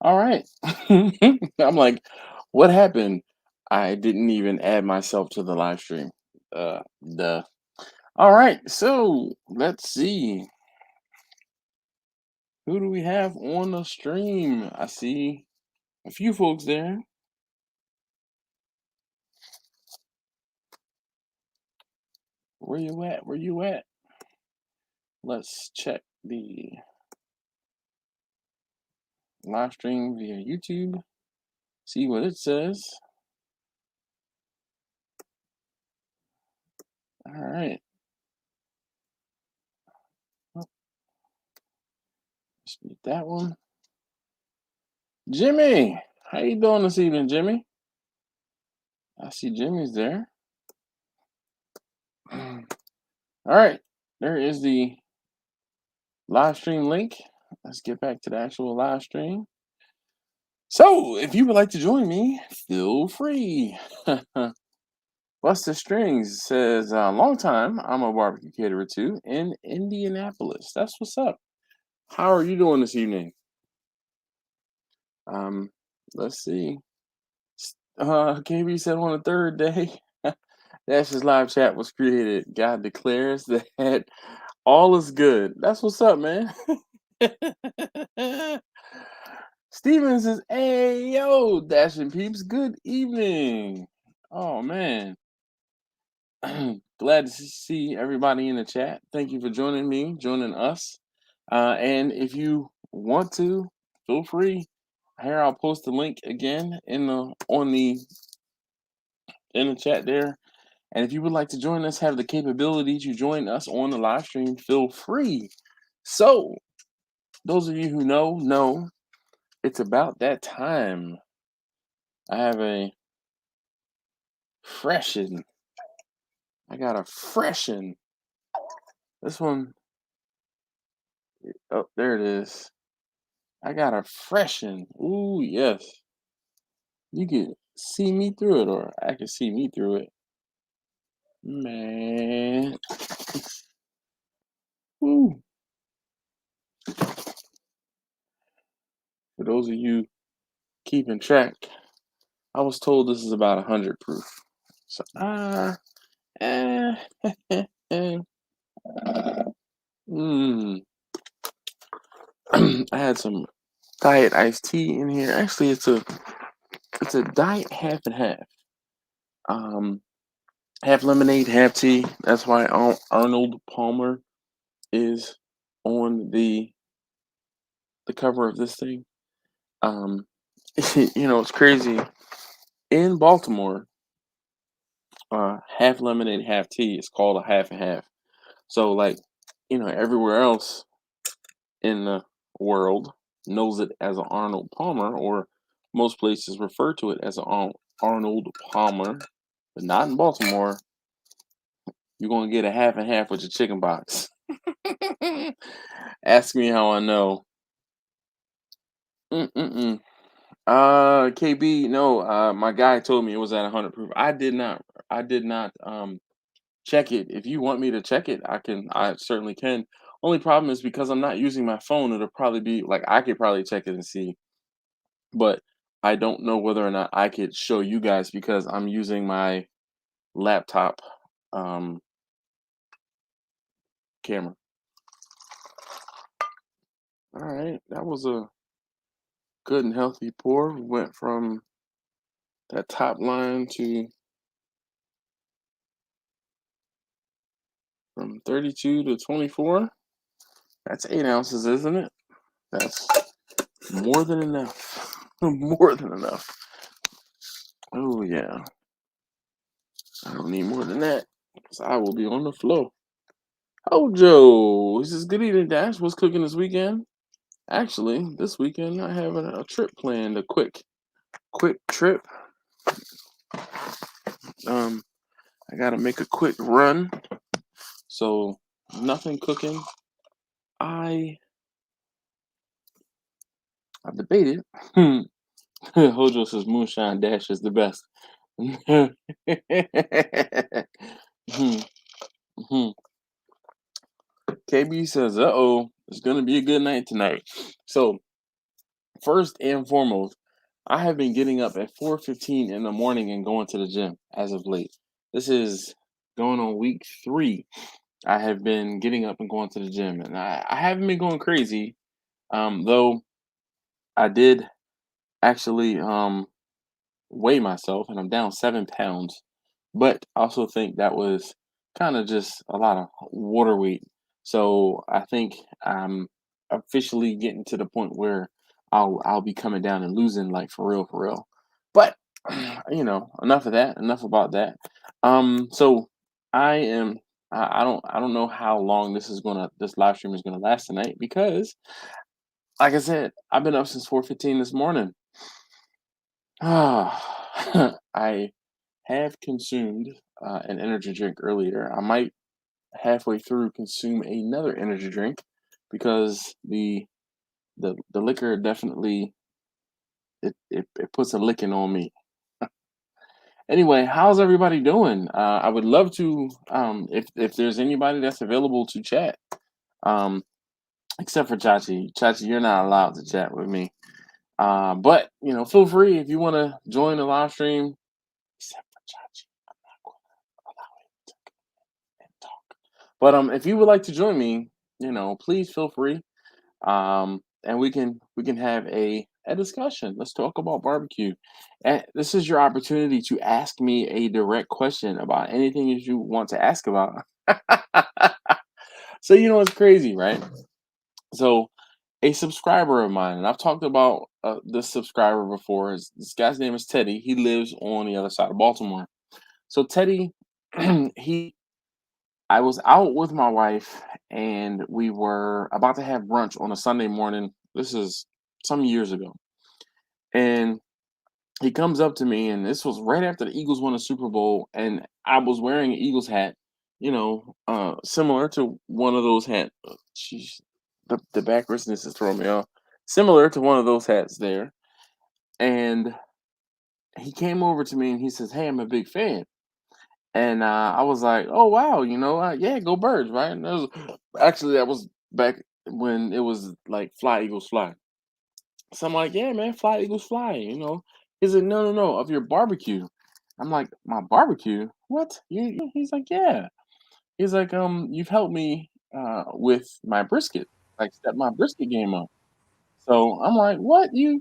All right. I'm like, what happened? I didn't even add myself to the live stream. The All right. So let's see. Who do we have on the stream? I see a few folks there. Where you at? Where you at? Let's check the live stream via YouTube. See what it says. All right. Oh, let's mute that one. Jimmy, how you doing this evening, Jimmy? I see Jimmy's there. All right, there is the live stream link. Let's get back to the actual live stream. So, if you would like to join me, feel free. Buster Strings says, long time, I'm a barbecue caterer too in Indianapolis. That's what's up. How are you doing this evening? Um, let's see. KB said on the third day, Dash's live chat was created. God declares that all is good. That's what's up, man. Steven says, hey, yo, Dashing Peeps, good evening. Oh, man. Glad to see everybody in the chat. Thank you for joining me, joining us. And if you want to, feel free. Here, I'll post the link again in the chat there. And if you would like to join us, have the capability to join us on the live stream, feel free. So, those of you who know it's about that time. I have a freshen. I got a freshen. This one, oh, there it is. I got a freshen. Ooh, yes. You can see me through it, or I can see me through it. Man. Ooh. For those of you keeping track, I was told this is about 100 proof. So, eh, mm. I had some diet iced tea in here. Actually, it's a diet half and half. Half lemonade, half tea. That's why Arnold Palmer is on the cover of this thing. It's crazy. In Baltimore, half lemonade, half tea is called a half and half. So, like, everywhere else in the world knows it as an Arnold Palmer, or most places refer to it as an Arnold Palmer, but not in Baltimore. You're gonna get a half and half with your chicken box. Ask me how I know. Mm-mm-mm. KB, no, my guy told me it was at 100 proof. I did not. Check it. If you want me to check it, I certainly can. Only problem is because I'm not using my phone, it'll probably be like I could probably check it and see, but I don't know whether or not I could show you guys because I'm using my laptop camera. All right, that was a good and healthy pour. We went from that top line to from 32 to 24. That's 8 ounces, isn't it? That's more than enough. More than enough. Oh, yeah. I don't need more than that because I will be on the floor. Oh, Joe. He says, good evening, Dash. What's cooking this weekend? Actually, this weekend I have a trip planned, a quick trip. I got to make a quick run. So, nothing cooking. I debated. Hojo says Moonshine Dash is the best. KB says, "Uh-oh, it's gonna be a good night tonight." So first and foremost, I have been getting up at 4:15 in the morning and going to the gym as of late. This is going on week 3. I have been getting up and going to the gym, and I haven't been going crazy. Though I did actually weigh myself, and I'm down 7 pounds. But I also think that was kind of just a lot of water weight. So I think I'm officially getting to the point where I'll be coming down and losing, like, for real, for real. But enough of that. Enough about that. So I am. I don't know how long this live stream is gonna last tonight because, like I said, I've been up since 4:15 this morning. I have consumed an energy drink earlier. I might halfway through consume another energy drink because the liquor definitely it puts a licking on me. Anyway, how's everybody doing? I would love to if there's anybody that's available to chat. Um, except for Chachi. Chachi, you're not allowed to chat with me. But feel free if you want to join the live stream. Except for Chachi, I'm not going to allow him to come and talk. But if you would like to join me, please feel free. And we can have a discussion. Let's talk about barbecue. And this is your opportunity to ask me a direct question about anything that you want to ask about. So it's crazy, right? So a subscriber of mine, and I've talked about this subscriber before. This guy's name is Teddy. He lives on the other side of Baltimore. So Teddy, he I was out with my wife and we were about to have brunch on a Sunday morning. This is some years ago. And he comes up to me, and this was right after the Eagles won the Super Bowl, and I was wearing an Eagles hat, similar to one of those hats. Sheesh, the backwardsness is throwing me off. Similar to one of those hats there. And he came over to me and he says, "Hey, I'm a big fan." And I was like, "Oh wow, yeah, go Birds, right?" And that was back when it was like "Fly Eagles Fly." So I'm like, "Yeah, man, fly Eagles fly." He's like, "No, no, no, of your barbecue." I'm like, "My barbecue? What?" He's like, "Yeah." He's like, "You've helped me with my brisket, like step my brisket game up." So I'm like, "What? You've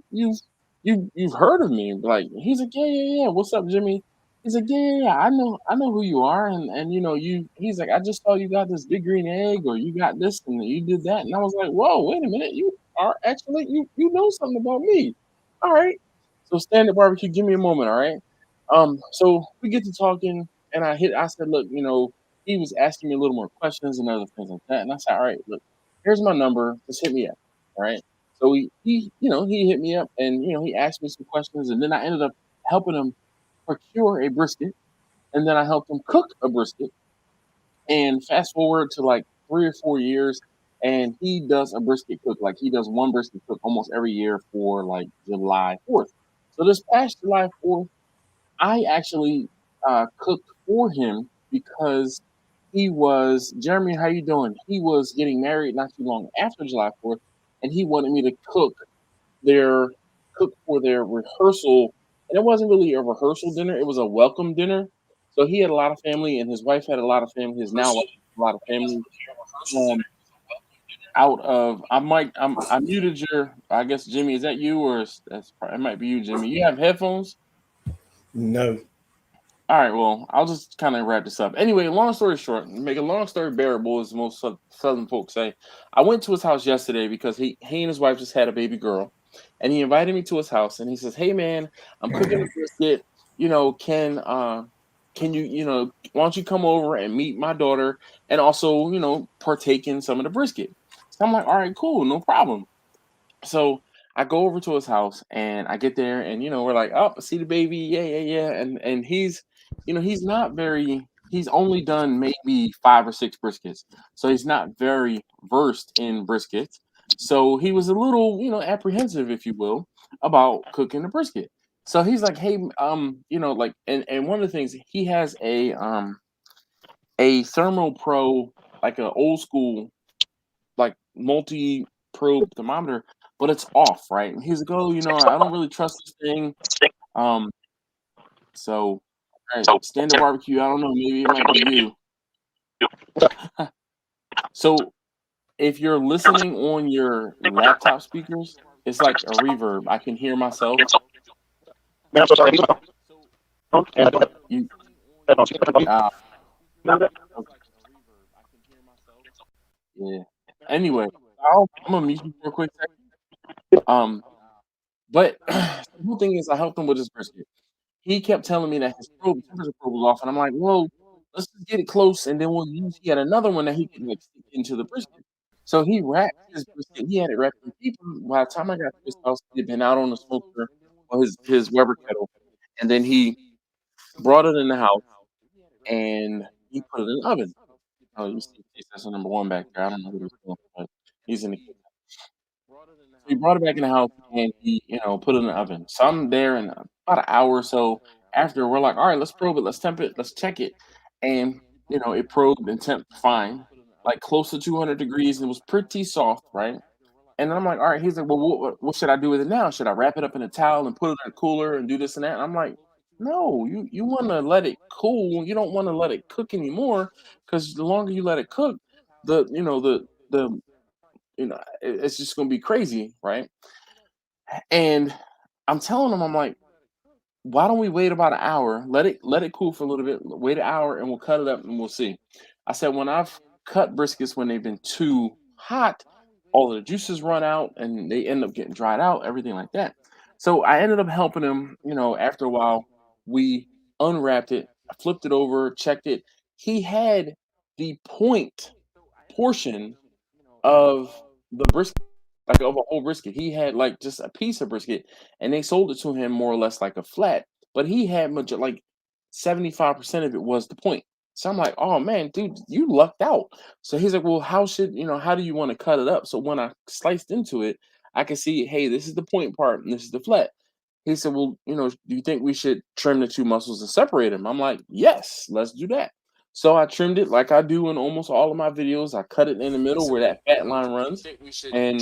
heard of me?" Like he's like, "Yeah, yeah, yeah. What's up, Jimmy?" He's like, "Yeah, yeah, yeah. I know who you are, and you." He's like, "I just saw you got this big green egg, or you got this, and you did that." And I was like, "Whoa, wait a minute. You are actually you know something about me. All right." So Standard Barbecue, give me a moment, all right? So we get to talking, and I said, "Look, he was asking me a little more questions and other things like that." And I said, "All right, look, here's my number. Just hit me up, all right?" So he hit me up, and he asked me some questions, and then I ended up helping him procure a brisket, and then I helped him cook a brisket. And fast forward to like 3 or 4 years, and he does a brisket cook. Like he does one brisket cook almost every year for like July 4th. So this past July 4th, I actually cooked for him because he was Jeremy. How you doing? He was getting married not too long after July 4th, and he wanted me to their cook for their rehearsal. And it wasn't really a rehearsal dinner; it was a welcome dinner. So he had a lot of family, and his wife had a lot of family. His now wife had a lot of family. Um, out of I muted your. I guess Jimmy, is that you or it might be you, Jimmy? You have headphones? No. All right, well, I'll just kind of wrap this up. Anyway, long story short, make a long story bearable, as most Southern folks say. I went to his house yesterday because he and his wife just had a baby girl, and he invited me to his house, and he says, "Hey, man, I'm cooking a brisket. Can you why don't you come over and meet my daughter, and also partake in some of the brisket?" So I'm like, "All right, cool, no problem." So I go over to his house and I get there and we're like, "Oh, see the baby, yeah, yeah, yeah." And he's not very he's only done maybe 5 or 6 briskets. So he's not very versed in briskets. So he was a little, apprehensive, if you will, about cooking a brisket. So he's like, "Hey, like," and one of the things, he has a Thermo Pro, like a old school, like multi probe thermometer, but it's off, right? And he's like, oh, I don't really trust this thing. So, all right, standard barbecue. I don't know. Maybe it might be you. So, if you're listening on your laptop speakers, it's like a reverb. I can hear myself. Man, I'm so sorry. You, yeah. Anyway, I'm gonna mute you for a quick second. But the whole thing is, I helped him with his brisket. He kept telling me that his temperature probe was off, and I'm like, well, let's just get it close, and then we'll use. He had another one that he could like stick into the brisket. So he wrapped his brisket. He had it wrapped in paper. By the time I got to his house, he had been out on the smoker or his Weber kettle, and then he brought it in the house and he put it in the oven. Oh, you see, that's number one back there. I don't know who he's doing, but he's in the kitchen. So he brought it back in the house and he, put it in the oven. So I'm there in about an hour or so after. We're like, all right, let's probe it, let's temp it, let's check it, and it probed and temped fine, like close to 200 degrees, and it was pretty soft, right? And I'm like, all right. He's like, well, what should I do with it now? Should I wrap it up in a towel and put it in a cooler and do this and that? And I'm like, no, you want to let it cool. You don't want to let it cook anymore because the longer you let it cook, the it's just gonna be crazy, right? And I'm telling him, I'm like, why don't we wait about an hour? Let it cool for a little bit. Wait an hour, and we'll cut it up, and we'll see. I said when I've cut briskets when they've been too hot, all of the juices run out, and they end up getting dried out, everything like that. So I ended up helping him. After a while, we unwrapped it, flipped it over, checked it. He had the point portion of the brisket, like of a whole brisket. He had like just a piece of brisket, and they sold it to him more or less like a flat. But he had much like 75% of it was the point. So I'm like, oh man, dude, you lucked out. So he's like, well, how do you want to cut it up? So when I sliced into it, I could see, hey, this is the point part and this is the flat. He said, well, do you think we should trim the two muscles and separate them? I'm like, yes, let's do that. So I trimmed it like I do in almost all of my videos. I cut it in the middle where that fat line runs, and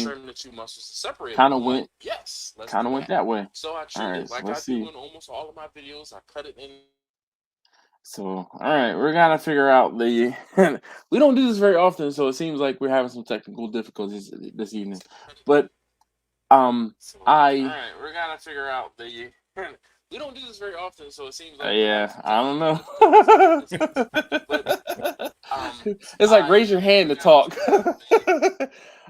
kind of went that way. All right, so let's see. So, all right, we're gonna figure out the. We don't do this very often, so it seems like we're having some technical difficulties this evening. But all right, we're gonna figure out the. We don't do this very often, so it seems like yeah, I don't know. It's like raise your hand to talk.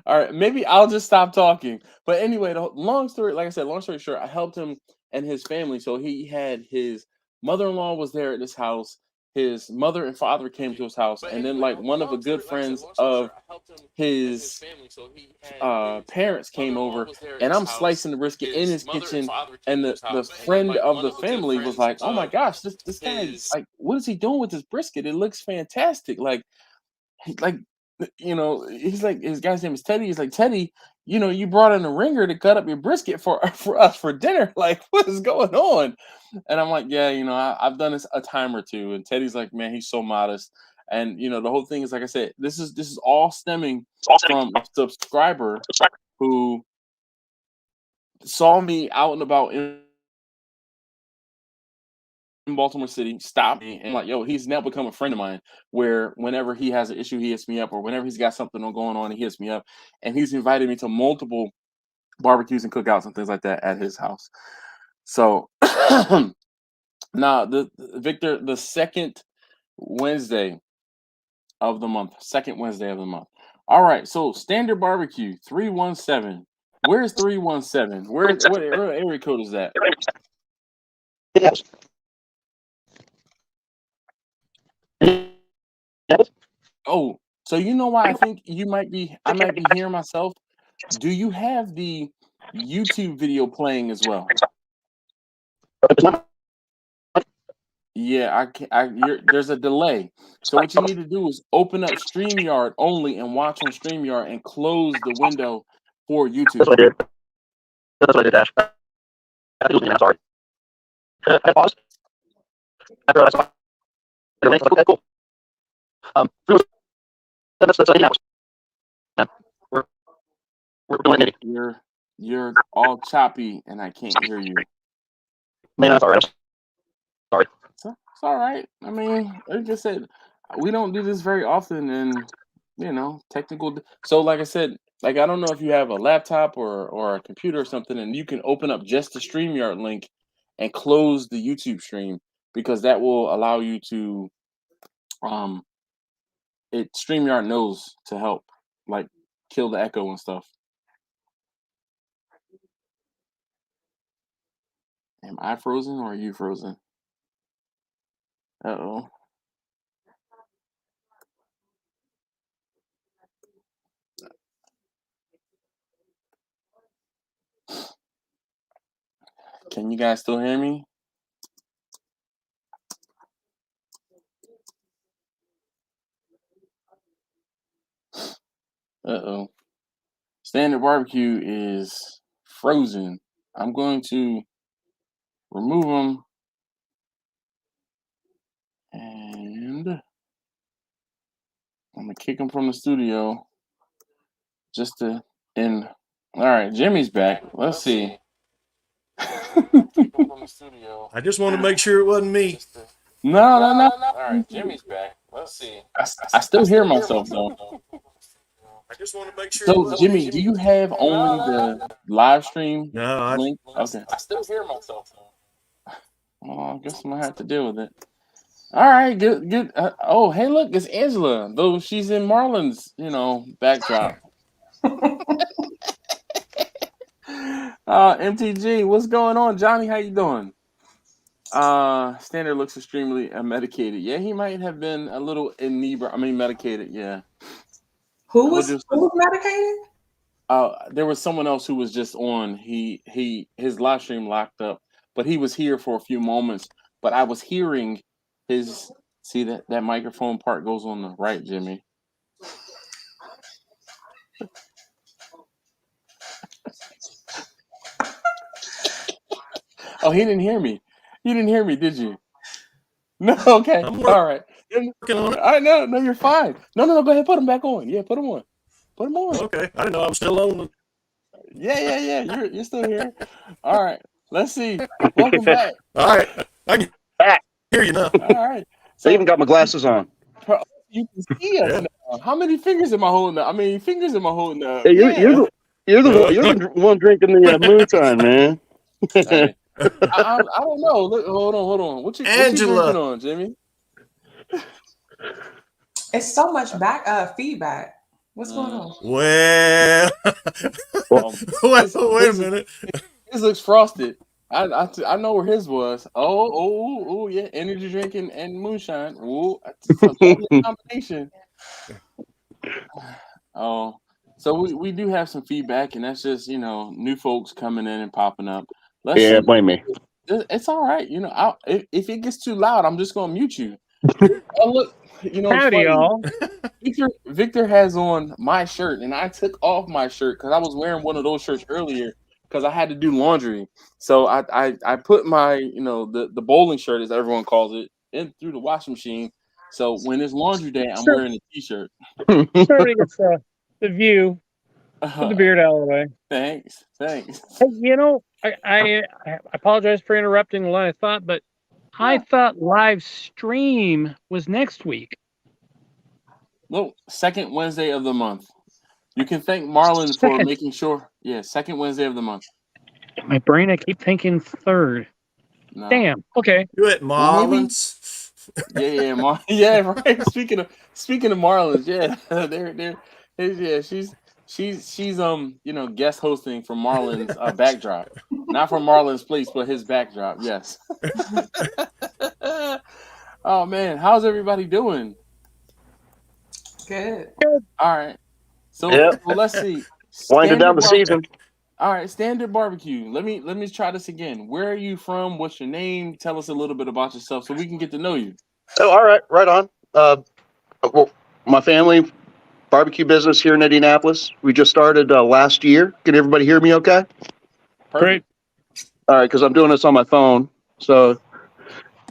All right, maybe I'll just stop talking. But anyway, long story, like I said, long story short, I helped him and his family. So he had his mother-in-law was there at his house. His mother and father came to his house, and then like one of the good friends of his parents came over, and I'm slicing the brisket in his kitchen, and the friend of the family was like, "Oh my gosh, this guy, like, what is he doing with this brisket? It looks fantastic!" Like, like he's like, his guy's name is Teddy. He's like, Teddy, you brought in a ringer to cut up your brisket for us for dinner. Like, what is going on? And I'm like, yeah, I've done this a time or two. And Teddy's like, man, he's so modest. And the whole thing is, like I said, this is all stemming from a subscriber who saw me out and about in Baltimore City, stopped me, and like, yo, he's now become a friend of mine. Where whenever he has an issue, he hits me up, or whenever he's got something going on, he hits me up, and he's invited me to multiple barbecues and cookouts and things like that at his house. So now, Victor, the second Wednesday of the month. All right, so standard barbecue 317. Where's 317? What area code is that? Yes. Oh, so you know why I think I might be hearing myself? Do you have the YouTube video playing as well? Yeah, there's a delay. So what you need to do is open up StreamYard only and watch on StreamYard and close the window for YouTube. That's what I did. That's what I did, Dash. I'm sorry. I paused. After I saw the link, okay, cool. That's 8 hours. Yeah. We're doing it. You're all choppy, and I can't hear you. Man, that's all right. Sorry. It's all right. I mean, like I said, we don't do this very often, and technical. So, like I said, like I don't know if you have a laptop or a computer or something, and you can open up just the StreamYard link and close the YouTube stream because that will allow you to, StreamYard knows to help, like kill the echo and stuff. Am I frozen or are you frozen? Uh-oh. Can you guys still hear me? Uh-oh. Standard barbecue is frozen. I'm going to remove them and I'm gonna kick him from the studio just to end. All right, Jimmy's back. Let's see. I just want to make sure it wasn't me. No. All right, Jimmy's back. Let's see. I still hear myself though. I just want to make sure. So, Jimmy, do you have only the live stream No, link? Okay. I still hear myself though. Well, I guess I'm gonna have to deal with it. All right, good. Oh, hey, look, it's Angela. Though she's in Marlon's, backdrop. MTG, what's going on, Johnny? How you doing? Standard looks extremely medicated. Yeah, he might have been a little medicated. Yeah. Who was medicated? There was someone else who was just on. His live stream locked up, but he was here for a few moments. But I was hearing his. See that microphone part goes on the right, Jimmy. Oh, he didn't hear me. You didn't hear me, did you? No. Okay. All right. I know. No, you're fine. No. Go ahead. Put him back on. Yeah, put him on. Put him on. Okay. I didn't know I was still on. Yeah. You're still here. All right. Let's see. Welcome back. All right. I can hear you now. All right. So I even got my glasses on. You can see us now. How many fingers am I holding up? Fingers am I holding up? Hey, you're the one drinking the moonshine, man. Hey, I don't know. Look, hold on. What you drinking on, Jimmy? It's so much feedback. What's going on? Well, wait a minute. This looks frosted. I know where his was. Oh, yeah, energy drinking and moonshine. Ooh, it's a lovely combination. Oh, so we do have some feedback, and that's just new folks coming in and popping up. Blame me. It's all right. If it gets too loud, I'm just gonna mute you. Oh look, howdy, y'all. Victor has on my shirt, and I took off my shirt because I was wearing one of those shirts earlier because I had to do laundry. So I put my the bowling shirt, as everyone calls it, in through the washing machine. So when it's laundry day, I'm wearing a t-shirt. Starting with the view. Put the beard out of the way. Thanks. Hey, I apologize for interrupting the line of thought, but I thought live stream was next week. No, second Wednesday of the month. You can thank Marlon for making sure. Yeah, second Wednesday of the month. In my brain, I keep thinking third. No. Damn. Okay. You at Marlon's? Yeah, yeah, right. Speaking of Marlon's, she's guest hosting from Marlon's backdrop, not from Marlon's place, but his backdrop. Yes. Oh man, how's everybody doing? Good. All right. So let's see. Winding down the season. All right, Standard Barbecue. Let me try this again. Where are you from? What's your name? Tell us a little bit about yourself so we can get to know you. Oh, all right, right on. Well, my family barbecue business here in Indianapolis. We just started last year. Can everybody hear me? Okay. Great. All right, because I'm doing this on my phone. So,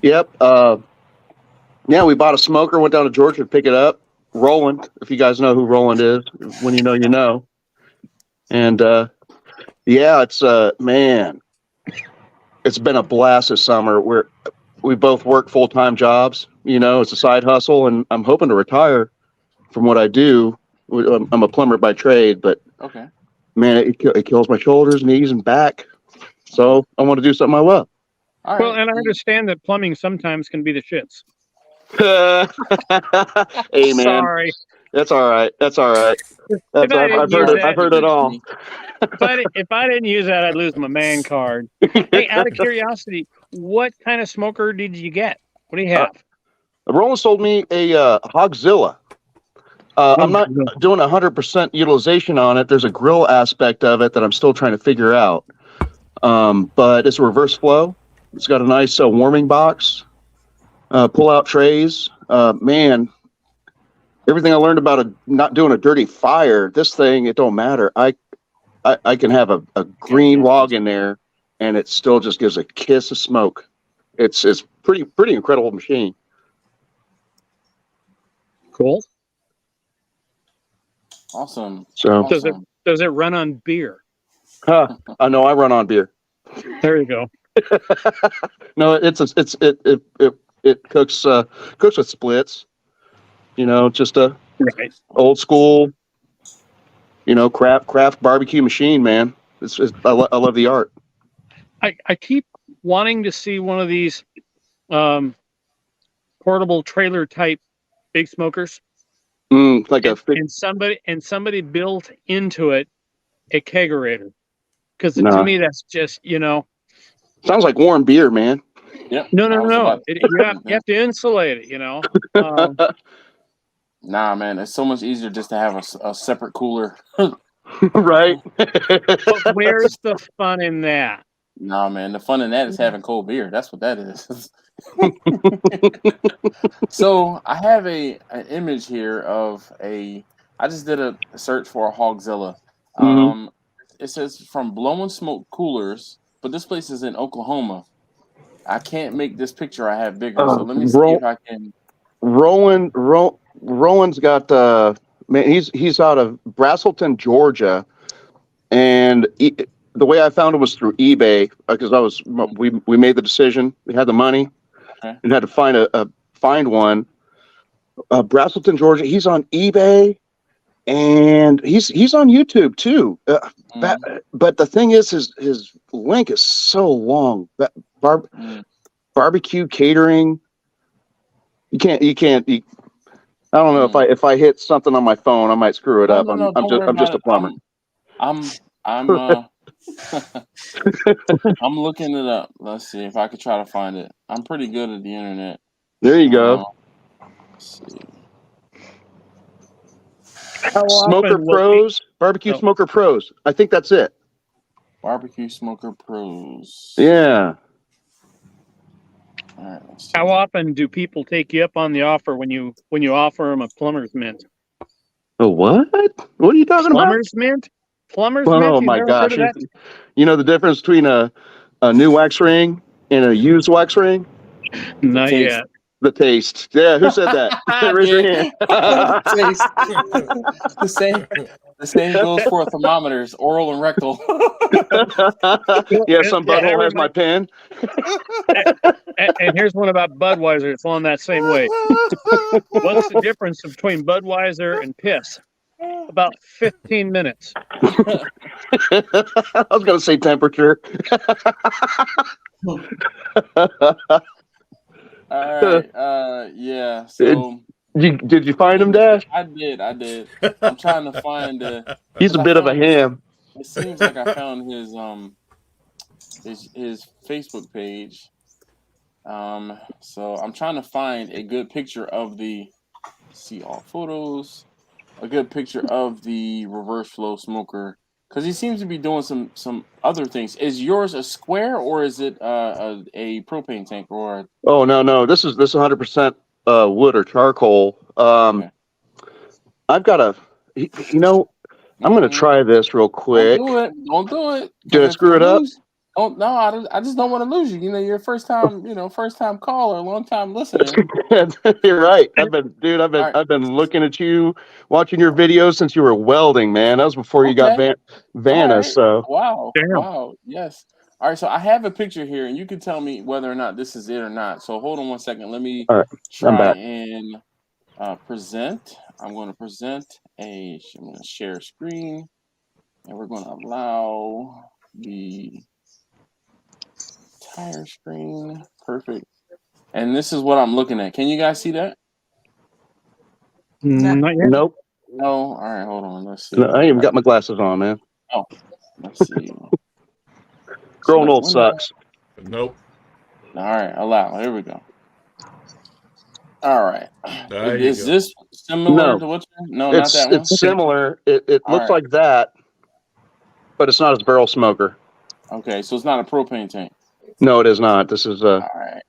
yep. Yeah, we bought a smoker. Went down to Georgia to pick it up. Roland, if you guys know who Roland is, when you know, you know. And Yeah, it's man, it's been a blast this summer. We both work full-time jobs. You know, it's a side hustle, and I'm hoping to retire from what I do. I'm a plumber by trade, but Okay. man, it kills my shoulders, knees, and back. So I want to do something I love. All Well, right. and I understand that plumbing sometimes can be the shits. Hey, man, Sorry. that's all right. That's all right. If I didn't I've heard use it. I've that, heard it all. if I didn't use that, I'd lose my man card. Hey, out of curiosity, what kind of smoker did you get? What do you have? Roland sold me a Hogzilla. I'm not doing 100% utilization on it. There's a grill aspect of it that I'm still trying to figure out. But it's a reverse flow. It's got a nice warming box, pull-out trays. Man, everything I learned about not doing a dirty fire, this thing, it don't matter. I can have a green log in there, and it still just gives a kiss of smoke. It's pretty incredible machine. Cool. Awesome. So Does it run on beer? I know I run on beer. There you go. No, it cooks with splits. You know, just a Right. old school, you know, craft barbecue machine, man. I love the art. I keep wanting to see one of these portable trailer type big smokers. Like and somebody built into it a kegerator, because Nah. to me that's just, you know. Sounds like warm beer, man. Yep. No. You have to insulate it, you know. Nah, man, it's so much easier just to have a separate cooler. Right. But where's the fun in that? Nah, man, the fun in that is having cold beer. That's what that is. So I have an image here of I just did a search for a Hogzilla. It says from Blowing Smoke Coolers, but this place is in Oklahoma. I can't make this picture I have bigger, so let me see if I can. Roland's got man. He's out of Braselton, Georgia, and the way I found it was through eBay, because we made the decision. We had the money, Okay. and had to find one. Braselton, Georgia. He's on eBay, and he's on YouTube too. But the thing is, his link is so long. That barbecue catering. You can't. I don't know if I hit something on my phone, I might screw it up. I'm just a plumber. I'm I'm looking it up. Let's see if I could try to find it. I'm pretty good at the internet. There you go. Let's see. Smoker Pros, Barbecue Smoker Pros. I think that's it. Barbecue Smoker Pros. Yeah. All right, let's see. How often do people take you up on the offer when you offer them a plumber's mint? Oh, what? What are you talking Plumber's mint? Plumber's mint? Oh my gosh! You know the difference between a new wax ring and a used wax ring? Not yet. The taste. Yeah, who said that? Raise your hand. The same goes for thermometers, oral and rectal. Yeah, some butthole has my pen. And here's one about Budweiser. It's on that same way. What's the difference between Budweiser and piss? About 15 minutes. I was going to say temperature. All right. Yeah. So did you find him, Dash? I did. I'm trying to find. He's a bit of a ham. It seems like I found his Facebook page. So I'm trying to find a good picture of see all photos. A good picture of the reverse flow smoker, because he seems to be doing some other things. Is yours a square or is it a propane tank or? Oh no, this is 100% wood or charcoal. Okay. I've got I'm going to try this real quick. Don't do it. Did I screw it up? Oh no, I just don't want to lose you. You know, you're first time caller, long time listener. You're right. I've All right. been looking at you, watching your videos since you were welding, man. That was before you got Okay. Vanna. All right. So Wow. Damn. Wow. Yes. All right. So I have a picture here, and you can tell me whether or not this is it or not. So hold on one second. Let me all right, I'm try back. and present. I'm going to present I'm going to share screen, and we're going to allow the entire screen. Perfect. And this is what I'm looking at. Can you guys see that? Not yet. Nope. No. All right. Hold on. Let's see. No, I ain't even got my glasses on, man. Oh, let's see. Growing Select old window. sucks. Nope. All right. Allow. Here we go. All right. There you Is go. this similar No. to what? No, not that one. It's similar. It All looks right. like that, but it's not a barrel smoker. Okay, so it's not a propane tank. No, it is not. This is All right.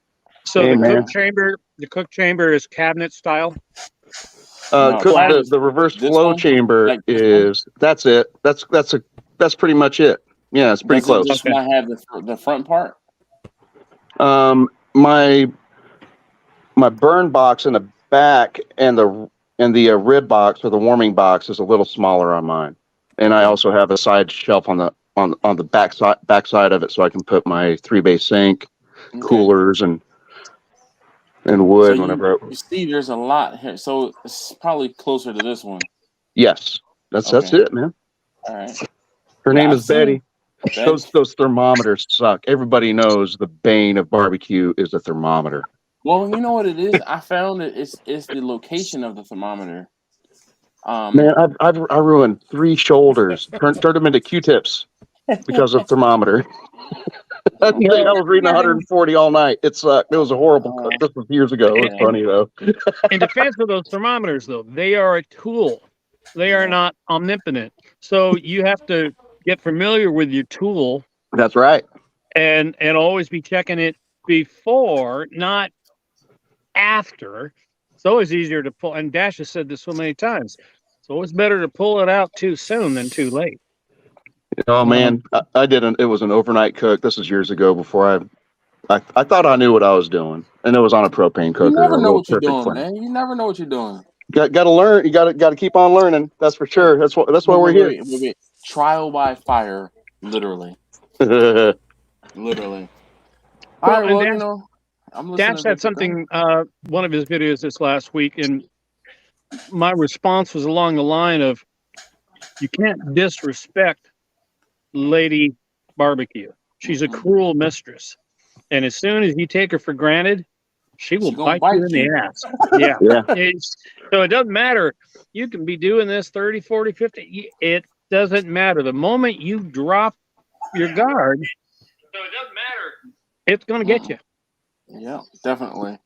So Hey, the man. cook chamber is cabinet style. No, the reverse this flow one? chamber Like this one? is that's it. That's pretty much it. Yeah, it's pretty Does it close. just not have the front part? My burn box in the back and the rib box or the warming box is a little smaller on mine, and I also have a side shelf on the back side of it, so I can put my 3-bay sink, Okay. coolers, and wood So whenever. you see, there's a lot here. So it's probably closer to this one. Yes, that's Okay. it, man. All right. Her Yeah, name I've is Betty. seen Those thermometers suck. Everybody knows the bane of barbecue is the thermometer. Well, you know what it is? I found it's the location of the thermometer. Man, I ruined 3 shoulders. Turned them into Q-tips because of thermometer. I was reading 140 all night. It sucked. It was a horrible. This was years ago. It was funny though. In defense of those thermometers, though, they are a tool. They are not omnipotent. So you have to get familiar with your tool. That's right. And always be checking it before, not after. It's always easier to pull. And Dash has said this so many times. It's always better to pull it out too soon than too late. Oh man, I didn't. It was an overnight cook. This is years ago before I thought I knew what I was doing, and it was on a propane cooker. You never know what you're perfect doing, flame. man. You never know what you're doing. Got to learn. You got to keep on learning. That's for sure. That's why we're here. Wait. Trial by fire, literally. Literally. All right, well, Dash, I'm listening. Dash had something, one of his videos this last week, and my response was along the line of, you can't disrespect Lady Barbecue. She's a cruel mistress. And as soon as you take her for granted, she will bite you in the ass. Yeah. So it doesn't matter. You can be doing this 30, 40, 50. It doesn't matter. The moment you drop your guard, so it doesn't matter. It's going to get you. Yeah, definitely.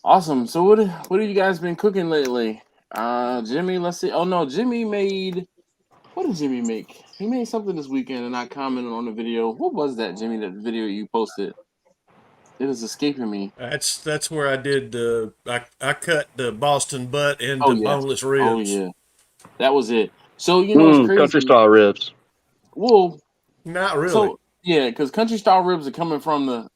Awesome. So what have you guys been cooking lately? Jimmy, let's see. Oh no, Jimmy made, what did Jimmy make? He made something this weekend and I commented on the video. What was that, Jimmy, that video you posted? It was escaping me. That's where I did I cut the Boston butt into boneless ribs. Oh yeah. That was it. So you know it's crazy. Country style ribs. Well, not really. So yeah, because country style ribs are coming from the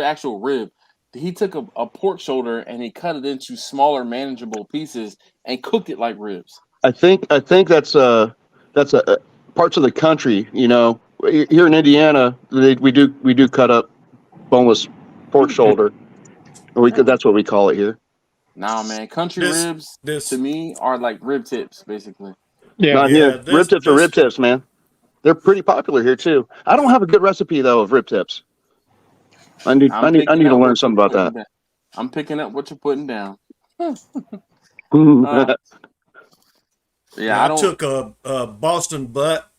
actual rib. He took a pork shoulder and he cut it into smaller, manageable pieces and cooked it like ribs. I think that's parts of the country. You know, here in Indiana, we do cut up boneless pork shoulder. That's what we call it here. Nah, man, country ribs to me are like rib tips, basically. Not here. Rib tips are rib tips, man. They're pretty popular here too. I don't have a good recipe though of rib tips. I need to learn something about that. I'm picking up what you're putting down. I took a Boston butt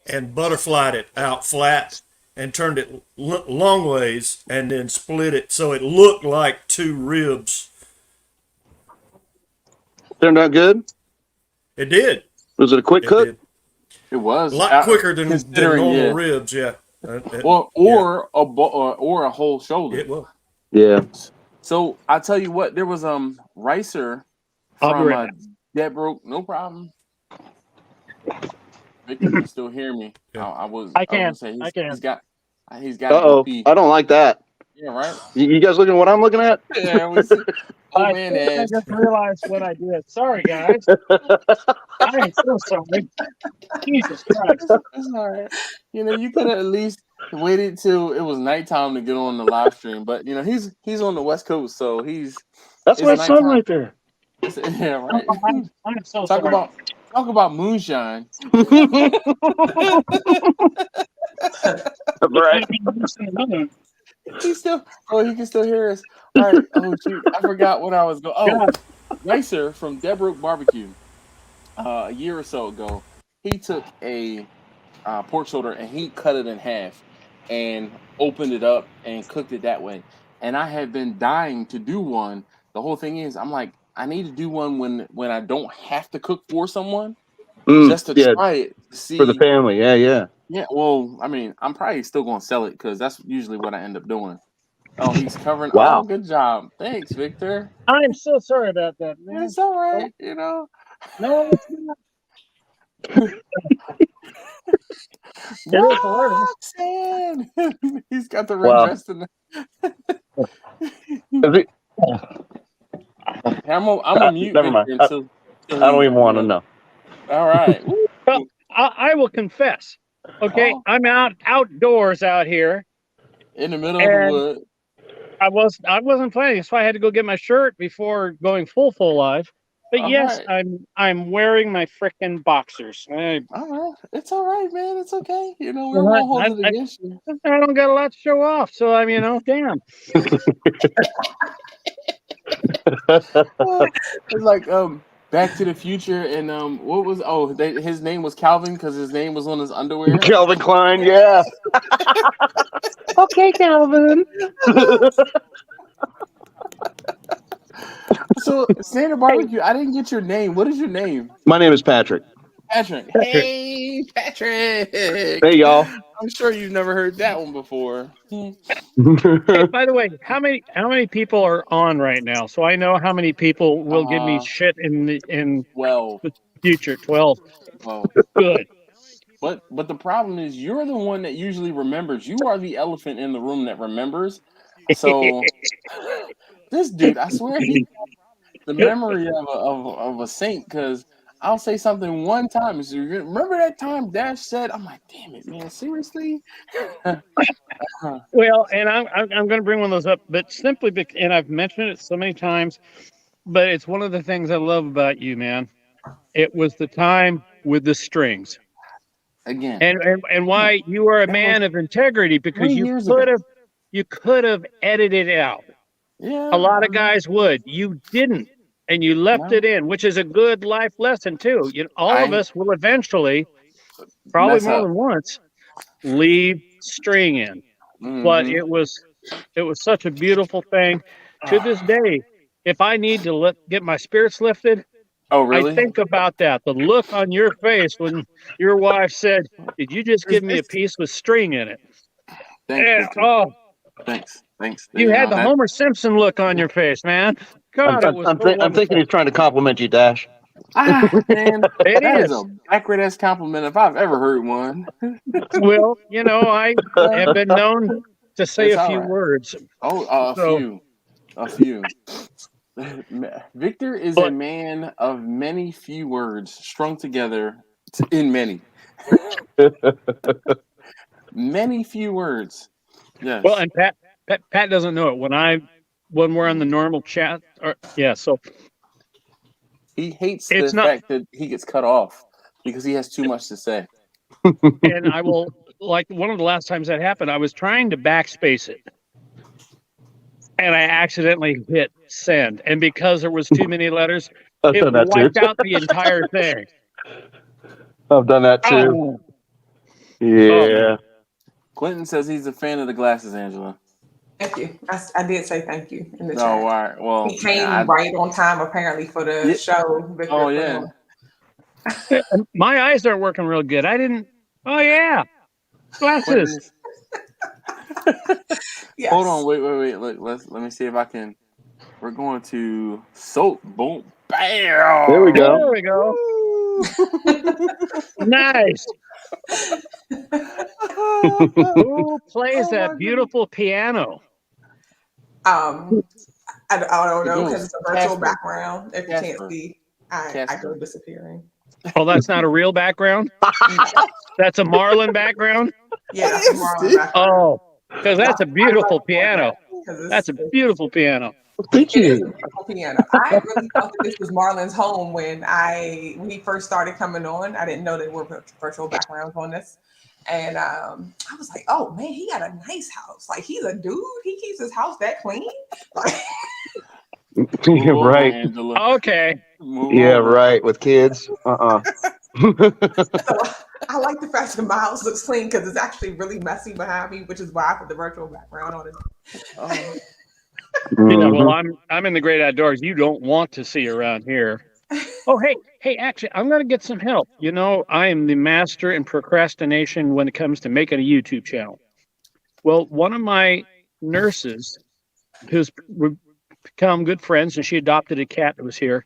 and butterflied it out flat and turned it long ways and then split it so it looked like 2 ribs. Turned out good? It did. Was it a quick cook? It was a lot quicker than normal ribs, yeah. Or a whole shoulder. It was. Yeah. So I tell you what, there was Ricer from that broke. No problem. Victor can still hear me. I can. He's got He's got to pee. I don't like that. Yeah, right. You guys looking at what I'm looking at? Yeah, we see. I man, just realized what I did. Sorry, guys. I am so sorry. Jesus Christ. It's all right. You know, you could have at least waited till it was nighttime to get on the live stream. But you know, he's on the West Coast, so That's my nighttime. son right there. Yeah, right. I'm so Talk sorry. about moonshine. Right. He can still hear us. All right. Oh shoot, I forgot what I was going. Oh, Nicer from Deadbrook Barbecue. A year or so ago, he took a pork shoulder and he cut it in half and opened it up and cooked it that way. And I have been dying to do one. The whole thing is, I'm like, I need to do one when I don't have to cook for someone, just to try it to see for the family. Yeah. Yeah, well, I mean, I'm probably still going to sell it because that's usually what I end up doing. Oh, he's covering. Wow. Oh, good job. Thanks, Victor. I'm so sorry about that, man. It's all right, you know. No, it's not. Roxanne! He's got the red dress in there. I'm a mute. Never mind. I don't even want to know. All right. Well, I will confess. Okay, I'm outdoors out here in the middle of the wood. I wasn't planning, so I had to go get my shirt before going full live. But yes, right. I'm wearing my frickin' boxers. All right, it's all right, man. It's okay. You know, we won't hold it against you. I don't got a lot to show off, so I'm, damn. It's like Back to the Future, and what was his name was Calvin because his name was on his underwear. Calvin Klein, yeah. Okay, Calvin. So, Standard Barbecue, I didn't get your name. What is your name? My name is Patrick. Patrick. Hey, Patrick. Hey, y'all. I'm sure you've never heard that one before. Hey, by the way, how many people are on right now? So I know how many people will give me shit in 12. the future. 12. 12. Good. But the problem is you're the one that usually remembers. You are the elephant in the room that remembers. So this dude, I swear, he the memory of a saint, because I'll say something one time. So remember that time Dash said, I'm like, damn it, man, seriously? Well, and I'm going to bring one of those up, but simply because, and I've mentioned it so many times, but it's one of the things I love about you, man. It was the time with the strings. Again. And why you are a man of integrity, because you could have edited it out. Yeah. A lot of guys would. You didn't. And you left it in, which is a good life lesson too. All of us will eventually, probably more than once, leave string in. Mm-hmm. But it was such a beautiful thing. To this day, if I need to get my spirits lifted, oh really? I think about that. The look on your face when your wife said, "Did you just give me a piece with string in it?" Thanks. Thanks. You had the Homer Simpson look on your face, man. God, I'm thinking he's trying to compliment you, Dash. Man, that is a backward-ass compliment if I've ever heard one. Well, I have been known to say a few words. A few. Victor is a man of many few words strung together in many. Many few words. Yes. Well, and Pat doesn't know it. When we're on the normal chat, so he hates the fact that he gets cut off because he has too much to say. And I will, like one of the last times that happened, I was trying to backspace it, and I accidentally hit send, and because there was too many letters, it wiped out the entire thing. I've done that too. Yeah. Quentin says he's a fan of the glasses, Angela. Thank you. I did say thank you in the chat. All right. Well, he came right on time apparently for the show. Victor, oh yeah. My eyes aren't working real good. I didn't. Oh yeah, glasses. Yes. Hold on. Wait. Look, let me see if I can. We're going to soap. Boom. Bam. There we go. Nice. Who plays Oh that my beautiful piano? Um, I don't It know because goes it's a virtual Casper. background. If you can't Casper. see, I go Casper. disappearing. Oh, that's not a real background? No. That's a Marlin background? Yeah, It that's a is, Marlon dude. background. Oh, because that's a I beautiful like doing piano. that because That's a beautiful piano. Thank it is a you. beautiful piano. I really thought that this was Marlon's home when he first started coming on. I didn't know there were virtual backgrounds on this. And I was like, oh man, he got a nice house. Like he's a dude. He keeps his house that clean. Like, Move over, Right. Angela. Okay. Move Yeah, over. right. With kids. so I like the fact that my house looks clean because it's actually really messy behind me, which is why I put the virtual background on it. Oh, Yeah, well, Mhm. I'm in the great outdoors. You don't want to see around here. Oh, hey, actually, I'm going to get some help. You know, I am the master in procrastination when it comes to making a YouTube channel. Well, one of my nurses, we've become good friends, and she adopted a cat that was here.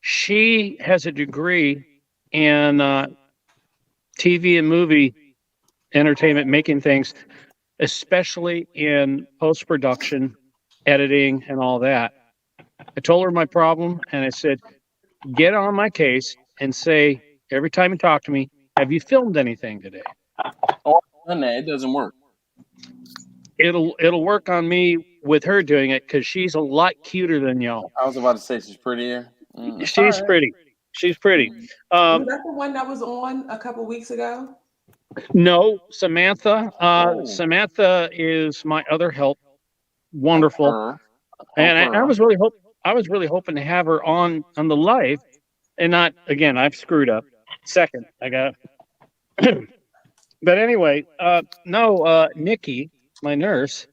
She has a degree in TV and movie entertainment, making things, especially in post production, editing, and all that. I told her my problem, and I said, get on my case and say every time you talk to me, have you filmed anything today? oh, done that. It doesn't work. It'll work on me with her doing it because she's a lot cuter than y'all. I was about to say she's prettier. That's all She's right. pretty. She's pretty. Was that the one that was on a couple weeks ago? No, Samantha. Oh, Samantha is my other help. help Wonderful. her. And Help I her. was really hoping to have her on the live, and not again. I've screwed up. Second, I got. But anyway, no, Nikki, my nurse,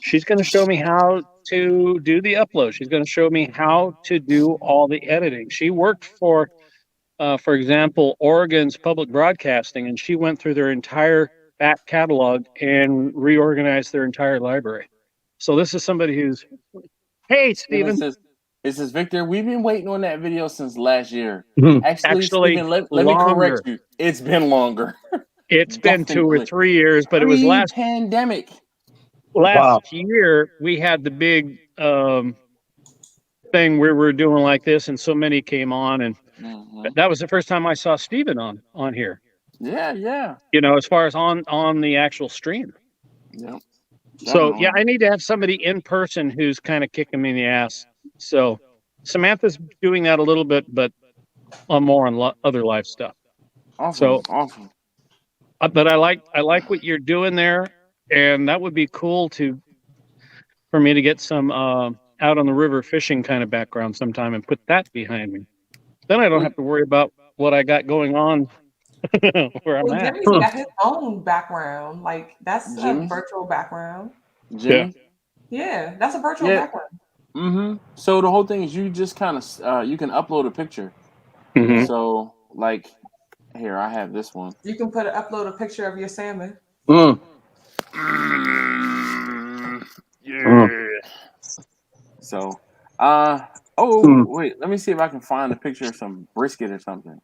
she's going to show me how to do the upload. She's going to show me how to do all the editing. She worked for example, Oregon's public broadcasting, and she went through their entire back catalog and reorganized their entire library. So this is somebody who's, hey, Steven Stephen, says, Victor, we've been waiting on that video since last year. Mhm. Actually, actually Steven, let me correct longer. you. It's been longer. It's been 2 or Definitely. 3 years, but it was Pre-pandemic. Wow. last year we had the big thing where we were doing like this, and so many came on, and Mhm. that was the first time I saw Stephen on here. Yeah. You know, as far as on the actual stream. Yep. So yeah, Definitely. I need to have somebody in person who's kind of kicking me in the ass. So Samantha's doing that a little bit, but on more on other live stuff. Awesome. So, Awesome. but I like what you're doing there, and that would be cool for me to get some out on the river fishing kind of background sometime and put that behind me. Then I don't have to worry about what I got going on where I'm Well, at. Jimmy's got his own background. Like that's a Jimmy? virtual background. Jimmy? Yeah, that's a virtual Yeah. background. Mm-hmm. So the whole thing is you just kind of you can upload a picture. Mhm. So like here, I have this one. You can upload a picture of your salmon. Mm. Yeah. So Mm. wait, let me see if I can find a picture of some brisket or something.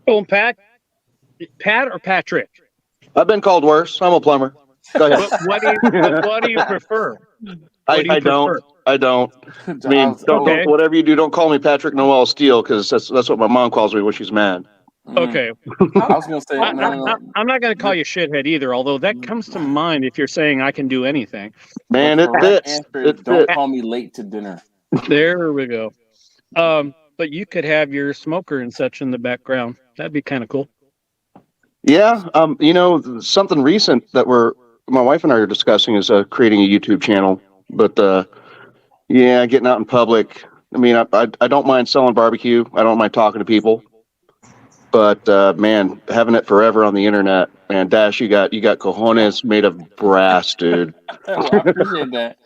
Oh, Pat or Patrick? I've been called worse. I'm a plumber. Go ahead. What do you prefer? I What do you don't. prefer? I don't. I mean, Okay. don't whatever you do, don't call me Patrick Noel Steele because that's what my mom calls me when she's mad. Okay. I was gonna say no. I'm not going to call you shithead either, although that comes to mind if you're saying I can do anything. Man, The it correct fits. answer is It don't fits. call me late to dinner. There we go. But you could have your smoker and such in the background. That'd be kind of cool. Yeah. You know, something recent that my wife and I are discussing is creating a YouTube channel. But yeah, getting out in public. I mean, I don't mind selling barbecue. I don't mind talking to people. But man, having it forever on the internet, man, Dash, you got cojones made of brass, dude. Well, I appreciate that.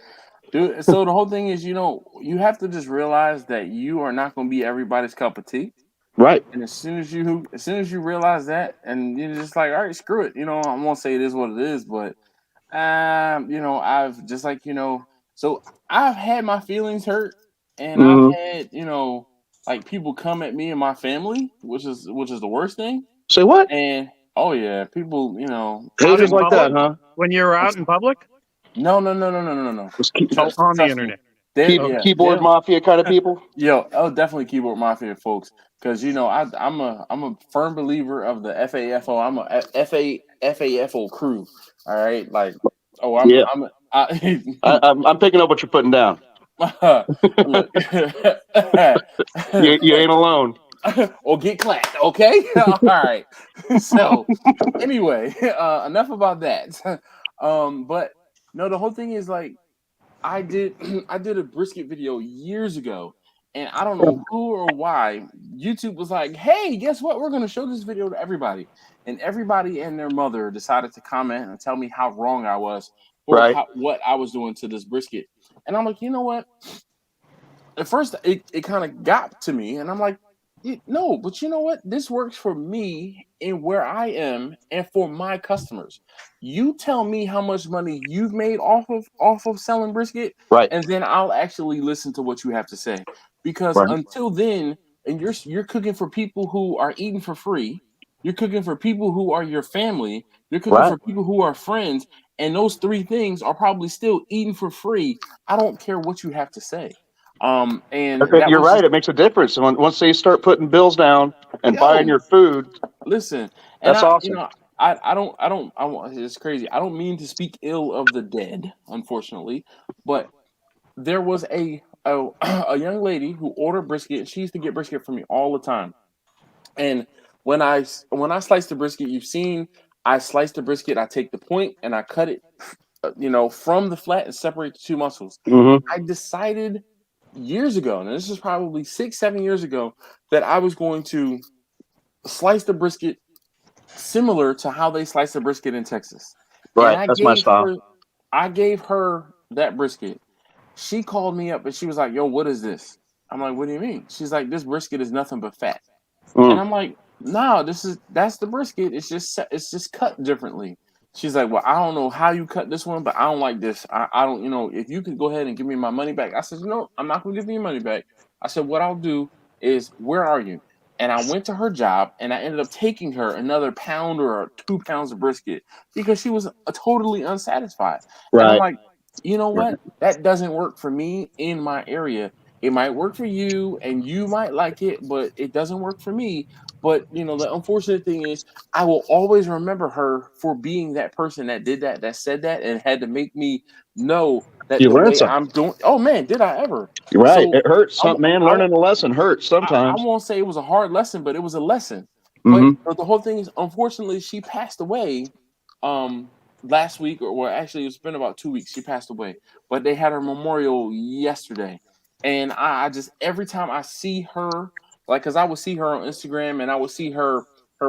Dude, so the whole thing is, you have to just realize that you are not going to be everybody's cup of tea. Right. And as soon as you realize that, and you're just like, all right, screw it. I'm gonna say it is what it is, but I've just so I've had my feelings hurt, and I've Mhm. had like people come at me and my family, which is the worst thing. Say what? And oh yeah, people, you know, Out Haters in like that, public? huh? When you're out in public? no. Just Oh, on the Trust me. internet. Yeah, keyboard mafia kind of people. yo, oh, definitely keyboard mafia folks, because you know I'm a firm believer of the FAFO. I'm a FAFO crew. All right, like oh Yeah. I'm picking up what you're putting down. look, You ain't alone. or get clapped, okay? All right. So anyway, enough about that. But no, the whole thing is like I did I did a brisket video years ago, and I don't know who or why YouTube was like, "Hey, guess what? We're going to show this video to everybody," and everybody and their mother decided to comment and tell me how wrong I was or Right. what I was doing to this brisket, and I'm like, you know what? At first, it kind of got to me, and I'm like, no, but you know what? This works for me and where I am, and for my customers. You tell me how much money you've made off of selling brisket, Right. and then I'll actually listen to what you have to say. Because Right. until then, and you're cooking for people who are eating for free. You're cooking for people who are your family. You're cooking Right. for people who are friends, and those three things are probably still eating for free. I don't care what you have to say. And Okay, that you're was right. just, It makes a difference. Once they start putting bills down and buying your food, listen, and that's I, awesome. you know, I want. It's crazy. I don't mean to speak ill of the dead, unfortunately, but there was a a young lady who ordered brisket, and she used to get brisket from me all the time. And when I slice the brisket, you've seen I slice the brisket. I take the point and I cut it, from the flat and separate the two muscles. Mm-hmm. I decided years ago, and this is probably 6-7 years ago, that I was going to slice the brisket similar to how they slice the brisket in Texas. And Right. That's my style. I gave her that brisket. She called me up and she was like, "Yo, what is this?" I'm like, "What do you mean?" She's like, "This brisket is nothing but fat." And Mm. I'm like, "No, that's the brisket. It's just cut differently." She's like, "Well, I don't know how you cut this one, but I don't like this. I don't, if you could go ahead and give me my money back." I said, "No, I'm not gonna give you your money back." I said, "What I'll do is, where are you?" And I went to her job and I ended up taking her another pound or 2 pounds of brisket because she was totally unsatisfied. And I'm Right. like, you know what? That doesn't work for me in my area. It might work for you and you might like it, but it doesn't work for me. But the unfortunate thing is I will always remember her for being that person that did that, that said that, and had to make me know that You the learn way something. I'm doing. Oh man, did I ever? Right. So It hurts. I, Man, I, learning a lesson hurts I sometimes. won't say it was a hard lesson, but it was a lesson. But Mm-hmm. the whole thing is, unfortunately, she passed away last week, or well, actually, it's been about 2 weeks. She passed away, but they had her memorial yesterday, and I just every time I see her, like, cause I would see her on Instagram, and I would see her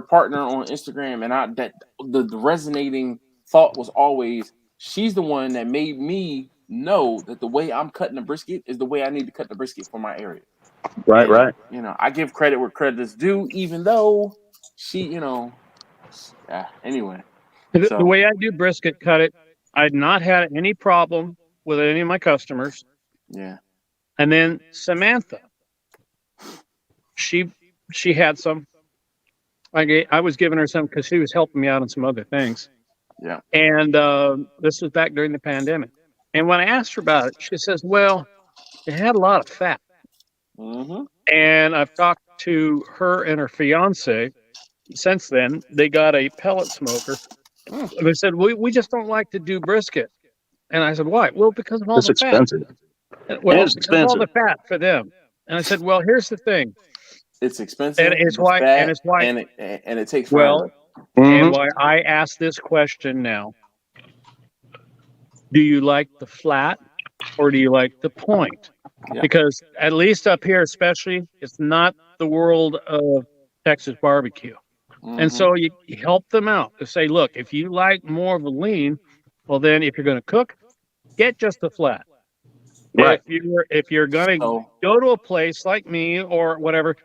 partner on Instagram, and the resonating thought was always, she's the one that made me know that the way I'm cutting the brisket is the way I need to cut the brisket for my area. Right. And Right. I give credit where credit is due, even though she, anyway. The So way I do brisket cut it, I'd not had any problem with any of my customers. yeah. And then Samantha, she had some. I was giving her some because she was helping me out on some other things. Yeah. And this was back during the pandemic. And when I asked her about it, she says, "Well, it had a lot of fat." Mm-hmm. And I've talked to her and her fiance since then. They got a pellet smoker. Mm. And they said, we just don't like to do brisket. And I said, "Why?" "Well, because of all It's the fat." expensive. Well, It's because of all expensive. the fat for them. And I said, "Well, here's the thing." It's And expensive, it's it's why, fat, and it takes forever. well, and Mm-hmm. why I ask this question now. Do you like the flat or do you like the point? Yeah. Because at least up here, especially, it's not the world of Texas barbecue. And Mm-hmm. so you help them out to say, look, if you like more of a lean, well, then if you're going to cook, get just the flat. Right. If you're going to So go to a place like me or whatever,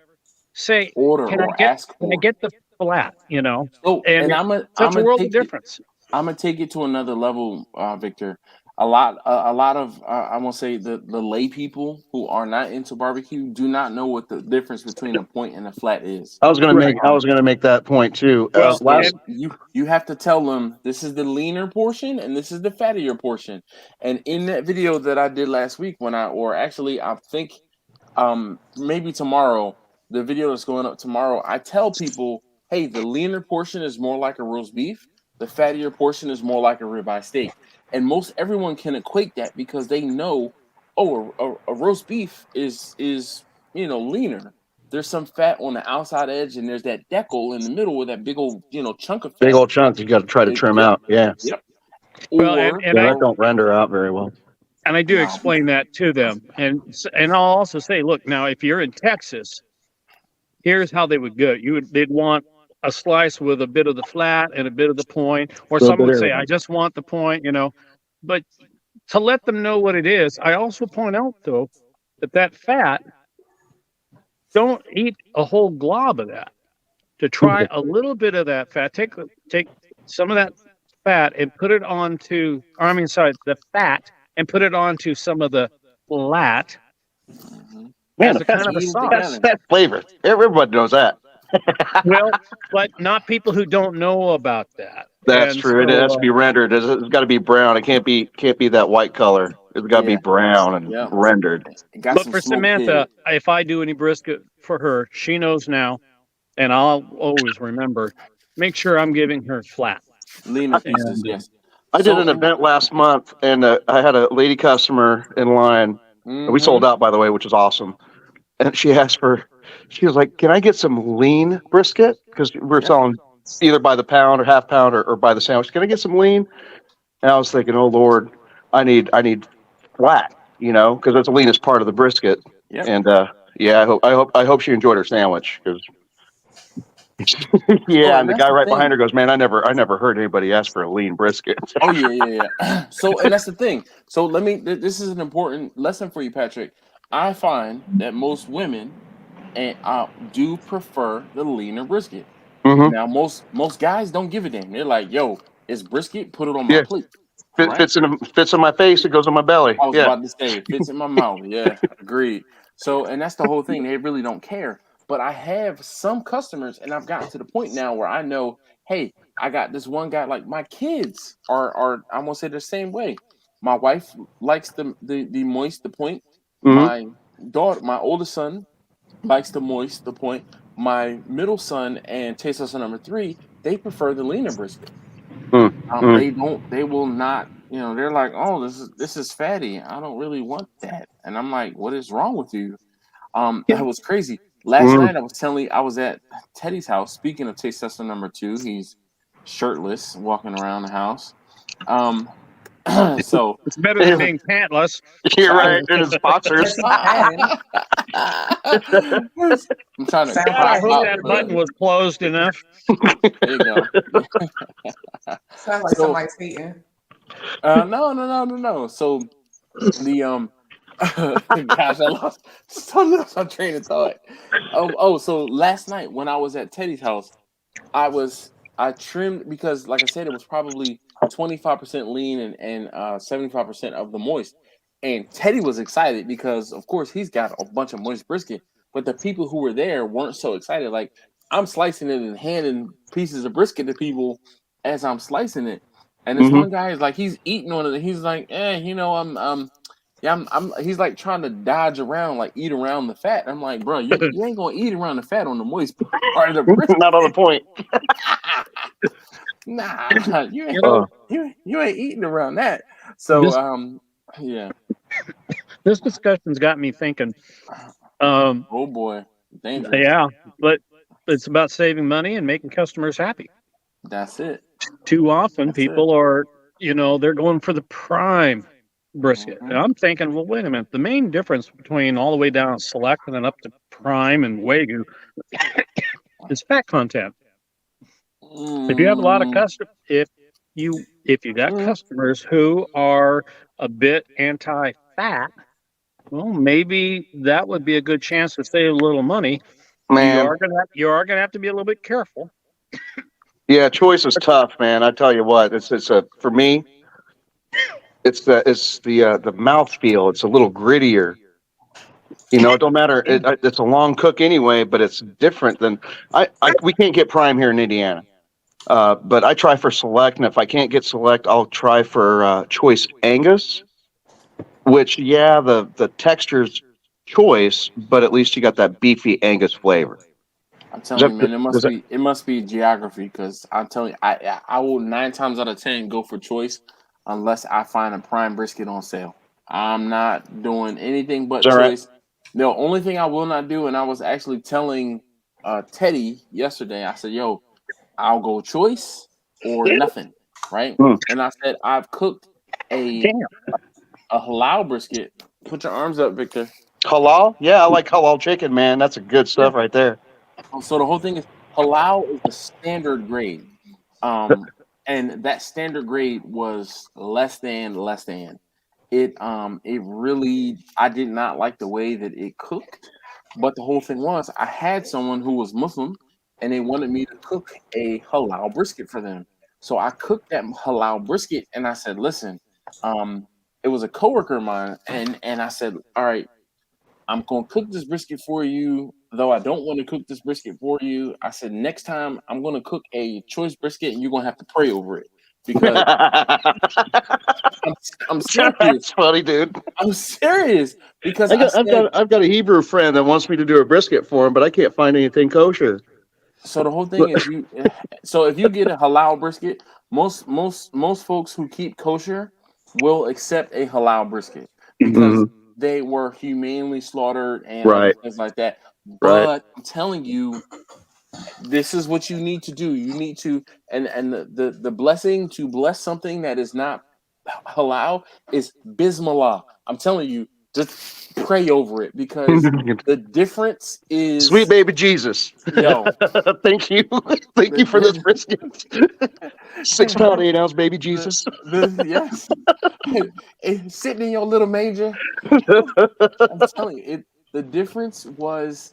say, order can I or ask for. get the flat? So, And and it's I'm such a world of take it. difference. I'm gonna take it to another level, Victor. a lot of I won't say the lay people who are not into barbecue do not know what the difference between a point and a flat is. I was gonna Right. make that point too. Well, So and you have to tell them this is the leaner portion and this is the fattier portion. And in that video that I did last week, I think maybe tomorrow, the video that's going up tomorrow, I tell people, hey, the leaner portion is more like a roast beef, the fattier portion is more like a ribeye steak. And most everyone can equate that because they know, oh, a roast beef is leaner. There's some fat on the outside edge, and there's that decal in the middle with that big old chunk of fat. Big old chunks you got to try to trim Yep. out. Yeah. Yep. well, Or and That don't render out very well. I do No. explain that to them, and I'll also say, look, now if you're in Texas, here's how they would go. They'd want a slice with a bit of the flat and a bit of the point, or Little some bit would of say, everything. I just want the point, But to let them know what it is, I also point out though that fat, don't eat a whole glob of that. To try a little bit of that fat, take some of that fat and put it onto, the fat and put it onto some of the flat Mhm. Man, as a kind of a Eat it sauce. together. that's flavor. Everybody knows that. Well, but not people who don't know about that. That's And true. It has to so, be rendered. It's got to be brown. It can't be that white color. It's got to be Yeah. brown and Yeah. rendered. It got but some for smoke Samantha, pig. if I do any brisket for her, she knows now, and I'll always remember. Make sure I'm giving her flat. Leaner pieces, And yes. I did an And event last month, and I had a lady customer in line. We sold out, by the way, which is awesome. And she was like, "Can I get some lean brisket? Because we're Yeah. selling either by the pound or half pound or by the sandwich. Can I get some lean?" And I was thinking, "Oh Lord, I need flat, because that's the leanest part of the brisket." Yep. And yeah, I hope she enjoyed her sandwich. Because yeah, And and the that's guy the right behind thing. her goes, "Man, I never heard anybody ask for a lean brisket." Oh yeah. So, and that's the thing. So this is an important lesson for you, Patrick. I find that most women do prefer the leaner brisket. Mm-hmm. Now, most guys don't give a damn. They're like, "Yo, it's brisket. Put it on my Yeah, plate." Right? fits in my face. It goes on my belly. I was Yeah. about to say, it fits in my mouth. Yeah, agreed. So, and that's the whole thing. They really don't care. But I have some customers, and I've gotten to the point now where I know, hey, I got this one guy. Like my kids are I'm gonna say the same way. My wife likes the moist, the point. Mm-hmm. My oldest son likes the moist, the point. My middle son and taste tester number 3, they prefer the leaner brisket. Mm-hmm. They will not, they're like, oh, this is fatty. I don't really want that. And I'm like, what is wrong with you? That was crazy. Last Mm-hmm. night I was at Teddy's house. Speaking of taste tester number 2, he's shirtless, walking around the house. So it's better than being pantless. You're right. And it's boxers. Yes, you can. I'm trying to Sounds God, I crop hope out that the. button was closed enough. There you go. Sounds like So somebody's eating. no. So the gosh, totally lost my train of thought. So last night when I was at Teddy's house, I trimmed because, like I said, it was probably 25% lean and 75% of the moist. And Teddy was excited because, of course, he's got a bunch of moist brisket. But the people who were there weren't so excited. Like I'm slicing it and handing pieces of brisket to people as I'm slicing it. And this Mm-hmm. one guy is like, he's eating on it. And he's like, I'm. He's like trying to dodge around, like eat around the fat. I'm like, bro, you ain't gonna eat around the fat on the moist part of the brisket. Not on the point. Nah, you ain't, Uh, you ain't eating around that. So, This yeah. this discussion's got me thinking. Um, Oh boy, dangerous. yeah, but it's about saving money and making customers happy. That's it. Too often, That's it. people are, they're going for the prime brisket. Mhm. And I'm thinking, well, wait a minute. The main difference between all the way down select and then up to prime and Wagyu is fat content. If you have a lot of customers, if you got customers who are a bit anti-fat, well, maybe that would be a good chance to save a little money. You man. are gonna have to be a little bit careful. Yeah, choice is tough, man. I tell you what, it's for me. It's the mouthfeel. It's a little grittier. You know, it don't matter. It's a long cook anyway, but it's different than we can't get prime here in Indiana. But I try for select, and if I can't get select, I'll try for choice Angus. Which, yeah, the texture's choice, but at least you got that beefy Angus flavor. I'm telling you, man, it must be geography, because I'm telling you, I will 9 times out of 10 go for choice unless I find a prime brisket on sale. I'm not doing anything but choice. Right? The only thing I will not do, and I was actually telling Teddy yesterday, I said, yo, I'll go choice or nothing, right? And I said, I've cooked a halal brisket. Put your arms up, Victor. Halal? Yeah, I like halal chicken, man. That's a good stuff right there. So the whole thing is halal is the standard grade. And that standard grade was less than. It really, I did not like the way that it cooked. But the whole thing was, I had someone who was Muslim and they wanted me to cook a halal brisket for them. So I cooked that halal brisket and I said, listen, it was a coworker of mine, and I said, all right, I'm going to cook this brisket for you, though I don't want to cook this brisket for you. I said, next time I'm going to cook a choice brisket and you're going to have to pray over it, because I'm serious. That's funny, dude. I'm serious, because I've got a Hebrew friend that wants me to do a brisket for him, but I can't find anything kosher. So the whole thing is, if you get a halal brisket, most folks who keep kosher will accept a halal brisket because they were humanely slaughtered and things like that. But I'm telling you, this is what you need to do. You need to, and the blessing to bless something that is not halal is Bismillah. I'm telling you, just pray over it, because the difference is sweet baby Jesus. Yo, thank you for this brisket. 6 pound 8 ounce baby Jesus. Yes, it's sitting in your little manger. I'm telling you, the difference was,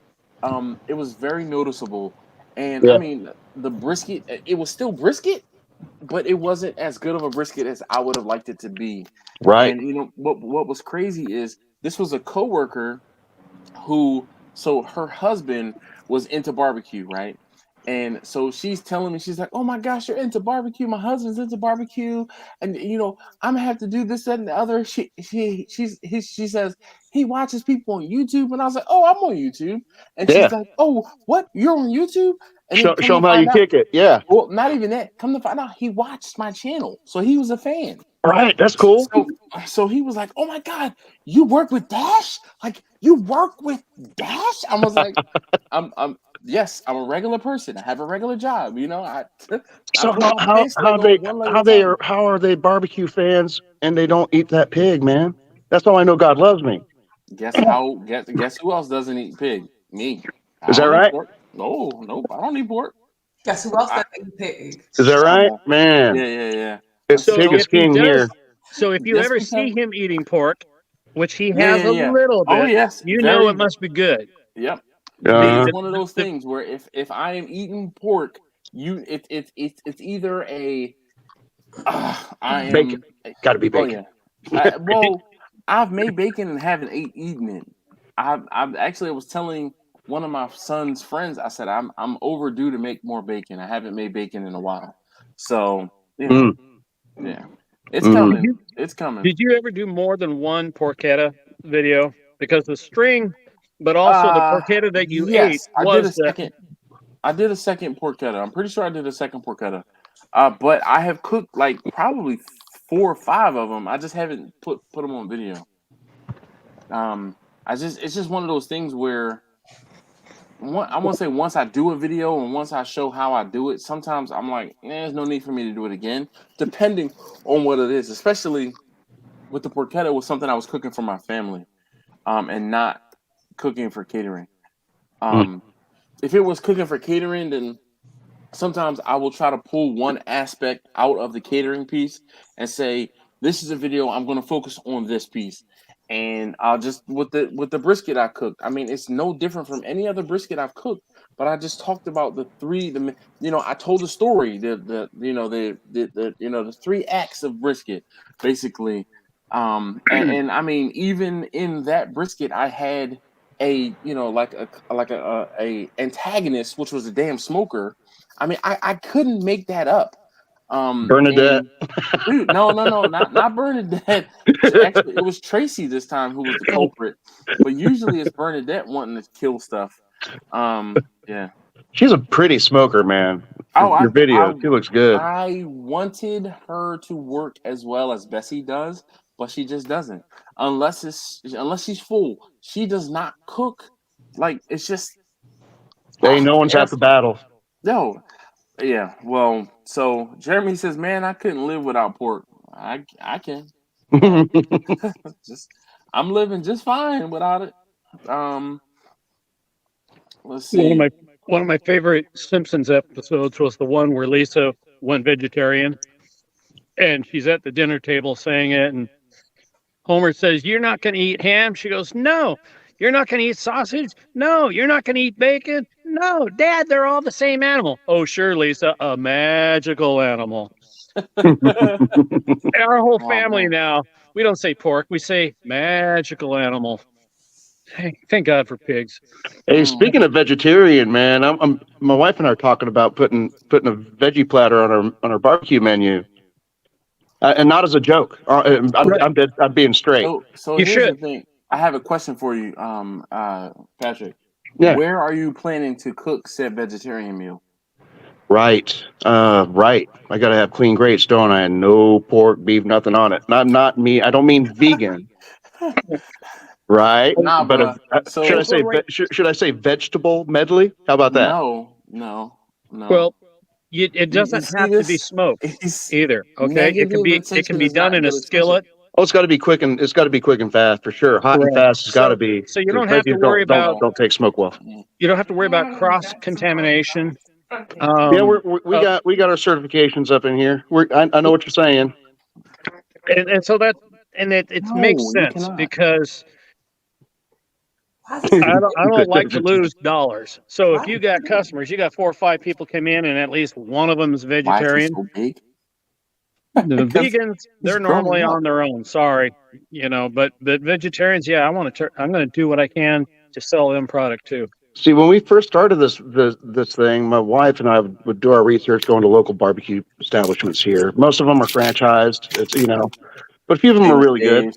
it was very noticeable, and I mean, the brisket, it was still brisket, but it wasn't as good of a brisket as I would have liked it to be. Right. And you know what was crazy is, this was a coworker who, so her husband was into barbecue, right? And so she's telling me, she's like, oh my gosh, you're into barbecue. My husband's into barbecue. And, you know, I'm going to have to do this, that, and the other. She says, he watches people on YouTube. And I was like, oh, I'm on YouTube. And she's like, oh, what? You're on YouTube? And show him how you kick it. Yeah. Well, not even that. Come to find out, he watched my channel. So he was a fan. Right. That's cool. So he was like, oh my God, you work with Dash? Like, you work with Dash? I was like, yes, I'm a regular person. I have a regular job, you know. How are they barbecue fans and they don't eat that pig, man? That's how I know God loves me. Guess who else doesn't eat pig? Me. Is that right? No, I don't eat pork. Guess who else doesn't eat pig? Is that right, man? Yeah. It's pig is king here. So if you ever see him eating pork, which he has a little bit, know it must be good. Yep. It's one of those things where if I am eating pork, it's either a bacon. Got to be bacon. Oh, yeah. Well, I've made bacon and haven't eaten it. I was telling one of my son's friends, I said I'm overdue to make more bacon. I haven't made bacon in a while, so yeah. It's coming. It's coming. Did you ever do more than one porchetta video? Because the string, but also the porchetta that you ate was I did a second porchetta. I'm pretty sure I did a second porchetta. But I have cooked like probably 4 or 5 of them. I just haven't put them on video. It's just one of those things where I want to say, once I do a video and once I show how I do it, sometimes I'm like, there's no need for me to do it again, depending on what it is. Especially with the porchetta, it was something I was cooking for my family, and not cooking for catering. If it was cooking for catering, then sometimes I will try to pull one aspect out of the catering piece and say, this is a video, I'm going to focus on this piece. And I'll just, with the brisket I cooked, I mean, it's no different from any other brisket I've cooked, but I just talked about I told the story, the 3 acts of brisket, basically. And I mean, even in that brisket, I had a like a antagonist, which was a damn smoker. I mean, I couldn't make that up. Bernadette. And dude, no, not Bernadette. Actually, it was Tracy this time who was the culprit. But usually it's Bernadette wanting to kill stuff. Yeah. She's a pretty smoker, man. Oh, Your video, she looks good. I wanted her to work as well as Bessie does, but she just doesn't. Unless she's full, she does not cook. Like it's just. Hey, no one's at the battle. No. Yeah, well, so Jeremy says, "Man, I couldn't live without pork. I can. I'm living just fine without it." Let's see. One of my favorite Simpsons episodes was the one where Lisa went vegetarian, and she's at the dinner table saying it, and Homer says, "You're not going to eat ham?" She goes, "No." "You're not going to eat sausage?" "No." "You're not going to eat bacon?" "No, Dad, they're all the same animal." "Oh, sure, Lisa, a magical animal." Our whole family now, we don't say pork, we say magical animal. Thank God for pigs. Hey, speaking of vegetarian, man, my wife and I are talking about putting a veggie platter on our barbecue menu, and not as a joke. I'm being straight. So You here's should. the thing. I have a question for you, Patrick. Yeah. Where are you planning to cook said vegetarian meal? Right. Right. I gotta have clean grates, don't I? No pork, beef, nothing on it. Not me. I don't mean vegan. Right. Nah, but so should I say vegetable medley? How about that? No. Well, it doesn't have to be smoked either. Okay, it can be done in a skillet. Oh, it's got to be quick and fast for sure. Hot and fast has got to be. So you don't have to worry about. Don't take smoke well. You don't have to worry about cross contamination. Yeah, we got our certifications up in here. I know what you're saying. And so it makes sense because I don't like to lose dollars. So if you got customers, you got 4 or 5 people come in and at least one of them is vegetarian. Why is it so big? The vegans, they're normally on their own. Sorry, but vegetarians, yeah, I'm going to do what I can to sell them product too. See, when we first started this thing, my wife and I would do our research, going to local barbecue establishments here. Most of them are franchised. It's but a few of them are really good.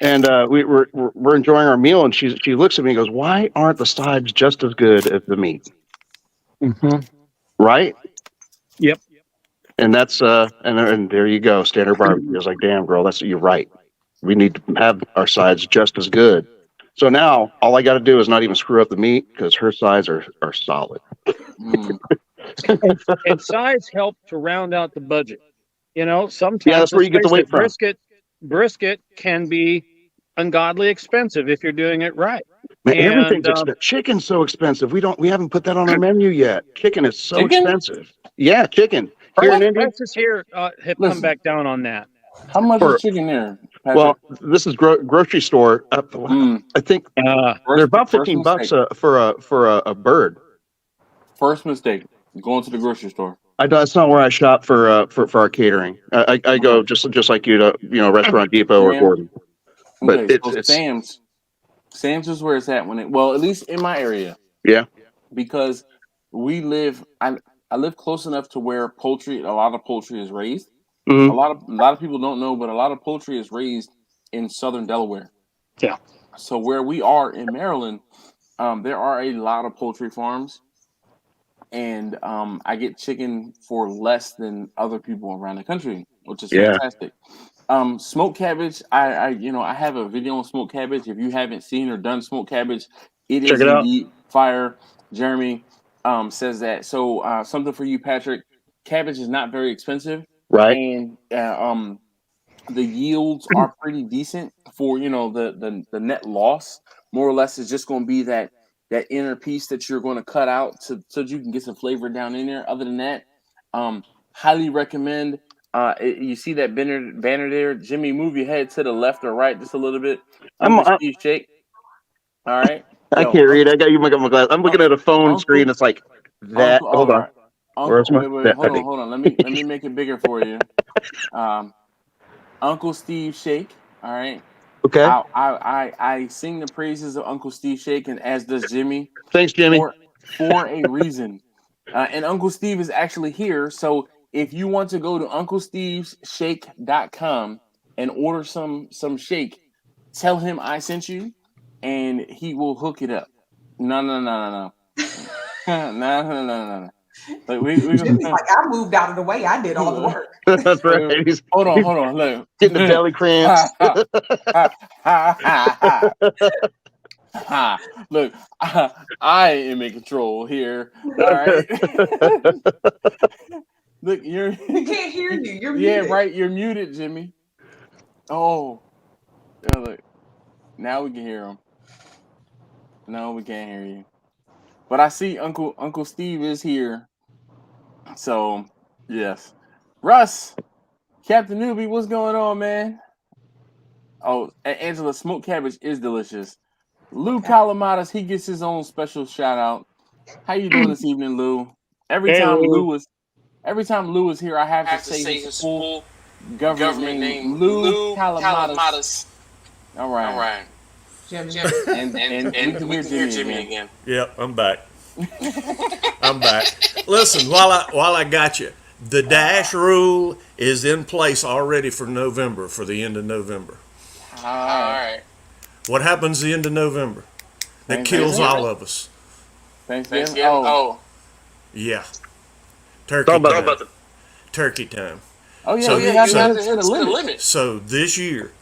And we're enjoying our meal, and she looks at me and goes, "Why aren't the sides just as good as the meat?" Mm-hmm. Right? Yep. And that's and there you go, standard barbecue. I was like, "Damn, girl, you're right. We need to have our sides just as good." So now all I got to do is not even screw up the meat because her sides are solid. And sides help to round out the budget. Sometimes that's where you get the weight from. Brisket can be ungodly expensive if you're doing it right. Man, everything's expensive. Chicken's so expensive. We haven't put that on our menu yet. Chicken is so expensive. Yeah, chicken. Here in India, prices here have come back down on that. How much is chicken there, Patrick? Well, this is grocery store. I think they're about $15 for a bird. First mistake: going to the grocery store. That's not where I shop for our catering. I go just like you to Restaurant Depot or Gordon. But Okay, it's Sam's is where it's at at least in my area. Yeah. Because I live close enough to where a lot of poultry is raised. Mm-hmm. A lot of people don't know, but a lot of poultry is raised in southern Delaware. Yeah. So where we are in Maryland, there are a lot of poultry farms, and I get chicken for less than other people around the country, which is fantastic. Smoked cabbage, I have a video on smoked cabbage. If you haven't seen or done smoked cabbage, it is indeed fire. Jeremy says that. So something for you, Patrick. Cabbage is not very expensive. Right. And the yields are pretty decent for the net loss. More or less is just going to be that inner piece that you're going to cut out so you can get some flavor down in there. Other than that, highly recommend. You see that banner there, Jimmy? Move your head to the left or right just a little bit. Steve Shake. All right. I can't read. I got my glass. I'm looking at a phone screen. It's like that. Hold on. Hold on. Let me make it bigger for you. Uncle Steve Shake All right. Okay. I sing the praises of Uncle Steve Shake, and as does Jimmy. Thanks, Jimmy. For a reason. And Uncle Steve is actually here. So if you want to go to UncleSteve'sShake.com and order some shake, tell him I sent you, and he will hook it up. No. No. Jimmy's like, I moved out of the way. I did all the work. That's right. Hold on. Look. Getting the belly cramps. Look, I am in control here. All right. Look, You can't hear you. You're yeah, muted. right. You're muted, Jimmy. Oh, yeah, look. Now we can hear him. No, we can't hear you. But I see Uncle Steve is here. So, yes. Russ, Captain Newbie, what's going on, man? Oh, Angela, smoked cabbage is delicious. Lou Calamatas, he gets his own special shout out. How you doing this evening, Lou? Every time Lou is here, I have to say his full government name, Lou Calamatas. All right. Jimmy. And we can hear Jimmy again. Yep, I'm back. I'm back. Listen, while I got you, the dash rule is in place already for November, for the end of November. All right. What happens the end of November? That kills all of us. Thanksgiving? Oh. Yeah. Turkey time. Turkey time. Oh, yeah. So- You have so- to hit a limit. So this year,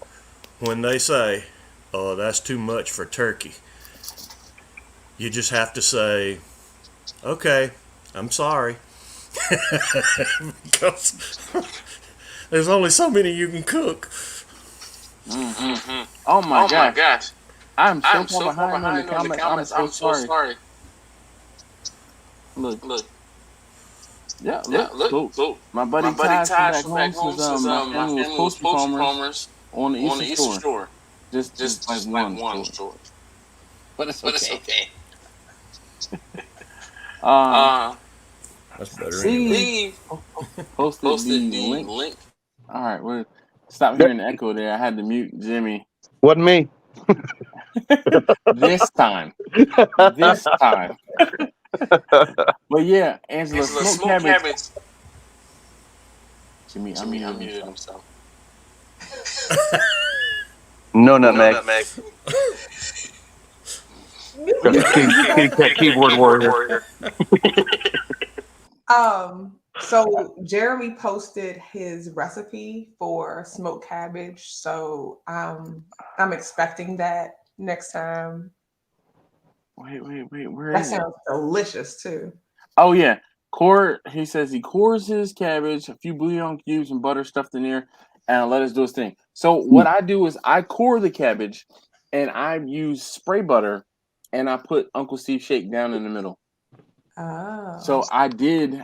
when they say, "Oh, that's too much for turkey," you just have to say, "Okay, I'm sorry," because there's only so many you can cook. Mm-hmm. Oh my gosh. I'm so far behind on the comments. I'm so sorry. Look. Yeah, look. Cool. My buddy Todd from back home says my family was poultry farmers on the Eastern Shore. Just like one store. But it's okay. That's better. Steve posted the link. All right, well, stop hearing the echo there. I had to mute Jimmy. Wasn't me. This time. But yeah, Angela, smoked cabbage. Jimmy, unmuted himself. No nutmeg. Keyboard warrior. So Jeremy posted his recipe for smoked cabbage. So I'm expecting that next time. Wait, where That is it? sounds delicious too. Oh yeah. Quart, he says he cores his cabbage, a few bouillon cubes and butter stuffed in there, and let us do his thing. So what I do is I core the cabbage and I use spray butter and I put Uncle Steve Shake down in the middle. Oh. So I do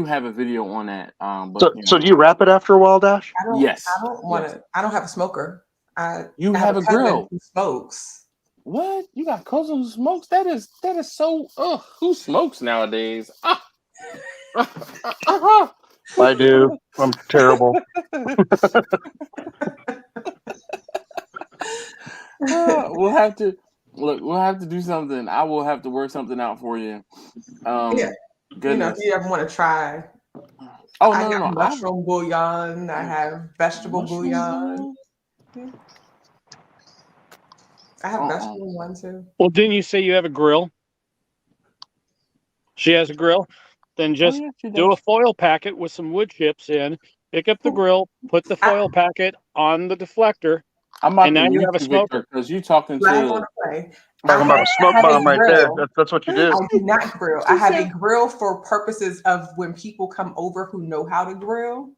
have a video on that. But So do you wrap it after a while, Dash? Yes. I don't want to. I don't have a smoker. I have a cousin grill. who smokes. What? You got cousin who smokes? That is so who smokes nowadays? I do. I'm terrible. We'll have to do something. I will have to work something out for you. Yeah. Goodness. If you ever want to try. Oh I no, got mushroom bouillon. I have vegetable bouillon. Yeah. I have vegetable one too. Well, didn't you say you have a grill? She has a grill. Then just do a foil packet with some wood chips in. Pick up the grill, put the foil packet on the deflector, and now you have a smoker. Because you talking to talking about a smoke bomb right there. That's what you do. I do not grill. I have a grill for purposes of when people come over who know how to grill,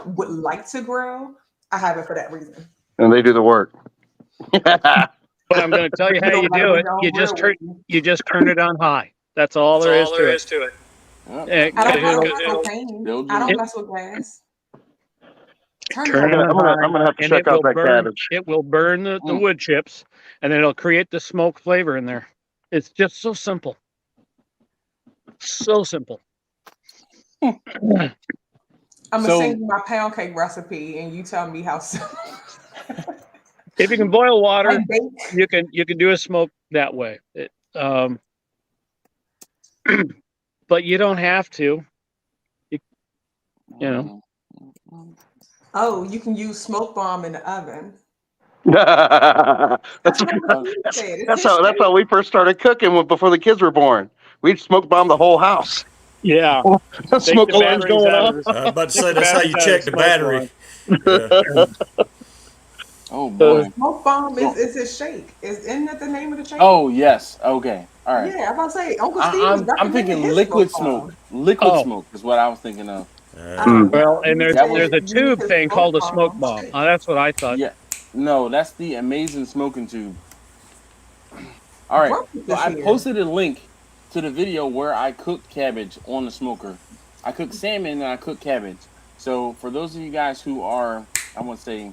would like to grill. I have it for that reason. And they do the work. But I'm going to tell you how you do it. You just turn it on high. That's all there is to it. I don't mess with gas. Turn it on high, I'm gonna have to check out that cabbage. It will burn the wood chips, and then it'll create the smoke flavor in there. It's just so simple. So simple. I'm gonna send you my pound cake recipe, and you tell me how simple. If you can boil water, Like bake. you can do a smoke that way. But you don't have to. You know. Oh, you can use smoke bomb in the oven. that's what Steve said. It's that's how we first started cooking before the kids were born. We'd smoke bomb the whole house. Yeah. Smoke alarms going off. I was about to say that's how you check the battery. Oh boy. Smoke bomb is his shake. Isn't that the name of the shake? Oh yes. Okay. All right. Yeah, I'm about to say Uncle Steve was I'm thinking his liquid smoke smoke. Liquid smoke is what I was thinking of. Well, and there's a tube his thing smoke called a bomb. smoke bomb. That's what I thought. Yeah. No, that's the amazing smoking tube. All right. So I posted a link to the video where I cooked cabbage on the smoker. I cooked salmon and I cooked cabbage. So for those of you guys who are, I want to say,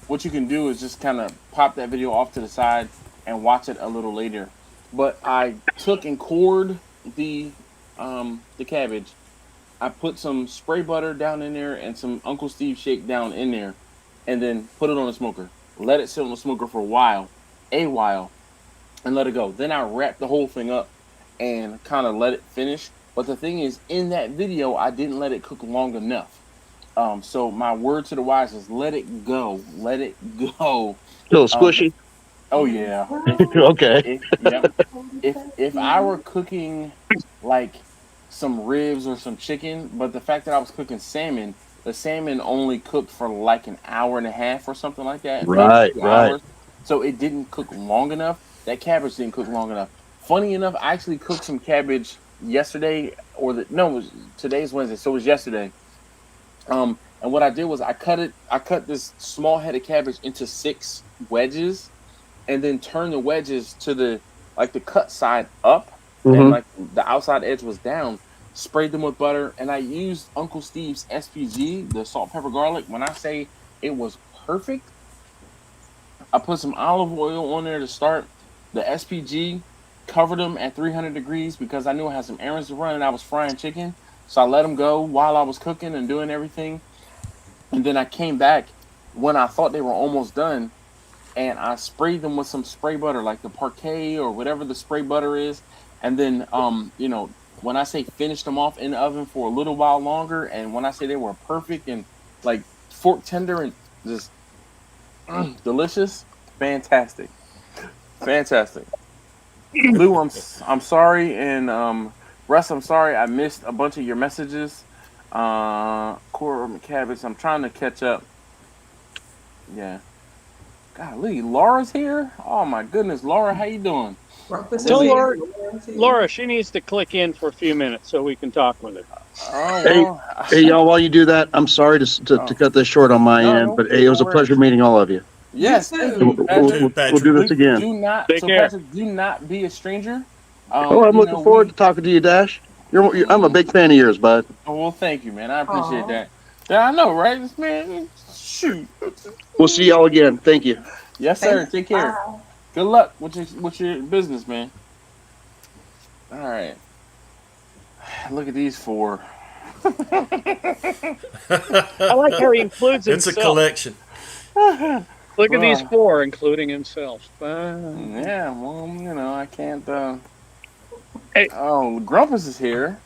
what you can do is just kind of pop that video off to the side and watch it a little later. But I took and cored the cabbage. I put some spray butter down in there and some Uncle Steve shake down in there, and then put it on the smoker. Let it sit on the smoker for a while, and let it go. Then I wrapped the whole thing up and kind of let it finish. But the thing is, in that video, I didn't let it cook long enough. So my word to the wise is let it go. Let it go. A little squishy. Oh yeah. Okay. If I were cooking like some ribs or some chicken, but the fact that I was cooking salmon, the salmon only cooked for like an hour and a half or something like that. Right. Hours. So it didn't cook long enough. That cabbage didn't cook long enough. Funny enough, I actually cooked some cabbage yesterday, today's Wednesday, so it was yesterday. And what I did was I cut this small head of cabbage into 6 wedges, and then turned the wedges to the cut side up, and like the outside edge was down. Sprayed them with butter, and I used Uncle Steve's SPG, the salt, pepper, garlic. When I say it was perfect, I put some olive oil on there to start. The SPG, covered them at 300 degrees because I knew I had some errands to run and I was frying chicken. So I let them go while I was cooking and doing everything. And then I came back when I thought they were almost done, and I sprayed them with some spray butter, like the Parquet or whatever the spray butter is. And then, when I say finish them off in the oven for a little while longer, and when I say they were perfect and like fork tender and just delicious, fantastic. Lou, I'm sorry, and Russ, I'm sorry I missed a bunch of your messages. Core Cabbage, I'm trying to catch up. Yeah. Golly, Laura's here. Oh my goodness, Laura, how you doing? Tell Laura she needs to click in for a few minutes so we can talk with her. Hey, y'all, while you do that, I'm sorry to cut this short on my end, but it was a pleasure meeting all of you. Yes, we'll do this again. Do not, Patrick, do not be a stranger. I'm looking forward to talking to you, Dash. I'm a big fan of yours, bud. Oh, well, thank you, man. I appreciate that. Yeah, I know, right? This man, shoot. We'll see y'all again. Thank you. Yes, sir. Take care. Bye. Good luck with your business, man. All right. Look at these 4. I like how he includes himself. It's a collection. Look at these 4, including himself. Yeah, well, I can't. Hey. Oh, Grumpus is here.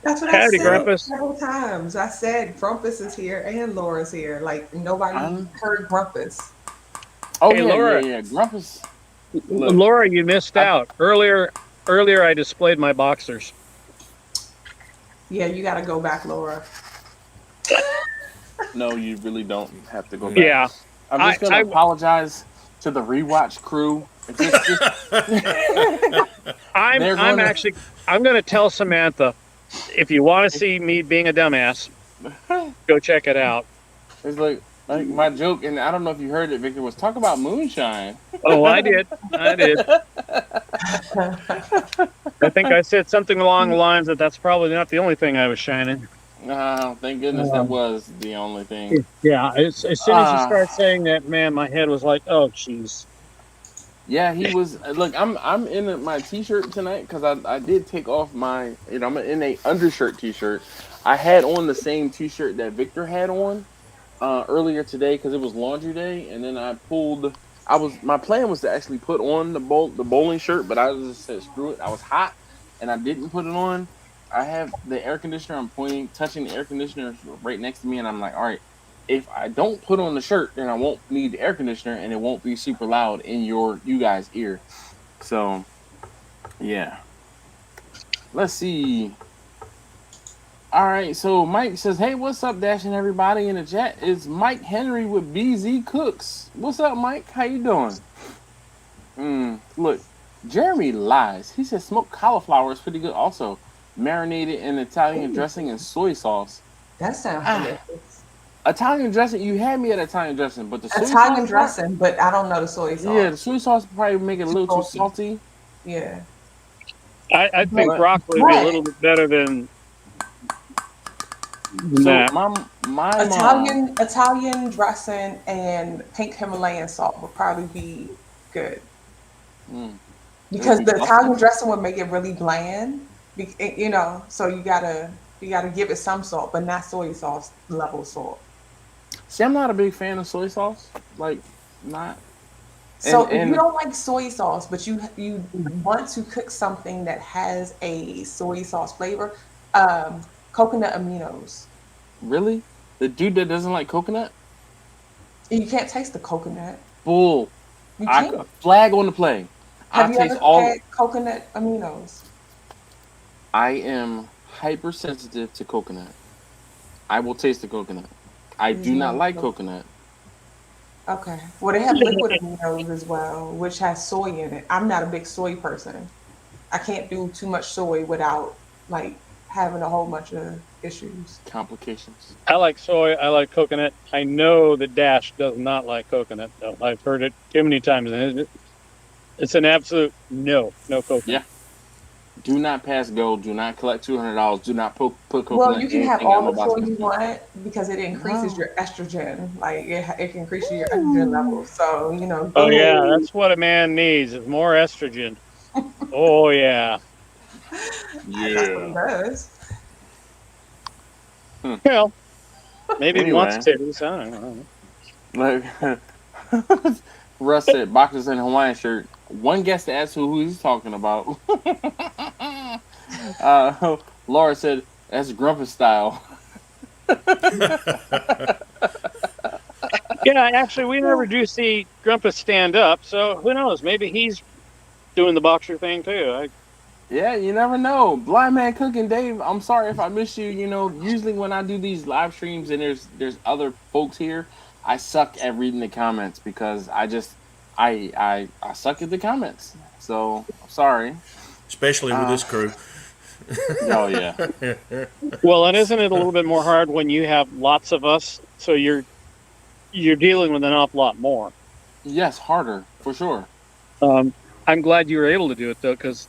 That's what I said Grumpus. Several times. I said Grumpus is here and Laura's here. Like nobody heard Grumpus. Oh, hey, yeah, Laura. Yeah. Grumpus. Look. Laura, you missed out. Earlier, I displayed my boxers. Yeah, you got to go back, Laura. No, you really don't have to go back. Yeah. I'm just going to apologize to the rewatch crew. I'm going to tell Samantha, if you want to see me being a dumbass, go check it out. It's like my joke, and I don't know if you heard it, Victor, was talk about moonshine. Oh, I did. I think I said something along the lines that that's probably not the only thing I was shining. Oh, thank goodness that was the only thing. Yeah, as soon as you start saying that, man, my head was like, oh, jeez. Yeah, he was. Look, I'm in my t-shirt tonight because I did take off my. I'm in a undershirt t-shirt. I had on the same t-shirt that Victor had on, earlier today because it was laundry day, and then I pulled. My plan was to actually put on the bowling shirt, but I just said screw it. I was hot, and I didn't put it on. I have the air conditioner. I'm touching the air conditioner right next to me, and I'm like, all right, if I don't put on the shirt, then I won't need the air conditioner, and it won't be super loud in you guys' ear. So, yeah. Let's see. All right, so Mike says, "Hey, what's up, Dashing everybody in the chat? It's Mike Henry with BZ Cooks. What's up, Mike? How you doing?" Look, Jeremy lies. He says smoked cauliflower is pretty good. Also, marinated in Italian dressing and soy sauce. That sounds delicious. Italian dressing. You had me at Italian dressing, but the soy Italian sauce dressing, but I don't know the soy sauce. Yeah, the soy sauce probably make it a little too salty. Yeah. I think broccoli would be a little bit better than that. My Italian dressing and pink Himalayan salt would probably be good. Because the Italian dressing would make it really bland, you know. So you gotta give it some salt, but not soy sauce level salt. See, I'm not a big fan of soy sauce. Like, not. So if you don't like soy sauce, but you want to cook something that has a soy sauce flavor, coconut aminos. Really? The dude that doesn't like coconut? You can't taste the coconut. Bull. You can't. Flag on the play. Have you ever had coconut aminos? I am hypersensitive to coconut. I will taste the coconut. I do not like coconut. Okay. Well, they have liquid aminos as well, which has soy in it. I'm not a big soy person. I can't do too much soy without like having a whole bunch of issues. Complications. I like soy. I like coconut. I know that Dash does not like coconut, though. I've heard it too many times. And it's an absolute no coconut. Yeah. Do not pass go. Do not collect $200. Do not put coconut. Well, you can have all the soy you want because it increases your estrogen. Like it can increase your estrogen levels. So you know. Oh yeah, that's what a man needs is more estrogen. Oh yeah. Yeah. That's what it does. Well, maybe he wants to. So I don't know. Like Russ said, boxers in a Hawaiian shirt. One guess to ask who he's talking about. Laura said, that's Grumpus style. Yeah, actually, we never do see Grumpus stand up, so who knows? Maybe he's doing the boxer thing too. Yeah, you never know. Blind Man Cooking, Dave, I'm sorry if I miss you. You know, usually when I do these live streams and there's other folks here, I suck at reading the comments because I suck at the comments. So I'm sorry. Especially with this crew. Oh yeah. Well, and isn't it a little bit more hard when you have lots of us? So you're dealing with an awful lot more. Yes, harder for sure. I'm glad you were able to do it though, because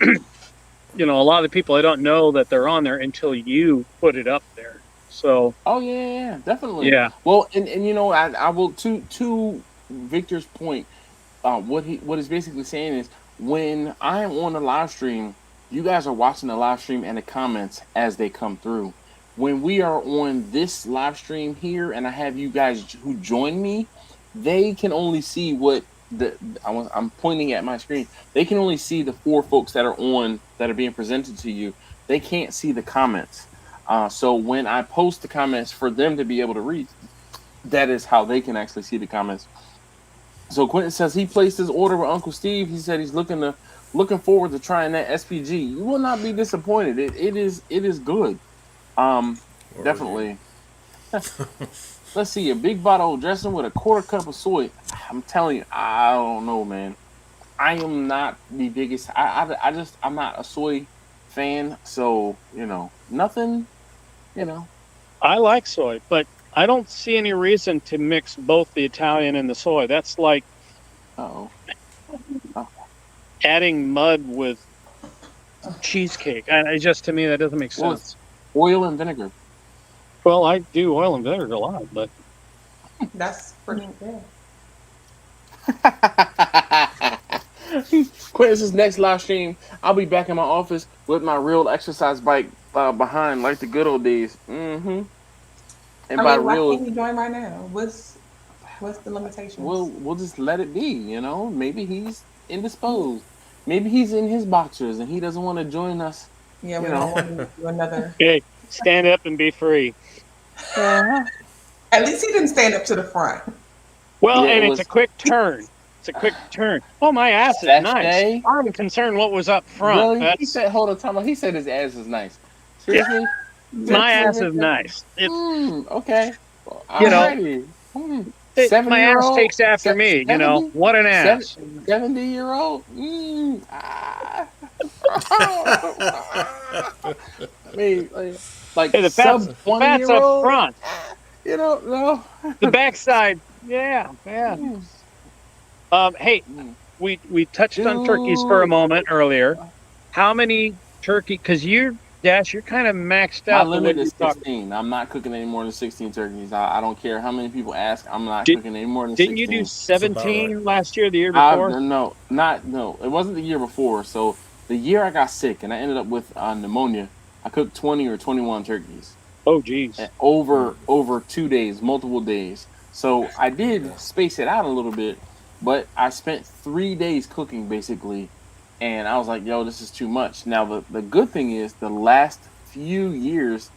you know a lot of the people I don't know that they're on there until you put it up there. So. Oh yeah, definitely. Yeah. Well, and you know I will to Victor's point. What he's basically saying is when I am on the live stream, you guys are watching the live stream and the comments as they come through. When we are on this live stream here and I have you guys who join me, they can only see what I'm pointing at my screen. They can only see the 4 folks that are being presented to you. They can't see the comments. So when I post the comments for them to be able to read, that is how they can actually see the comments. So Quentin says he placed his order with Uncle Steve. He said he's looking forward to trying that SPG. You will not be disappointed. It is good. Definitely. Let's see, a big bottle of dressing with a 1/4 cup of soy. I'm telling you, I don't know, man. I am not the biggest. I'm not a soy fan. So you know, nothing. You know, I like soy, but I don't see any reason to mix both the Italian and the soy. That's like adding mud with cheesecake. To me, that doesn't make sense. Oil and vinegar. Well, I do oil and vinegar a lot, but that's pretty good. Quintus's next live stream, I'll be back in my office with my real exercise bike behind, like the good old days. And And I by mean, why real, can't he join right now? What's the limitations? we'll just let it be. Maybe he's indisposed. Maybe he's in his boxers and he doesn't want to join us. Yeah, we don't want to do another. Okay, stand up and be free. Uh-huh. At least he didn't stand up to the front. Well, Yeah, and it it's a was quick turn. It's a quick turn. Oh, my ass is nice. sachet. I'm concerned what was up front. Really? He That's, said, hold on, time out. He said his ass is nice. Seriously? my ass Seriously, is Victor? nice. It's, Okay. You know, Alrighty. my 70-year-old? ass takes after me. You know, 70? what an ass. 70-year-old? I mean, like Hey, the sub fat's 20-year-old? up front. No. The backside, yeah. Hey, we touched on turkeys for a moment earlier. How many turkey? Because you're kind of maxed My out. the way limit you is talk. 16. I'm not cooking any more than 16 turkeys. I don't care how many people ask. I'm not Did- cooking any more than Didn't 16. you do about 17 last year, the year before? No, it wasn't the year before. So the year I got sick and I ended up with pneumonia, I cooked 20 or 21 turkeys Oh, geez. over 2 days, multiple days. So I did space it out a little bit, but I spent 3 days cooking basically, and I was like, yo, this is too much. Now the good thing is the last few years,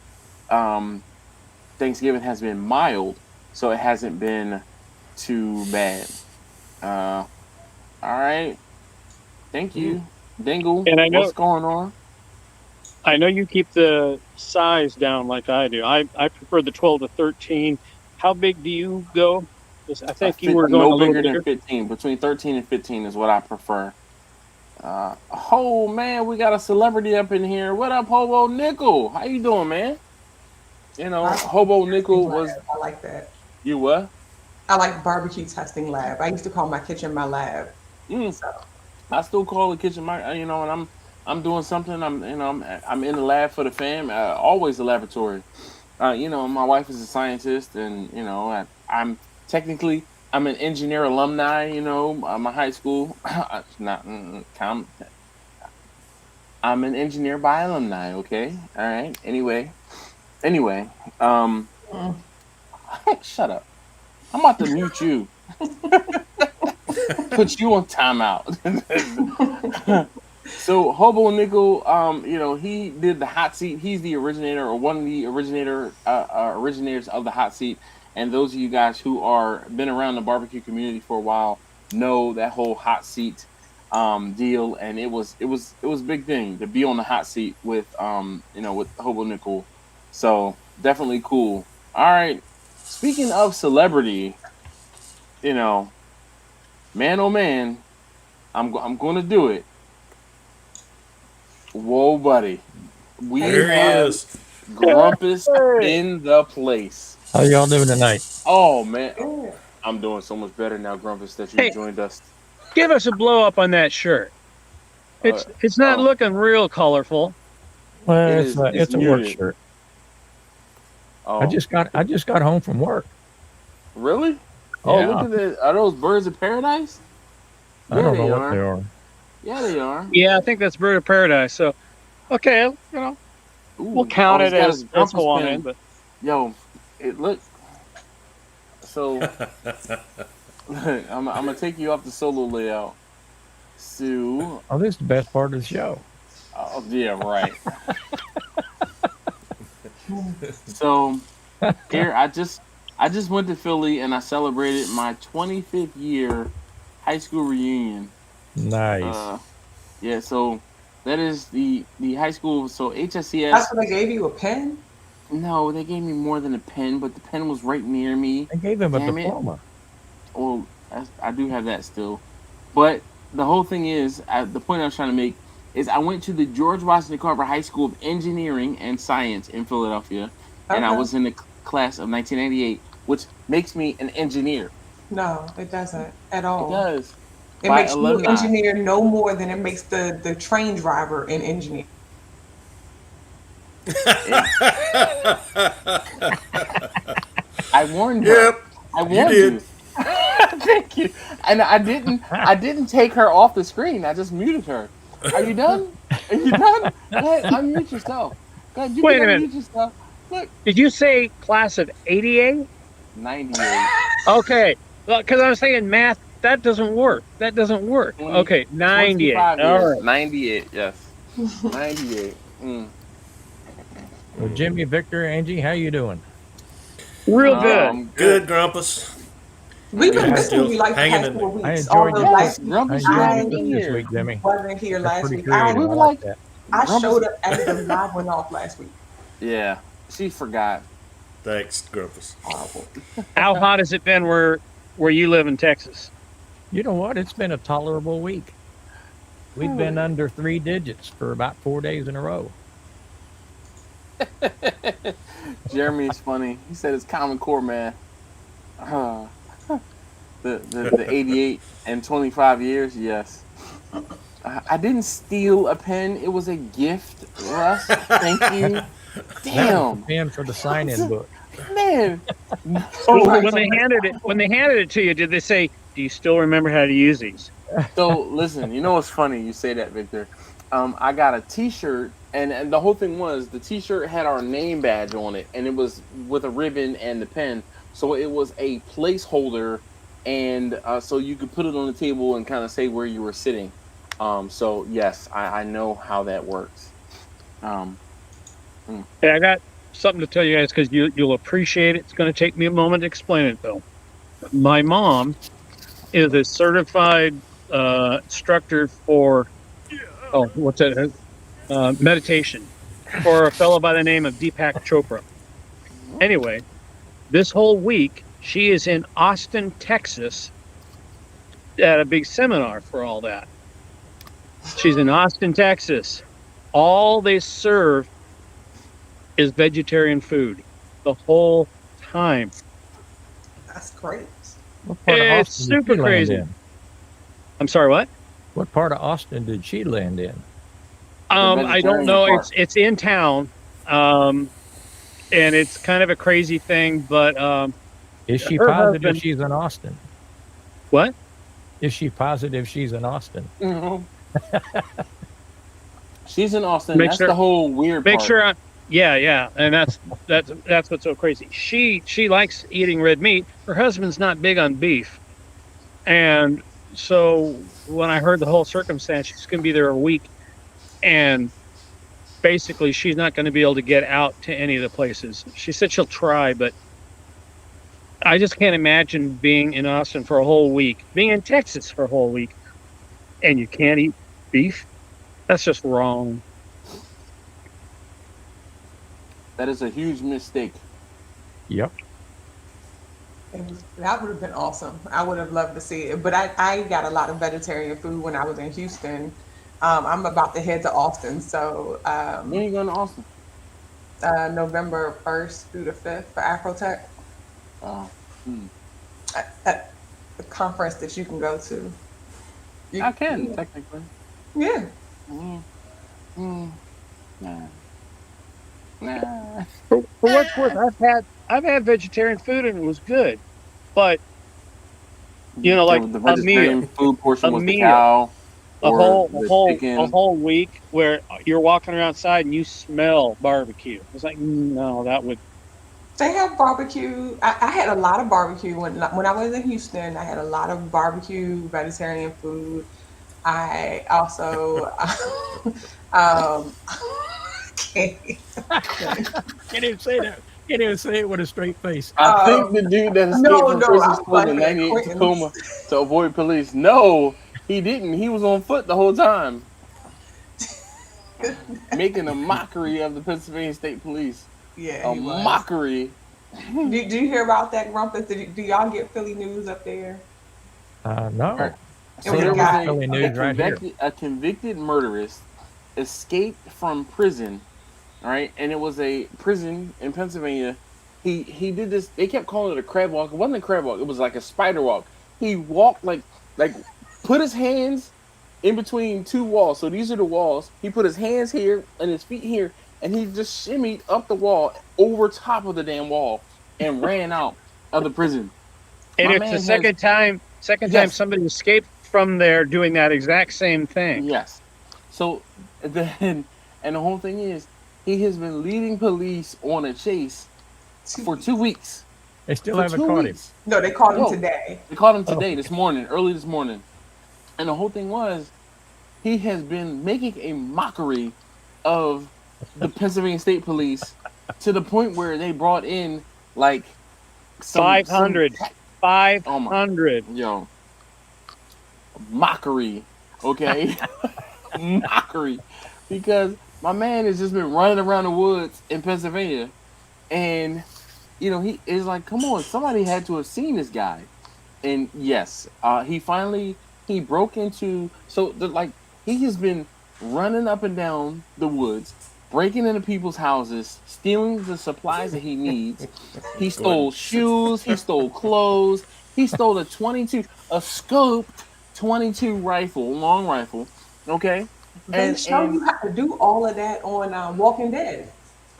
Thanksgiving has been mild, so it hasn't been too bad. All right. Thank you. Dingle, And I know- what's going on? I know you keep the size down like I do. I prefer the 12 to 13. How big do you go? 'Cause I think you were going no a little bigger bigger. than 15. Between 13 and 15 is what I prefer. Oh man, we got a celebrity up in here. What up, Hobo Nickel? How you doing, man? Hobo Nickel was I like that. you what? I like barbecue testing lab. I used to call my kitchen my lab. So I still call the kitchen my, and I'm doing something. I'm in the lab for the fam. Always the laboratory. My wife is a scientist, and I'm technically I'm an engineer alumni. My high school. Not I'm an engineer by alumni. Okay, all right. Anyway, shut up. I'm about to mute you. Put you on timeout. So Hobo Nickel, he did the hot seat. He's the originator, or one of the originators of the hot seat. And those of you guys who are been around the barbecue community for a while know that whole hot seat deal. And it was a big thing to be on the hot seat with with Hobo Nickel. So definitely cool. All right. Speaking of celebrity, man, oh man, I'm going to do it. Whoa, buddy. We There he have is. Grumpus in the place. How y'all doing tonight? Oh, man. yeah. I'm doing so much better now, Grumpus, that you Hey. joined us. Give us a blow up on that shirt. It's not looking real colorful. Well, It's it's a work muted. shirt. Oh, I just got home from work. really? Oh, Yeah. look at that. Are those birds of paradise? I don't know they what are. they are. Yeah, they are. Yeah, I think that's Bird of Paradise. So, okay, Ooh. we'll count he's it got as his Grumpus info on pen. it. But Yo, it look. So, I'm gonna take you off the solo layout. Sue. Oh, this is the best part of the show. Oh, yeah, right. So here I just went to Philly and I celebrated my 25th year high school reunion. Nice. Yeah, so that is the high school. So HSCS. That's what they gave you, a pen? No, they gave me more than a pen, but the pen was right near me. I gave him a Damn it. diploma. Well, I do have that still, but the whole thing is, the point I was trying to make is I went to the George Washington Carver High School of Engineering and Science in Philadelphia, and I Okay. was in the class of 1998, which makes me an engineer. No, it doesn't at It all. does. It By makes you alumni. an engineer no more than it makes the train driver an engineer. I warned her. Yep. I warned did. you. Thank you. And I didn't take her off the screen. I just muted her. Are you done? Are you done? Go ahead, unmute yourself. Go ahead, you Wait can a unmute minute. yourself. Look, Did you say class of 88? 98. Okay. Well, because I was thinking math, that doesn't work. That doesn't work. 20, Okay, 98. 25 All years. right. 98, yes. 98. Well, Jimmy, Victor, Angie, how you doing? Real good. I'm Good, Grumpus. We've been Yeah, missing still you like the hanging past in 4 there. I weeks. enjoyed Although your Yes, last week Grumpus, I you enjoyed I your been clip this here. week, Jimmy. wasn't here That's last pretty week. creative. We I were like like, that. I Grumpus. showed up as the live went off last week. Yeah, she forgot. Thanks, Grumpus. Horrible. How hot has it been where you live in Texas? You know what? It's been a tolerable week. We've been under 3 digits for about 4 days in a row. Jeremy's funny. He said it's Common Core, man. The 88 and 25 years, yes. I didn't steal a pen. It was a gift, Russ. Thank you. That was Damn, the pen for the sign-in book. man. When they handed it to you, did they say, "Do you still remember how to use these?" So listen, you know what's funny? You say that, Victor. I got a T-shirt, and the whole thing was the T-shirt had our name badge on it, and it was with a ribbon and the pen. So it was a placeholder, and so you could put it on the table and kind of say where you were sitting. So yes, I know how that works. Hey, I got something to tell you guys because you'll appreciate it. It's going to take me a moment to explain it, though. My mom is a certified instructor for meditation for a fellow by the name of Deepak Chopra. Anyway, this whole week she is in Austin, Texas, at a big seminar for all that. She's in Austin, Texas. All they serve is vegetarian food the whole time. That's great. What part of It's Austin did super she land crazy. in? I'm sorry, what? What part of Austin did she land in? I don't know. part. It's in town, and it's kind of a crazy thing. But Is she her positive husband- she's in Austin? what? Is she positive she's in Austin? She's in Austin. Make That's sure- the whole weird Make part. sure. Yeah, and that's what's so crazy. She likes eating red meat. Her husband's not big on beef, and so when I heard the whole circumstance, she's going to be there a week, and basically she's not going to be able to get out to any of the places. She said she'll try, but I just can't imagine being in Austin for a whole week, being in Texas for a whole week, and you can't eat beef. That's just wrong. That is a huge mistake. Yep. That would have been awesome. I would have loved to see it. But I got a lot of vegetarian food when I was in Houston. I'm about to head to Austin. So When are you going to Austin? November 1st through the 5th for Afrotech. At the conference that you can go to. I can, technically. Yeah. Nah. For what's worth, I've had vegetarian food and it was good, but like the a vegetarian meal, food portion a was the meal. cow, a or the chicken. whole week where you're walking around outside and you smell barbecue. It's like, no, that would. They have barbecue. I had a lot of barbecue when I was in Houston. I had a lot of barbecue, vegetarian food. I also Can't even say that. Can't even say it with a straight face. I think the dude that escaped from prison school in 98 Tacoma to avoid police. No, he didn't. He was on foot the whole time. Making a mockery of the Pennsylvania State Police. Yeah, A mockery. Do you hear about that, Grumpus? Do y'all get Philly news up there? No. Right. So there was Philly news right here. A convicted murderess escaped from prison, all right? And it was a prison in Pennsylvania. He did this. They kept calling it a crab walk. It wasn't a crab walk. It was like a spider walk. He walked like put his hands in between two walls. So these are the walls. He put his hands here and his feet here, and he just shimmied up the wall over top of the damn wall and ran out of the prison. And it's the second time somebody escaped from there doing that exact same thing. Yes. So then, and the whole thing is, he has been leading police on a chase for 2 weeks. They still For haven't 2 caught him. weeks. No, they called him No. today. They caught him today, this morning, early this morning. And the whole thing was, he has been making a mockery of the Pennsylvania State Police to the point where they brought in like 500. 500. Yo, mockery, okay? Mockery, because my man has just been running around the woods in Pennsylvania, and he is like, come on, somebody had to have seen this guy. And yes, he broke into, he has been running up and down the woods, breaking into people's houses, stealing the supplies that he needs. He stole shoes, he stole clothes, he stole a scoped 22 rifle, long rifle, okay? They show you how to do all of that on Walking Dead.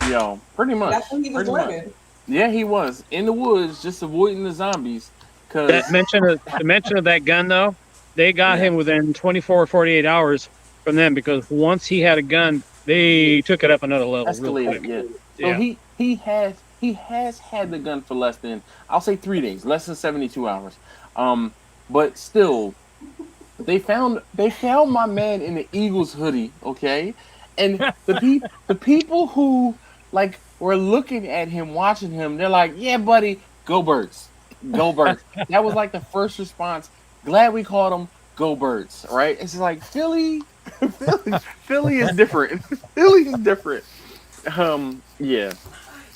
Yo, pretty much. That's when he was living. Yeah, he was in the woods, just avoiding the zombies. The mention of that gun, though, they got him within 24 or 48 hours from them, because once he had a gun, they took it up another level. Escalated, yeah. So he has had the gun for less than, I'll say 3 days, less than 72 hours. But still, they found my man in the Eagles hoodie, okay? And the people who were looking at him, watching him, they're like, yeah, buddy, go Birds. Go Birds. That was like the first response. Glad we called them Go Birds, right? It's like Philly is different. Philly is different. Yeah.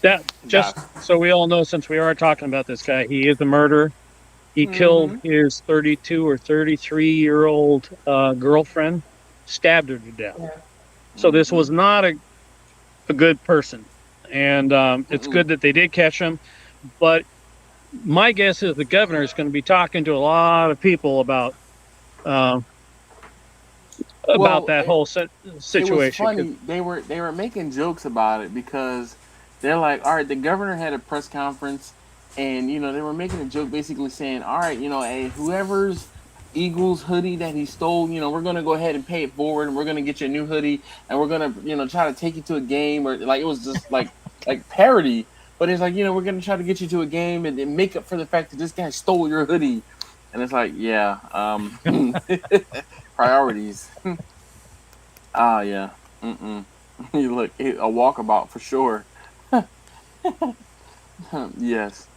That just so we all know, since we are talking about this guy, he is a murderer. He killed his 32 or 33-year-old girlfriend, stabbed her to death. Yeah. So this was not a good person, and it's good that they did catch him. But my guess is the governor is going to be talking to a lot of people about that whole situation. It was funny. They were making jokes about it, because they're like, all right, the governor had a press conference, and they were making a joke, basically saying, all right, hey, whoever's Eagles hoodie that he stole, we're gonna go ahead and pay it forward, and we're gonna get you a new hoodie, and we're gonna try to take you to a game, or it was just like parody. But it's like, we're going to try to get you to a game and make up for the fact that this guy stole your hoodie. And it's like, yeah, priorities. Yeah. You look, a walkabout for sure. Yes.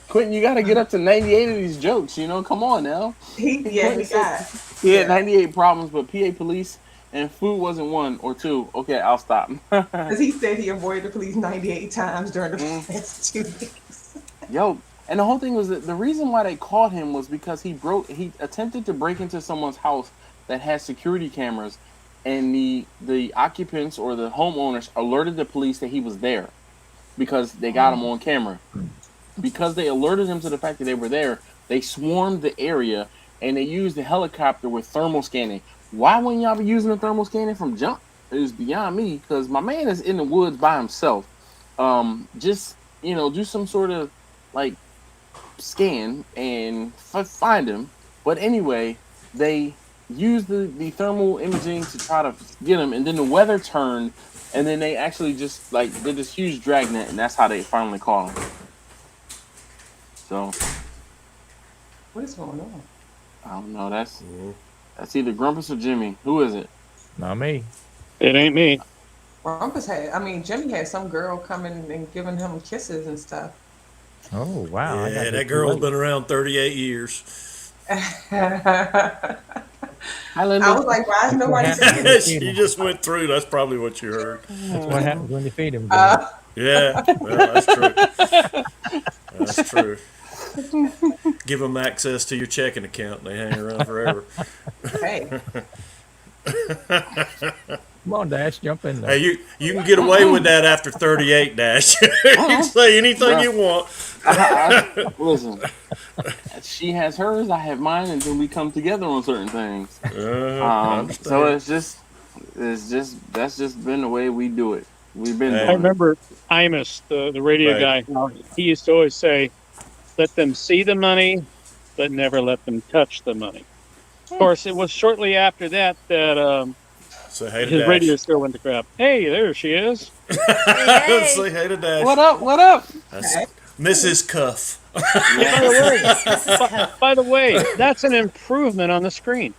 Quentin, you got to get up to 98 of these jokes, Come on now. He got 98 problems, but PA police and food wasn't 1 or 2. Okay, I'll stop. Because he said he avoided the police 98 times during the past 2 weeks. Yo, and the whole thing was that the reason why they caught him was because he attempted to break into someone's house that has security cameras, and the occupants or the homeowners alerted the police that he was there, because they got him on camera. Because they alerted him to the fact that they were there, they swarmed the area, and they used the helicopter with thermal scanning. Why wouldn't y'all be using the thermal scanning from jump? It was beyond me, because my man is in the woods by himself. Just, do some sort of, scan and find him. But anyway, they used the thermal imaging to try to get him, and then the weather turned, and then they actually just, did this huge dragnet, and that's how they finally caught him. So, what is going on? I don't know. That's either Grumpus or Jimmy. Who is it? Not me. It ain't me. Jimmy had some girl coming and giving him kisses and stuff. Oh, wow. Yeah, that girl's been around 38 years. I was like, why is nobody saying this? She just went through. That's probably what you heard. That's what happens when you feed him. Yeah, well, that's true. That's true. Give them access to your checking account, and they hang around forever. Hey. Come on, Dash, jump in there. Hey, you can get away with that after 38, Dash. You can say anything you want. Listen, she has hers, I have mine, until we come together on certain things. So it's just that's just been the way we do it. We've been. I remember Imus, the radio guy. He used to always say, let them see the money, but never let them touch the money. Of course, it was shortly after that that Say hey to his radio Dash. still went to crap. Hey, there she is. Hey. Say hey to Dash. What up? What up? That's Mrs. Cuff. By the way, that's an improvement on the screen.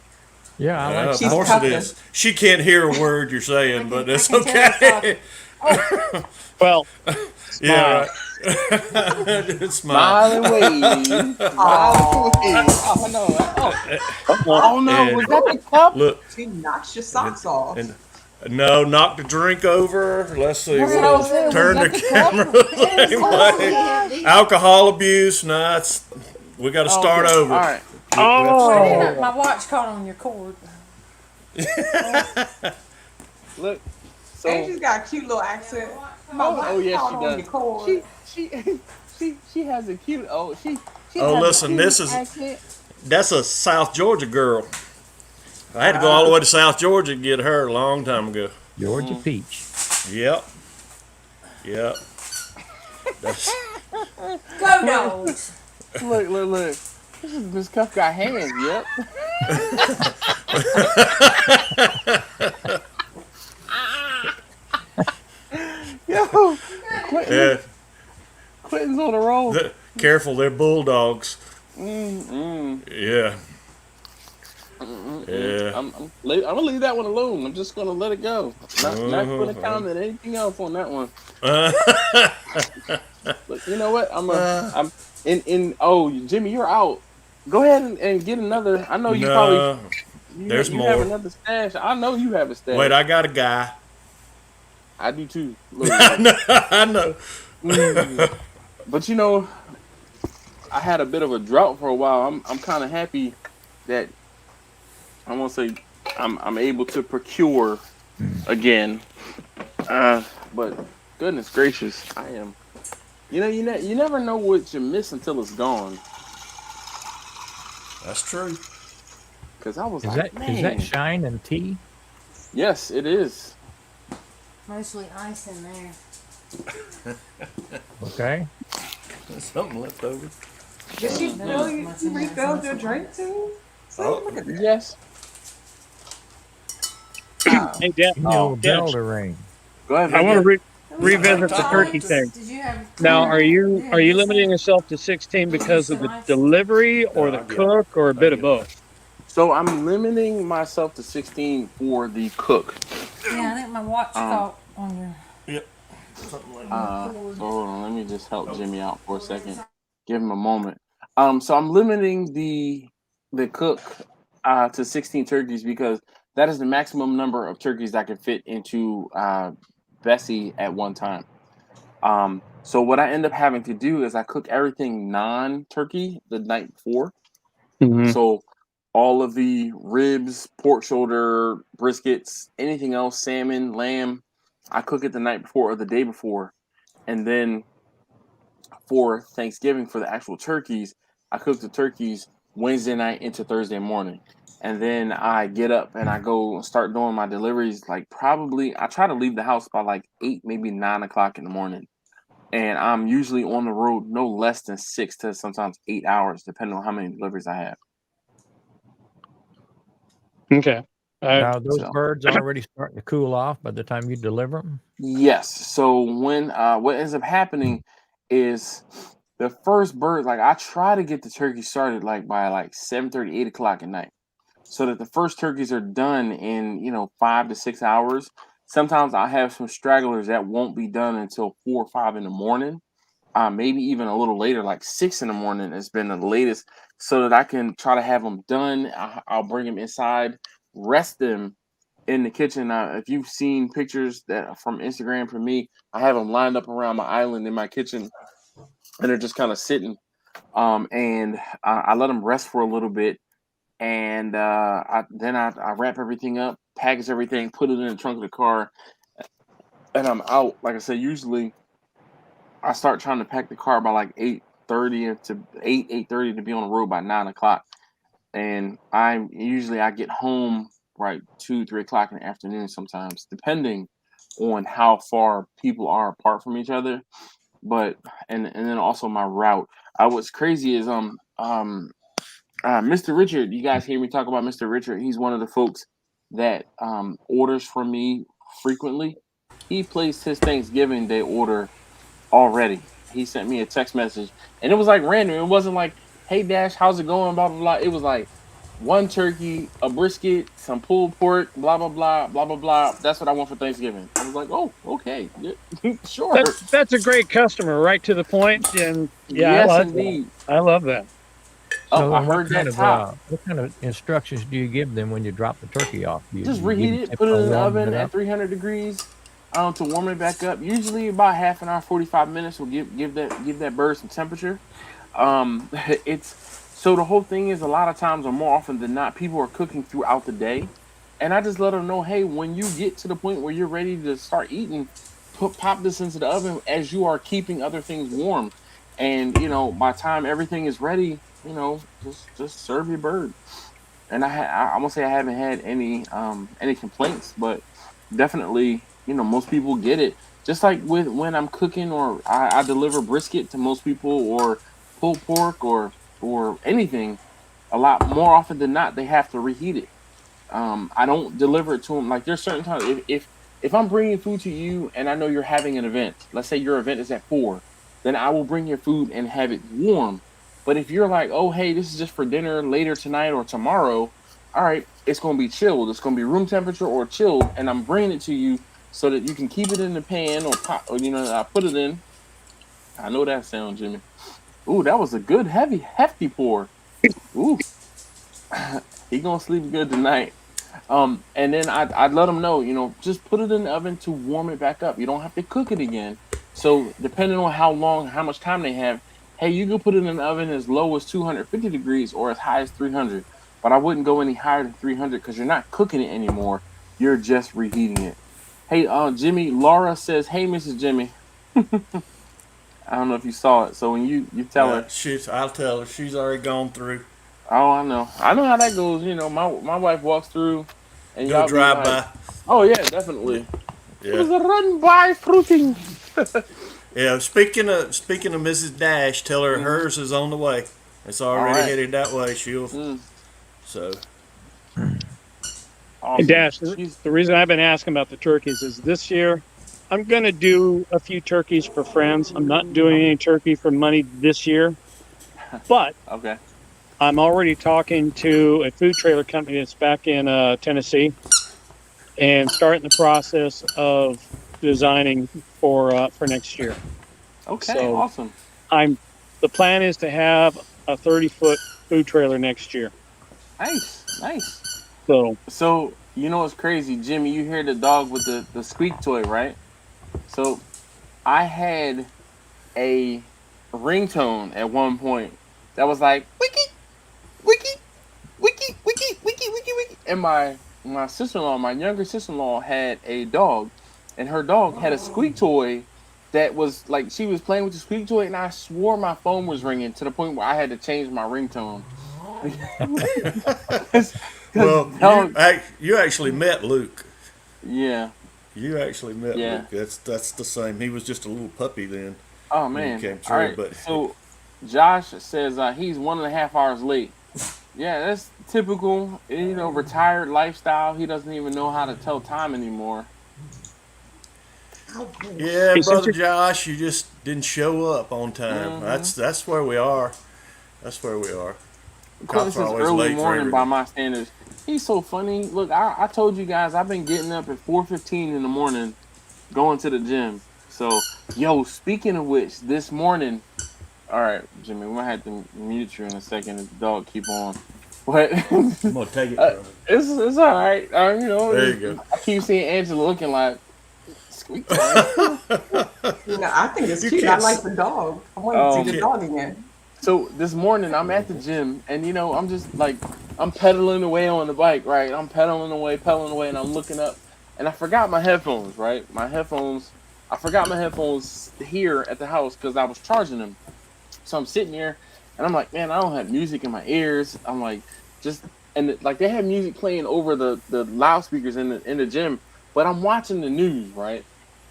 Yeah, I like Of She's course tougher. it is. She can't hear a word you're saying, but I it's can tell okay. Well, Yeah, right. Smile. Smile and wave. Smile and wave. Oh no! Oh no! And Was that the cup? look, She knocks your socks off. and no, knock the drink over. Let's see. That's what I was saying. Turn Was the that the cup? camera the same way. Alcohol abuse. Nah, we got to start Okay. over. All right. Oh. My watch caught on your cord. Look. So. Angie's got a cute little accent. Oh yes, Caught she on does. your cord. She has a cute. She Oh, has listen, a this cute is- accent. That's a South Georgia girl. I had to go all the way to South Georgia to get her a long time ago. Georgia Peach. Yep. Yep. That's, Go dogs. Look. This cup got hands. Yep. Yo, yeah. Quentin's on the roll. Careful, they're bulldogs. Yeah. Yeah. I'm gonna leave that one alone. I'm just gonna let it go. Not gonna comment anything else on that one. But you know what? I'm in. Oh, Jimmy, you're out. Go ahead and get another. I know you probably. There's you more. have another stash. I know you have a stash. Wait, I got a guy. I do too. Look, I know. But you know, I had a bit of a drought for a while. I'm kind of happy that I won't say I'm able to procure again. But goodness gracious, I am. You never know what you miss until it's gone. That's true. Because I was Is like, that man. Shine and tea? Yes, it is. Mostly ice in there. Okay. There's something left over. Did you refilled your drink too? See, Oh. look at that. Yes. Hey, Dan, No Dan, bell to ring. Go ahead. I want to Victor. revisit the turkey thing. Did you have Now, are you limiting yourself to 16 because of the delivery or the cook or a bit of both? So I'm limiting myself to 16 for the cook. Yeah, I think my watch caught on your. Yep. Something like that. Hold on, let me just help Jimmy out for a second. Give him a moment. So I'm limiting the cook to 16 turkeys because that is the maximum number of turkeys that can fit into Bessie at one time. So what I end up having to do is I cook everything non-turkey the night before. Mm-hmm. So all of the ribs, pork shoulder, briskets, anything else, salmon, lamb, I cook it the night before or the day before. And then for Thanksgiving, for the actual turkeys, I cook the turkeys Wednesday night into Thursday morning. And then I get up and I go and start doing my deliveries. Like probably, I try to leave the house by like 8, maybe 9 o'clock in the morning. And I'm usually on the road no less than 6 to sometimes 8 hours, depending on how many deliveries I have. Okay. Now, those So- birds already starting to cool off by the time you deliver them? Yes. So when what ends up happening is the first bird, like I try to get the turkey started like by like 7:30, 8 o'clock at night, so that the first turkeys are done in 5 to 6 hours. Sometimes I have some stragglers that won't be done until 4 or 5 in the morning, maybe even a little later, like 6 in the morning has been the latest, so that I can try to have them done. I'll bring them inside, rest them in the kitchen. If you've seen pictures that from Instagram from me, I have them lined up around my island in my kitchen, and they're just kind of sitting. And I let them rest for a little bit, and I wrap everything up, package everything, put it in the trunk of the car, and I'm out. Like I said, usually I start trying to pack the car by like 8:30 to 8:30 to be on the road by 9 o'clock, and I get home right 2, 3 o'clock in the afternoon sometimes, depending on how far people are apart from each other. but and then also my route. What's crazy is Mr. Richard. You guys hear me talk about Mr. Richard? He's one of the folks that orders from me frequently. He placed his Thanksgiving Day order already. He sent me a text message, and it was like random. It wasn't like, "Hey Dash, how's it going?" Blah blah blah. It was like one turkey, a brisket, some pulled pork, blah blah blah, blah blah blah. That's what I want for Thanksgiving. I was like, "Oh, okay, yeah, sure." That's a great customer, right to the point, and yeah, Yes, indeed. I love that. So I heard that top. what kind of instructions do you give them when you drop the turkey off? Just You reheat give it, tips put it on in the warming oven it at up? 300 degrees to warm it back up. Usually about half an hour, 45 minutes will give that bird some temperature. It's so the whole thing is a lot of times or more often than not, people are cooking throughout the day, and I just let them know, hey, when you get to the point where you're ready to start eating, pop this into the oven as you are keeping other things warm, and by the time everything is ready, just serve your bird. And I won't say I haven't had any complaints, but definitely most people get it. Just like with when I'm cooking or I deliver brisket to most people or pulled pork or anything, a lot more often than not they have to reheat it. I don't deliver it to them. Like there's certain times if I'm bringing food to you and I know you're having an event, let's say your event is at 4, then I will bring your food and have it warm. But if you're like, oh hey, this is just for dinner later tonight or tomorrow, all right, it's gonna be chilled. It's gonna be room temperature or chilled, and I'm bringing it to you so that you can keep it in the pan or pot, or I put it in. I know that sound, Jimmy. Ooh, that was a good hefty pour. Ooh, he gonna sleep good tonight. And then I'd let them know, just put it in the oven to warm it back up. You don't have to cook it again. So depending on how much time they have, hey, you can put it in the oven as low as 250 degrees or as high as 300. But I wouldn't go any higher than 300 because you're not cooking it anymore. You're just reheating it. Hey, Jimmy, Laura says, hey, Mrs. Jimmy. I don't know if you saw it. So when you tell her, I'll tell her. She's already gone through. oh, I know how that goes. My wife walks through, and Do a y'all be drive like, by. oh yeah, definitely. It was Yeah. a run by fruiting. Yeah. Speaking of Mrs. Dash, tell her hers is on the way. It's already right. headed that way. She'll. Mm, So. And awesome. Dash, She's the reason I've been asking about the turkeys is this year I'm going to do a few turkeys for friends. I'm not doing any turkey for money this year, but okay. I'm already talking to a food trailer company that's back in Tennessee and starting the process of designing for next year. Okay. So Awesome. the plan is to have a 30-foot food trailer next year. Nice. Nice. So So what's crazy, Jimmy? You hear the dog with the squeak toy, right? So I had a ringtone at one point that was like wiki wiki wiki wiki wiki wiki wiki, and my sister-in-law, my younger sister-in-law, had a dog, and her dog had a squeak toy that was like she was playing with the squeak toy, and I swore my phone was ringing to the point where I had to change my ringtone. Well, Dog, you actually met Luke. yeah, You actually met yeah. Luke. That's the same. He was just a little puppy then Oh when he man. came All through. right. But So Josh says he's 1.5 hours late. Yeah, that's typical. Retired lifestyle. He doesn't even know how to tell time anymore. yeah, Hey, since brother you're Josh, you just didn't show up on time. Mm-hmm. That's where we are. That's where we are. Of course, Cops this are is always early late for morning by everything. my standards. He's so funny. Look, I told you guys I've been getting up at 4:15 in the morning, going to the gym. So, yo, speaking of which, this morning. All right, Jimmy, we might have to mute you in a second if the dog keep on. But I'm gonna take it uh, from him. it's all right. There you I keep seeing Angela looking like squeak toy. I think it's You cute. I can't. like the dog. I want to Um, see the dog again. So this morning I'm at the gym, and I'm just like I'm pedaling away on the bike, right? I'm pedaling away, and I'm looking up, and I forgot my headphones, right? I forgot my headphones here at the house because I was charging them. So I'm sitting here, and I'm like, man, I don't have music in my ears. I'm like, like they have music playing over the loudspeakers in the gym, but I'm watching the news, right?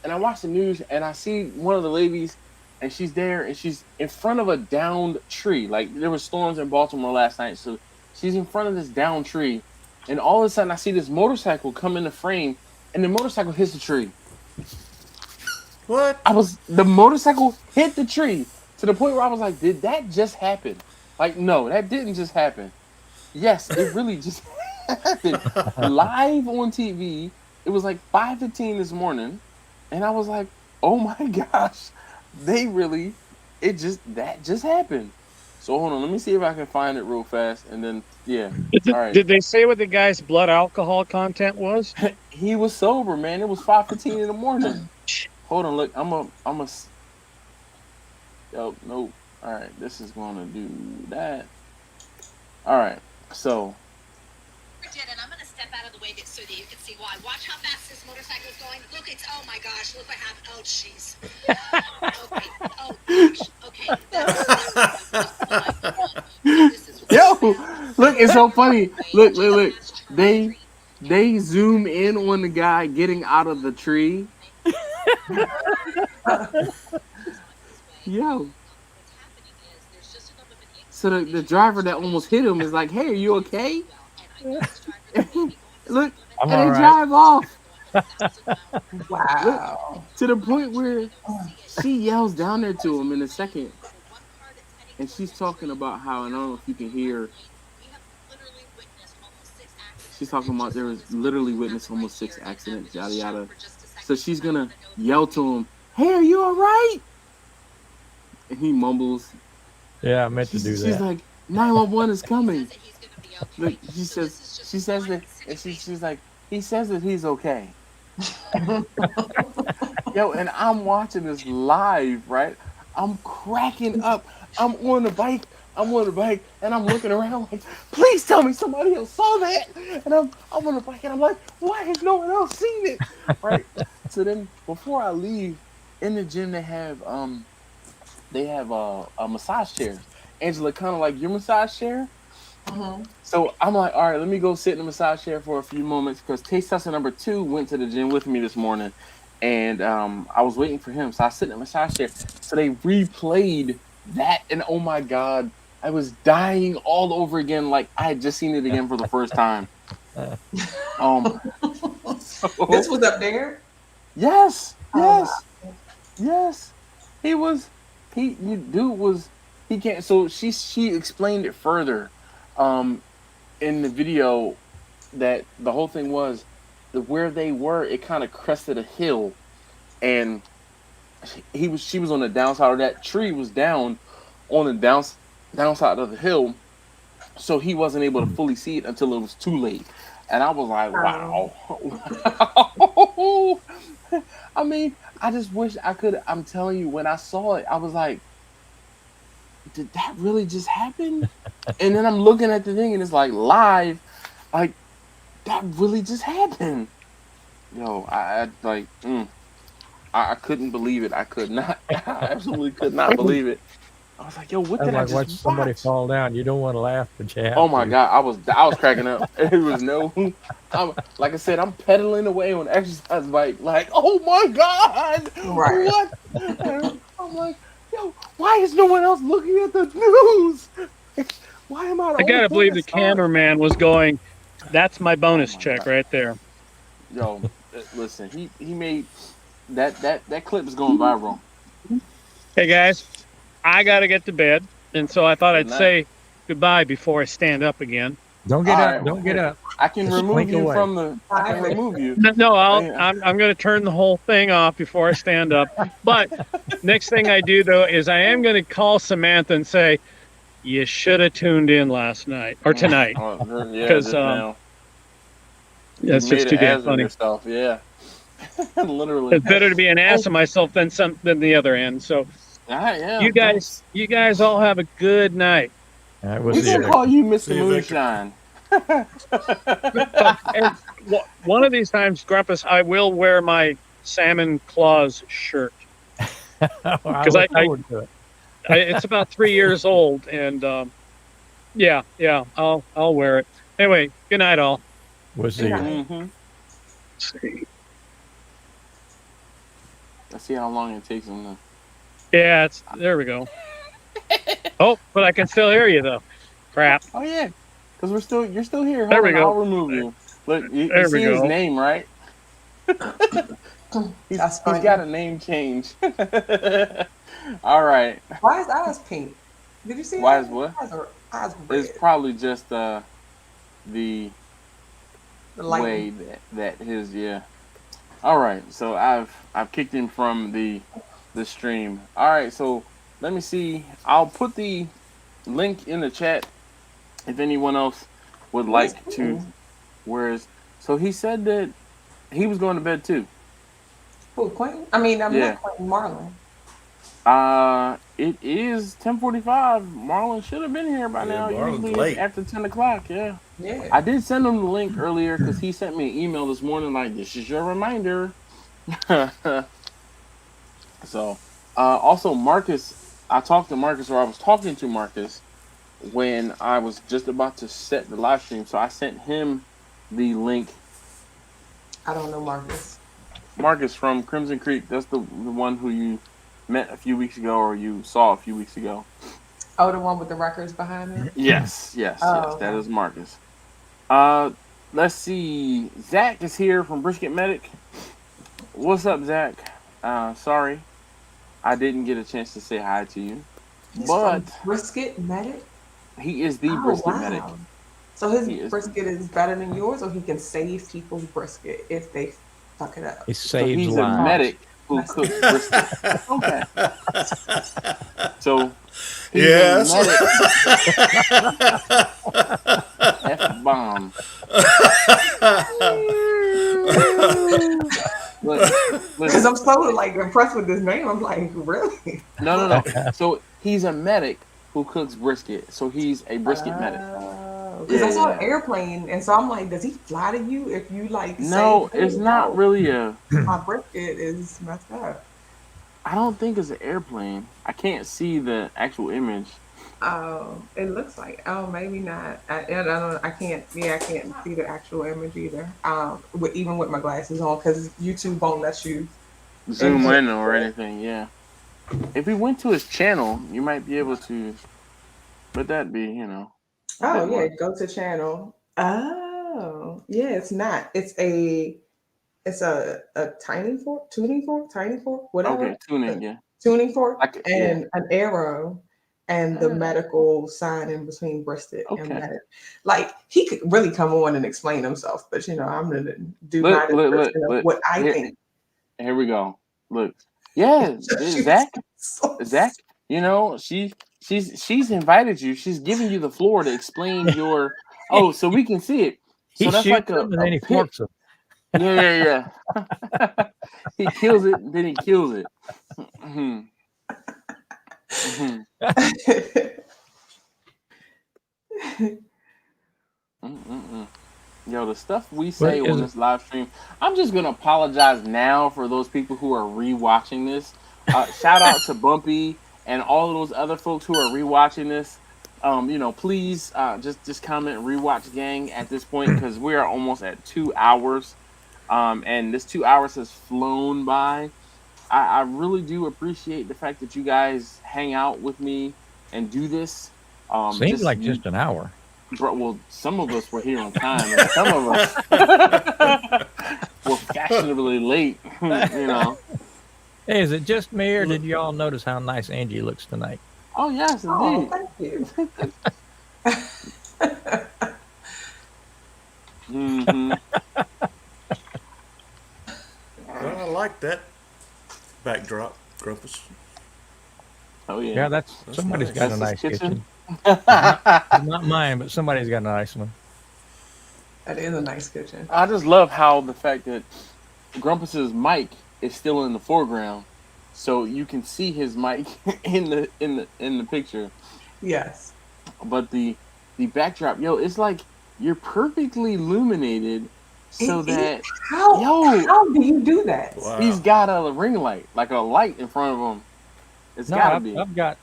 And I watch the news, and I see one of the ladies and she's there, and she's in front of a downed tree. Like there were storms in Baltimore last night, so she's in front of this downed tree, and all of a sudden I see this motorcycle come in the frame, and the motorcycle hits the tree. What? The motorcycle hit the tree to the point where I was like, did that just happen? Like, no, that didn't just happen. Yes, it really just happened live on TV. It was like 5:15 this morning, and I was like, oh my gosh, that just happened. So hold on, let me see if I can find it real fast, and then all right. Did they say what the guy's blood alcohol content was? He was sober, man. It was 5:15 in the morning. Hold on, look, I'm a. Oh no! All right, this is gonna do that. All right, so. And I'm gonna step out of the way so that you can see why. Watch how fast this motorcycle is going. Look, it's oh my gosh, look what happened. Oh jeez. Okay. Oh gosh. Okay. Yo, look, it's so funny. Look. They zoom in on the guy getting out of the tree. Yo. So the driver that almost hit him is like, "Hey, are you okay?" Look, I'm and all they right. drive off. Wow. Look, to the point where she yells down there to him in a second, and she's talking about how, and I don't know if you can hear. She's talking about there was literally witnessed almost 6 accidents, yada yada. So she's gonna yell to him, "Hey, are you all right?" And he mumbles. Yeah, I meant to do She's that. like, 911 is coming. Look, she says that, and she's like, he says that he's okay. Yo, and I'm watching this live, right? I'm cracking up. I'm on the bike, and I'm looking around like, please tell me somebody else saw that. And I'm on the bike, and I'm like, why has no one else seen it? Right? So then, before I leave, in the gym they have a massage chairs. Angela, kind of like your massage chair. Mm-hmm. So I'm like, all right, let me go sit in the massage chair for a few moments because taste tester number 2 went to the gym with me this morning, and I was waiting for him. So I sit in the massage chair. So they replayed that, and oh my god, I was dying all over again, like I had just seen it again for the first time. This was up there. Yes. Oh, He can't. So she explained it further, in the video, that the whole thing was where they were. It kind of crested a hill, and she was on the downside, or that tree was down on the downside of the hill, so he wasn't able to fully see it until it was too late. And I was like, wow. I mean, I just wish I could. I'm telling you, when I saw it, I was like, did that really just happen? And then I'm looking at the thing, and it's like live, like that really just happened. Yo, I couldn't believe it. I could not. I absolutely could not believe it. I was like, yo, what did I Like watch just somebody watch? fall down. You don't want to laugh, but you have Oh my to. god, I was cracking up. It was like I said, I'm pedaling away on exercise bike, like, oh my god, Right. what? And I'm like, yo, why is no one else looking at the news? Why am I? I gotta believe the cameraman was going, "That's my bonus check God. right there." Yo, listen, he made that clip is going viral. Hey guys, I gotta get to bed, and so I thought Good I'd night. say goodbye before I stand up again. Don't get All up. right, Don't get up. I can Just remove blink you away. from the. I can remove you. No, Yeah. I'm gonna turn the whole thing off before I stand up. But next thing I do though is I am gonna call Samantha and say, "You should have tuned in last night or tonight." Oh, yeah, Because just now. that's You made just too an damn ass of funny. yourself, yeah. Literally. It's better to be an ass of myself than the other end. So Yeah. you guys all have a good night. All right, we'll We see you, can Victor. call you Mr. See you, Victor. Moonshine. And one of these times, Grumpus, I will wear my salmon claws shirt. I Because look forward to it. it's about 3 years old, and yeah, I'll wear it. Anyway, good night, all. We'll see you. Mm-hmm. See. Let's see how long it takes him to. Yeah, there we go. Oh, but I can still hear you though. Crap. Oh yeah, because you're still here. There Hold we on, I'll go. remove you. Look, you There we see his go. name, right? That's He's funny. got a name change. All right. Why is eyes pink? Did you see Why that? is what? Eyes red. It's probably just the The way lighting. that his All right, so I've kicked him from the stream. All right, so let me see. I'll put the link in the chat if anyone else would Where's like to. Quentin? So he said that he was going to bed too. Who, Quentin? I mean, I'm Yeah. not Quentin, Marlon. It is 10:45. Marlon should have been here by Yeah, now. Marlon's Usually late. after 10 o'clock. Yeah. Yeah. I did send him the link earlier because he sent me an email this morning like, this is your reminder. So, also Marcus, I talked to Marcus, or I was talking to Marcus when I was just about to set the live stream. So I sent him the link. I don't know Marcus. Marcus from Crimson Creek. That's the one who you met a few weeks ago, or you saw a few weeks ago. Oh, the one with the records behind it? Yes. Oh, That okay. is Marcus. Let's see. Zach is here from Brisket Medic. What's up, Zach? Sorry, I didn't get a chance to say hi to you. He's But from Brisket Medic? he is the Brisket Medic. So He his is. brisket is better than yours, or he can save people's brisket if they fuck it up? He So saves he's a lives. medic who cooks brisket. Okay. So he's Yes. a medic. F-bomb. Because I'm so like impressed with this name. I'm like, really? No. So he's a medic who cooks brisket. So he's a brisket medic. Because I saw Yeah. an airplane, and so I'm like, does he fly to you if you like? No, say, it's not really a. My brisket is messed up. I don't think it's an airplane. I can't see the actual image. Oh, it looks like. Oh, maybe not. I don't. I can't. Yeah, I can't see the actual image either. Even with my glasses on, because YouTube won't let you Zoom in or anything. Yeah. If we went to his channel, you might be able to. But that'd be, Oh bit yeah, much. go to channel. Oh yeah, it's not. It's a tiny fork, tuning fork, tiny fork, whatever. Okay, tuning, yeah. Tuning fork Like, and an arrow and the medical sign in between brisket and medic. Like he could really come on and explain himself, but I'm gonna do my description of what I think. Here we go. Look, yeah, Zach, she's invited you. She's giving you the floor to explain your. Oh, so we can see it. So He that's shoots like them and then he forks them. Yeah. He kills it, then he kills it. Yo, the stuff we say on this live stream, I'm just gonna apologize now for those people who are rewatching this. Shout out to Bumpy and all of those other folks who are rewatching this. Please just comment rewatch gang at this point, because we are almost at 2 hours. And this 2 hours has flown by. I really do appreciate the fact that you guys hang out with me and do this. Seems like just an hour. Bro, well, some of us were here on time, and some of us were fashionably late. Hey, is it just me, or did you all notice how nice Angie looks tonight? Oh yes, indeed. Oh, thank you. Well, I like that backdrop, Grumpus. Oh yeah. Yeah, that's somebody's nice. got a That's nice his kitchen. Not mine, but somebody's got a nice one. That is a nice kitchen. I just love how the fact that Grumpus's mic is still in the foreground, so you can see his mic in the picture. Yes. But the backdrop, it's like you're perfectly illuminated, so that how do you do that? Wow. He's got a ring light, like a light in front of him. It's gotta be. I've got.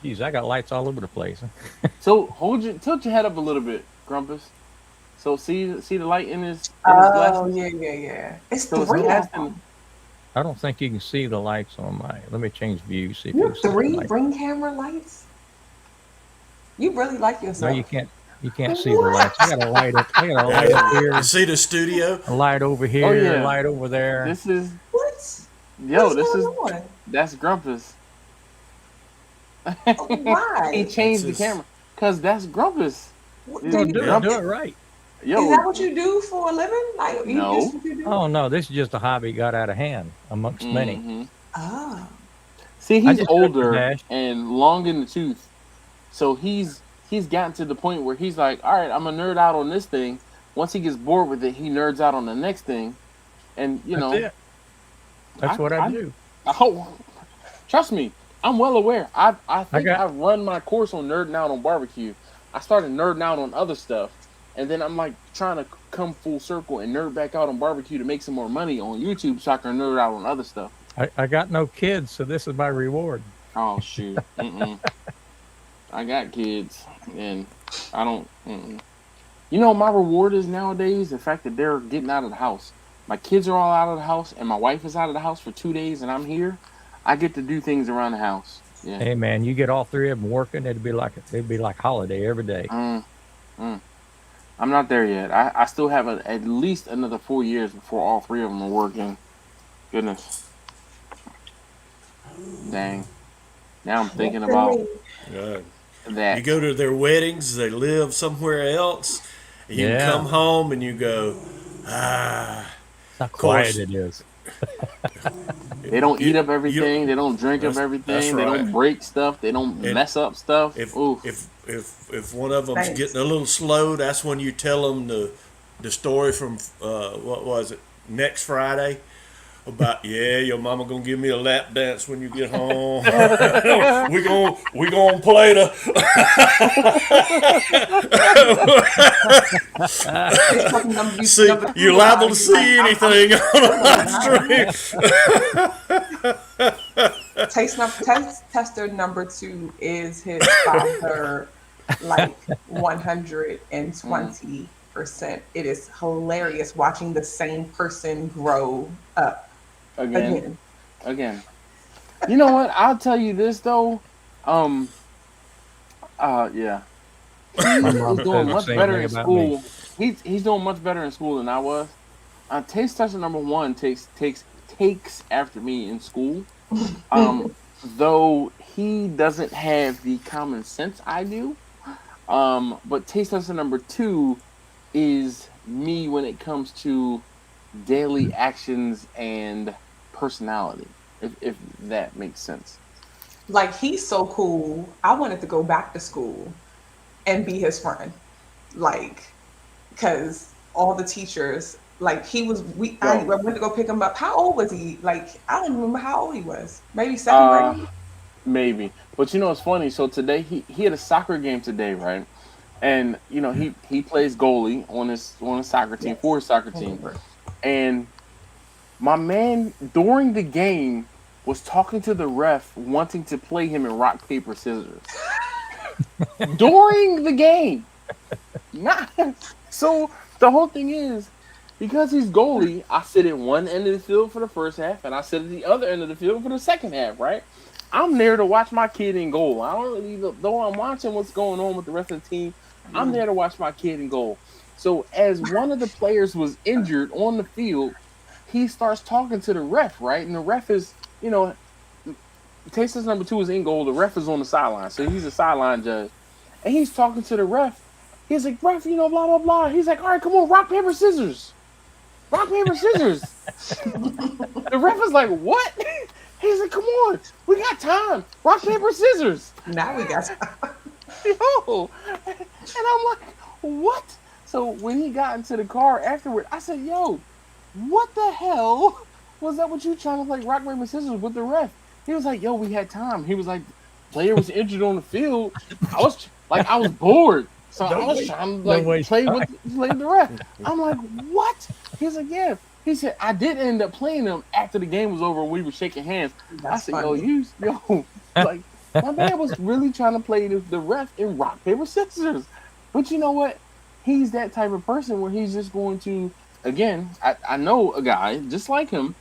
Geez, I got lights all over the place. So tilt your head up a little bit, Grumpus. So see the light in his glasses? Yeah. It's So three of casting. them. I don't think you can see the lights on my. Let me change view. See if You you have can see the 3 lights. ring camera lights? You really like No, yourself. you can't. You can't see the lights. I got a light up. I got a light up here. You see the studio? A light over here. Oh yeah, A light over there. this is What? yo. What's This is going on? that's Grumpus. He Why? changed the It's just- camera because that's Grumpus. What- Is do Well, you- do Grumpus- it right. Yo, Is that what you do for a living? Like, you No. just what you do? Oh no, this is just a hobby got out of hand amongst many. mhm. Oh. See, I he's just older dash. and long in the tooth, so he's gotten to the point where he's like, all right, I'm gonna nerd out on this thing. Once he gets bored with it, he nerds out on the next thing, and you That's know, it. That's what I do. Oh, trust me, I'm well aware. I think got- I've run my course on nerding out on barbecue. I started nerding out on other stuff, and then I'm like trying to come full circle and nerd back out on barbecue to make some more money on YouTube so I can nerd out on other stuff. I got no kids, so this is my reward. Oh shoot, I got kids, and I don't. You know, my reward is nowadays the fact that they're getting out of the house. My kids are all out of the house, and my wife is out of the house for 2 days, and I'm here. I get to do things around the house. Yeah. Hey man, you get all 3 of them working, it'd be like holiday every day. I'm not there yet. I still have at least another 4 years before all 3 of them are working. Goodness. Dang. Now I'm thinking about You that. go to their weddings, they live somewhere else. And you Yeah. come home and you go, ah. How course. quiet it is. They don't eat up You- everything. They don't drink up That's everything. They don't right. break stuff. They don't And mess up stuff. If Oof. if one of them's Thanks. getting a little slow, that's when you tell them the story from what was it, next Friday, about your mama gonna give me a lap dance when you get home. we gonna play the see. You're liable to see anything on a live stream. Tester number 2 is his father, like 120%. It is hilarious watching the same person grow up again. You know what? I'll tell you this though. Yeah. My mom He's says doing the much same better thing in about school. me. He's doing much better in school than I was. Taste tester number 1 takes after me in school. Though he doesn't have the common sense I do. But taste tester number 2 is me when it comes to daily actions and personality, if that makes sense. Like, he's so cool. I wanted to go back to school and be his friend. Like, because all the teachers, like, I went to go pick him up. How old was he? Like, I don't remember how old he was. Maybe 7th grade? Maybe. But you know it's funny. So today he had a soccer game today, right? And you know he plays goalie on his soccer team, for his soccer team. And my man during the game was talking to the ref, wanting to play him in rock paper scissors during the game. So the whole thing is, because he's goalie, I sit at one end of the field for the first half, and I sit at the other end of the field for the second half. Right? I'm there to watch my kid in goal. I don't really, though I'm watching what's going on with the rest of the team, I'm there to watch my kid in goal. So as one of the players was injured on the field, he starts talking to the ref, right? And the ref is, you know, Tasteless number 2 is in goal. The ref is on the sideline, so he's a sideline judge. And he's talking to the ref. He's like, ref, you know, blah, blah, blah. He's like, all right, come on, rock, paper, scissors. Rock, paper, scissors. The ref is like, what? He's like, come on, we got time. Rock, paper, scissors. Now we got time. Yo. And I'm like, what? So when he got into the car afterward, I said, yo, what the hell was that? What you trying to play rock, paper, scissors with the ref? He was like, yo, we had time. He was like, player was injured on the field. I was bored. So I was trying to play with the ref. I'm like, what? He's like, yeah. He said, I did end up playing him after the game was over. We were shaking hands. I said, funny. like, my man was really trying to play the ref in rock, paper, scissors. But you know what? He's that type of person where he's just going to, again, I know a guy just like him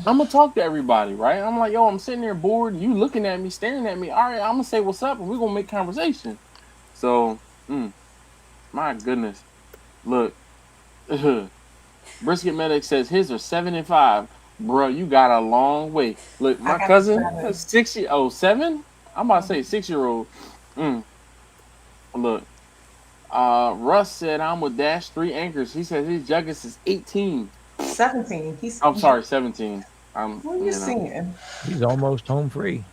I'm gonna talk to everybody, right? I'm like, yo, I'm sitting there bored. You looking at me, staring at me. All right, I'm gonna say what's up, and we're gonna make conversation. So, my goodness, look, Brisket Medic says his are 7 and 5, bro. You got a long way. Look, I my got cousin, 7. 7. I'm about to say 6-year-old. Look, Russ said I'm with Dash 3 Anchors. He says his Juggins is 18. 17. I'm sorry, 17. What are you seeing? He's almost home free.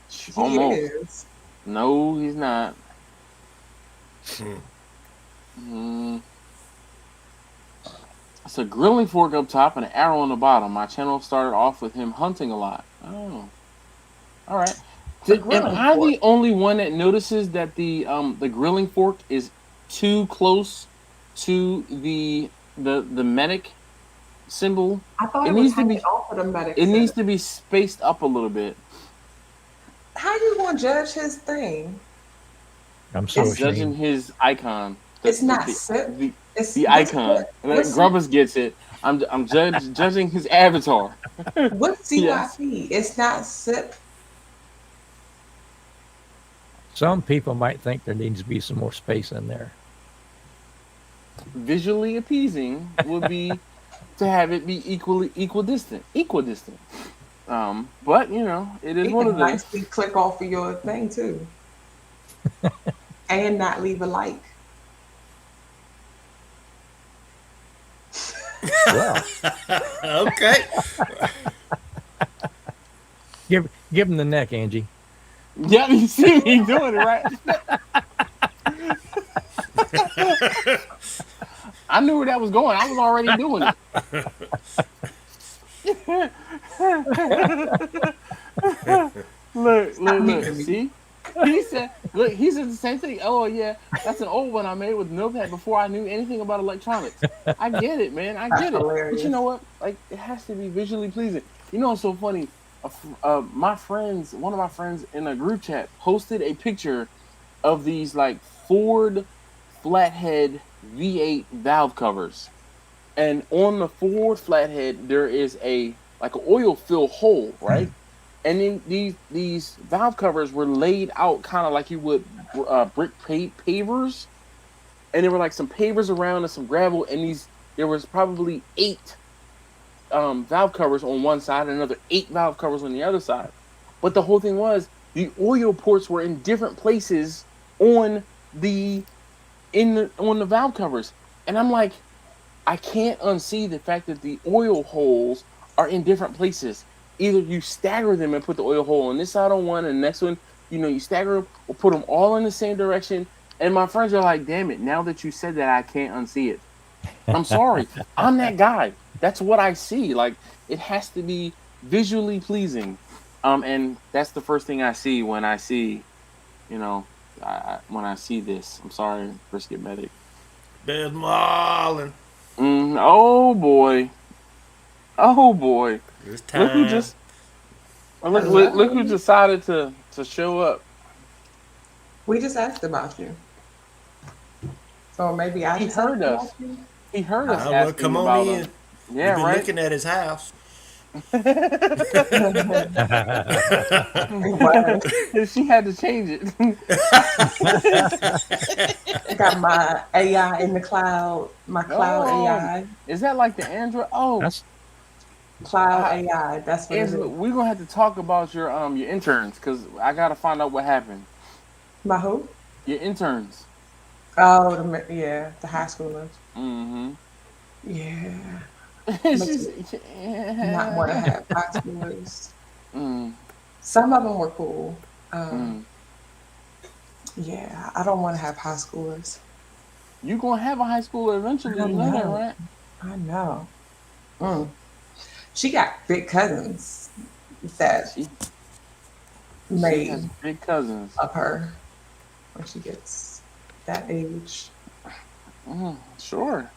He is. No, he's not. It's a grilling fork up top and an arrow on the bottom. My channel started off with him hunting a lot. Oh, all right. Am I the only one that notices that the grilling fork is too close to the medic symbol? I thought it it needs was to be off of the medic. It needs to be spaced up a little bit. How you gonna judge his thing? I'm so ashamed. Judging his icon. It's not SIP. It's the icon. Grubbers gets it. I'm judging his avatar. What's CYP? Yes. It's not SIP. Some people might think there needs to be some more space in there. Visually appeasing would be to have it be equidistant. But you know, it is one of those. Nicely click off of your thing too, and not leave a like. Well, okay. Give him the neck, Angie. Yeah, you see me doing it, right? I knew where that was going. I was already doing it. Look. See? He said the same thing. Oh, yeah, that's an old one I made with Notepad before I knew anything about electronics. I get it, man. I get it. But you know what? Like, it has to be visually pleasing. You know what's so funny? One of my friends in a group chat posted a picture of these like Ford flathead V8 valve covers, and on the Ford flathead there is an oil fill hole, right? And then these valve covers were laid out kind of like you would brick pavers, and there were like some pavers around and some gravel, and there was probably 8 valve covers on one side and another 8 valve covers on the other side. But the whole thing was the oil ports were in different places on the valve covers. And I'm like, I can't unsee the fact that the oil holes are in different places. Either you stagger them and put the oil hole on this side on one and the next one, you stagger them, or put them all in the same direction. And my friends are like, damn it, now that you said that, I can't unsee it. I'm sorry. I'm that guy. That's what I see. Like, it has to be visually pleasing. And that's the first thing I see when I see, when I see this. I'm sorry, Brisket Medic. There's Marlon. Oh boy. It's time. Look who decided to show up. We just asked about you. So maybe He heard us. He heard us asking come on about in. him. Yeah, We've been right. looking at his house. She had to change it. I got my AI in the cloud. My cloud AI. Is that like the Android? Oh, That's cloud AI. That's what Angela, we're gonna have to talk about your interns because I gotta find out what happened. My who? Your interns. Oh, the high schoolers. Mm-hmm. Yeah. Not want to have high schoolers. Some of them were cool. Yeah, I don't want to have high schoolers. You gonna have a high schooler eventually, you know that, right? I know. She got big cousins that She made has big cousins of her when she gets that age. Sure.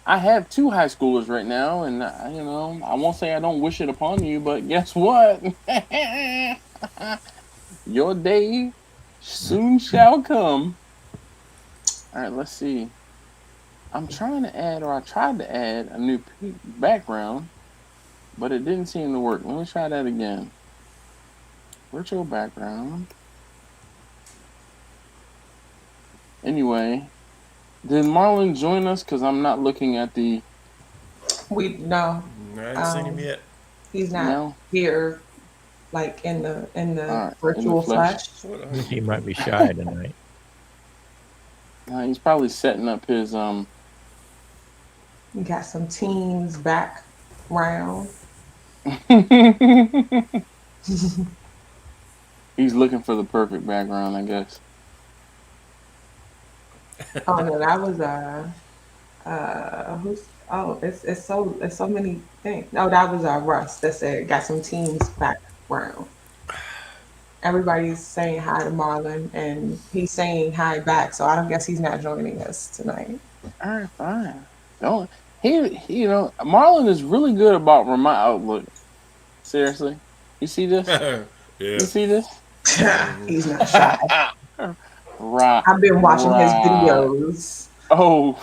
I have 2 high schoolers right now, and I won't say I don't wish it upon you, but guess what? Your day soon shall come. All right, let's see. I'm trying to add, or I tried to add a new background, but it didn't seem to work. Let me try that again. Virtual background. Anyway, did Marlon join us? Because I'm not looking at the. No. I haven't seen him yet. He's not here, like in the virtual flesh. I think he might be shy tonight. He's probably setting up his You got some teens background. He's looking for the perfect background, I guess. Oh no, that was it's so many things. No, that was Russ that said got some teens background. Everybody's saying hi to Marlon, and he's saying hi back. So I don't guess he's not joining us tonight. All right, fine. Don't you know, Marlon is really good about remote outlook. Seriously, you see this? Yeah. You see this? He's not shy. Right. I've been watching his videos. Oh,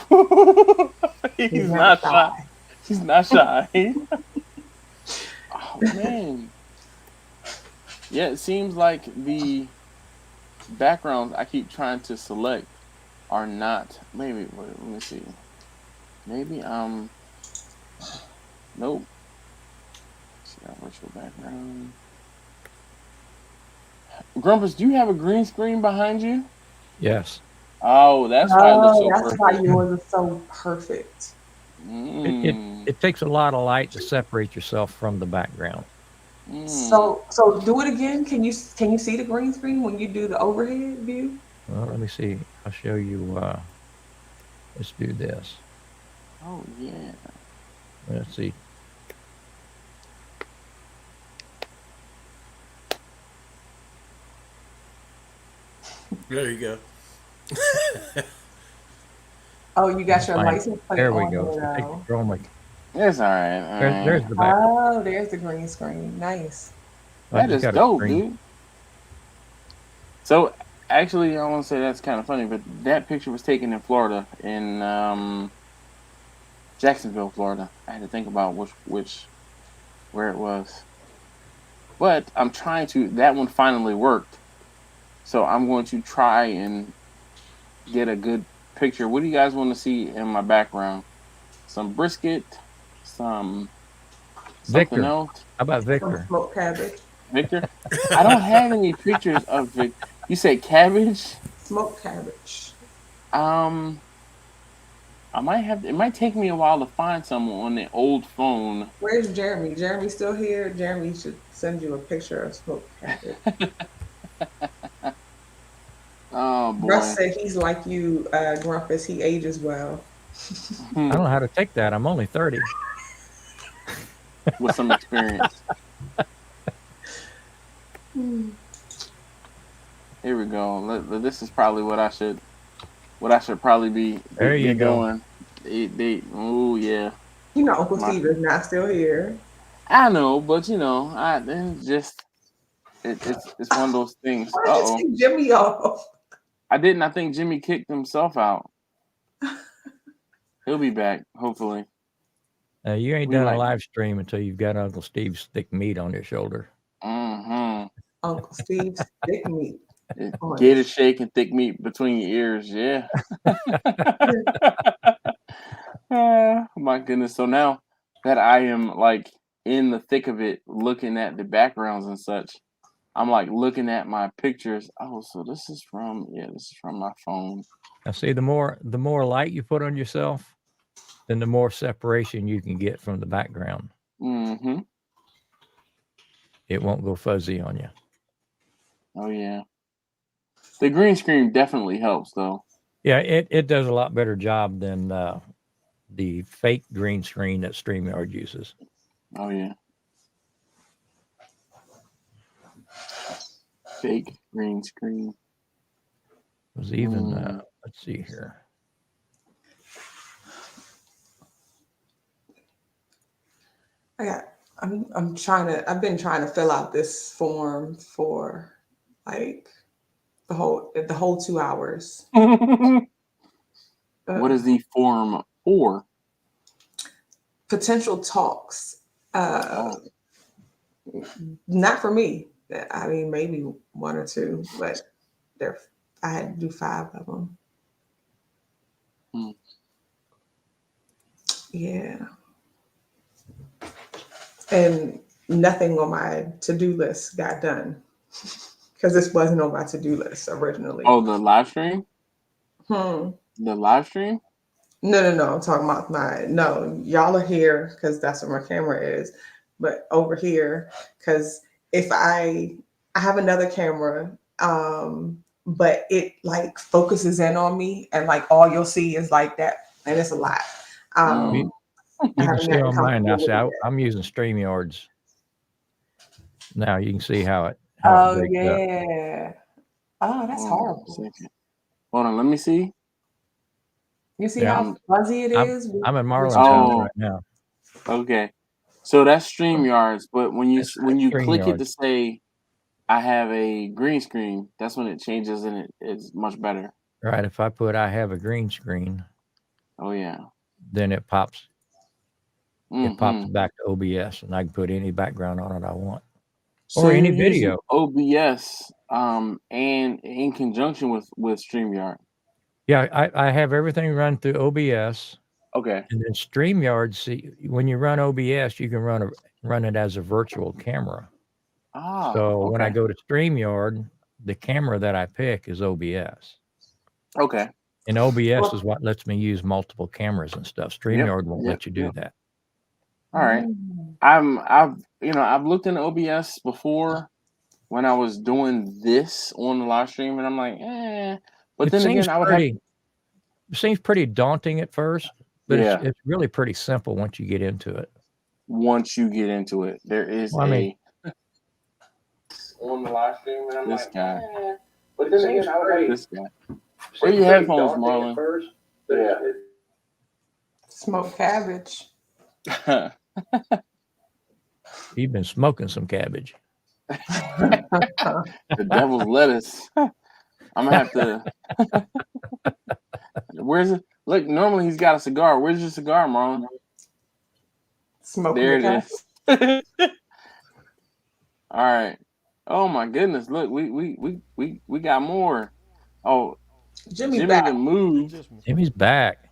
he's not shy. He's not shy. Oh man. Yeah, it seems like the backgrounds I keep trying to select are not. Maybe let me see. Maybe nope. See that virtual background. Grumpus, do you have a green screen behind you? Yes. Oh, that's why it looks so that's perfect. why yours is so perfect. It takes a lot of light to separate yourself from the background. So do it again. Can you see the green screen when you do the overhead view? Well, let me see. I'll show you. Let's do this. Oh yeah. Let's see. There you go. Oh, you got your license plate. There we on go. there Take now. the chroma. It's all right. There's the back. Oh, there's the green screen. Nice. That is dope, dude. So actually, I want to say that's kind of funny, but that picture was taken in Florida, in Jacksonville, Florida. I had to think about where it was. But I'm trying to. That one finally worked, so I'm going to try and get a good picture. What do you guys want to see in my background? Some brisket, something Victor. else. How about Victor? Smoked cabbage. Victor? I don't have any pictures of Victor. You say cabbage? Smoked cabbage. I might have. It might take me a while to find someone on the old phone. Where's Jeremy? Jeremy still here? Jeremy should send you a picture of smoked cabbage. Oh boy. Russ said he's like you, Grumpus. He ages well. I don't know how to take that. I'm only 30. With some experience. Here we go. This is probably what I should probably be. There you go. Oh yeah. You know, Uncle Steve is not still here. I know, but you know, it's one of those things. Why did you take Jimmy off? I didn't. I think Jimmy kicked himself out. He'll be back, hopefully. You ain't done a live stream until you've got Uncle Steve's thick meat on your shoulder. Mm-hmm. Uncle Steve's thick meat. Gator shake and thick meat between your ears, yeah. My goodness. So now that I am like in the thick of it, looking at the backgrounds and such, I'm like looking at my pictures. Oh, so this is from my phone. Now see, the more light you put on yourself, then the more separation you can get from the background. Mm-hmm. It won't go fuzzy on you. Oh yeah. The green screen definitely helps though. Yeah, it does a lot better job than the fake green screen that StreamYard uses. Oh yeah. Fake green screen. It was even let's see here. I've been trying to fill out this form for like the whole 2 hours. The What is the forum for? Potential talks. Not for me. I mean, maybe one or two, but I had to do 5 of them. Yeah. And nothing on my to-do list got done because this wasn't on my to-do list originally. Oh, the live stream? The live stream? No. I'm talking about y'all are here because that's where my camera is. But over here, because if I have another camera, but it like focuses in on me and like all you'll see is like that. And it's a lot. You can see on mine now. See, I'm using StreamYards. Now you can see how it breaks up. Oh, that's horrible. Hold on, let me see. You see how fuzzy it is? I'm in Marlon's house right now. Okay. So that's StreamYards, but when you click it to say I have a green screen, that's when it changes and it's much better. Right. If I put I have a green screen. Oh yeah. Then it pops. It pops back to OBS, and I can put any background on it I want, or any video. OBS, and in conjunction with StreamYard. Yeah, I have everything run through OBS. Okay. And then StreamYard. See, when you run OBS, you can run it as a virtual camera. So when I go to StreamYard, the camera that I pick is OBS. Okay. And OBS is what lets me use multiple cameras and stuff. StreamYard won't let you do that. All right. I've looked into OBS before when I was doing this on the live stream, and I'm like, But then again, it seems pretty daunting at first, but it's really pretty simple once you get into it. There is on the live stream, and I'm this like, guy. But then again, this guy. Where are your headphones, Marlon? Smoked cabbage. You've been smoking some cabbage. The devil's lettuce. I'm gonna have to. Where's it? Look, normally he's got a cigar. Where's your cigar, Marlon? Smoking there it is. All right. Oh my goodness! Look, we got more. Oh, Jimmy back. Moved. Jimmy's back.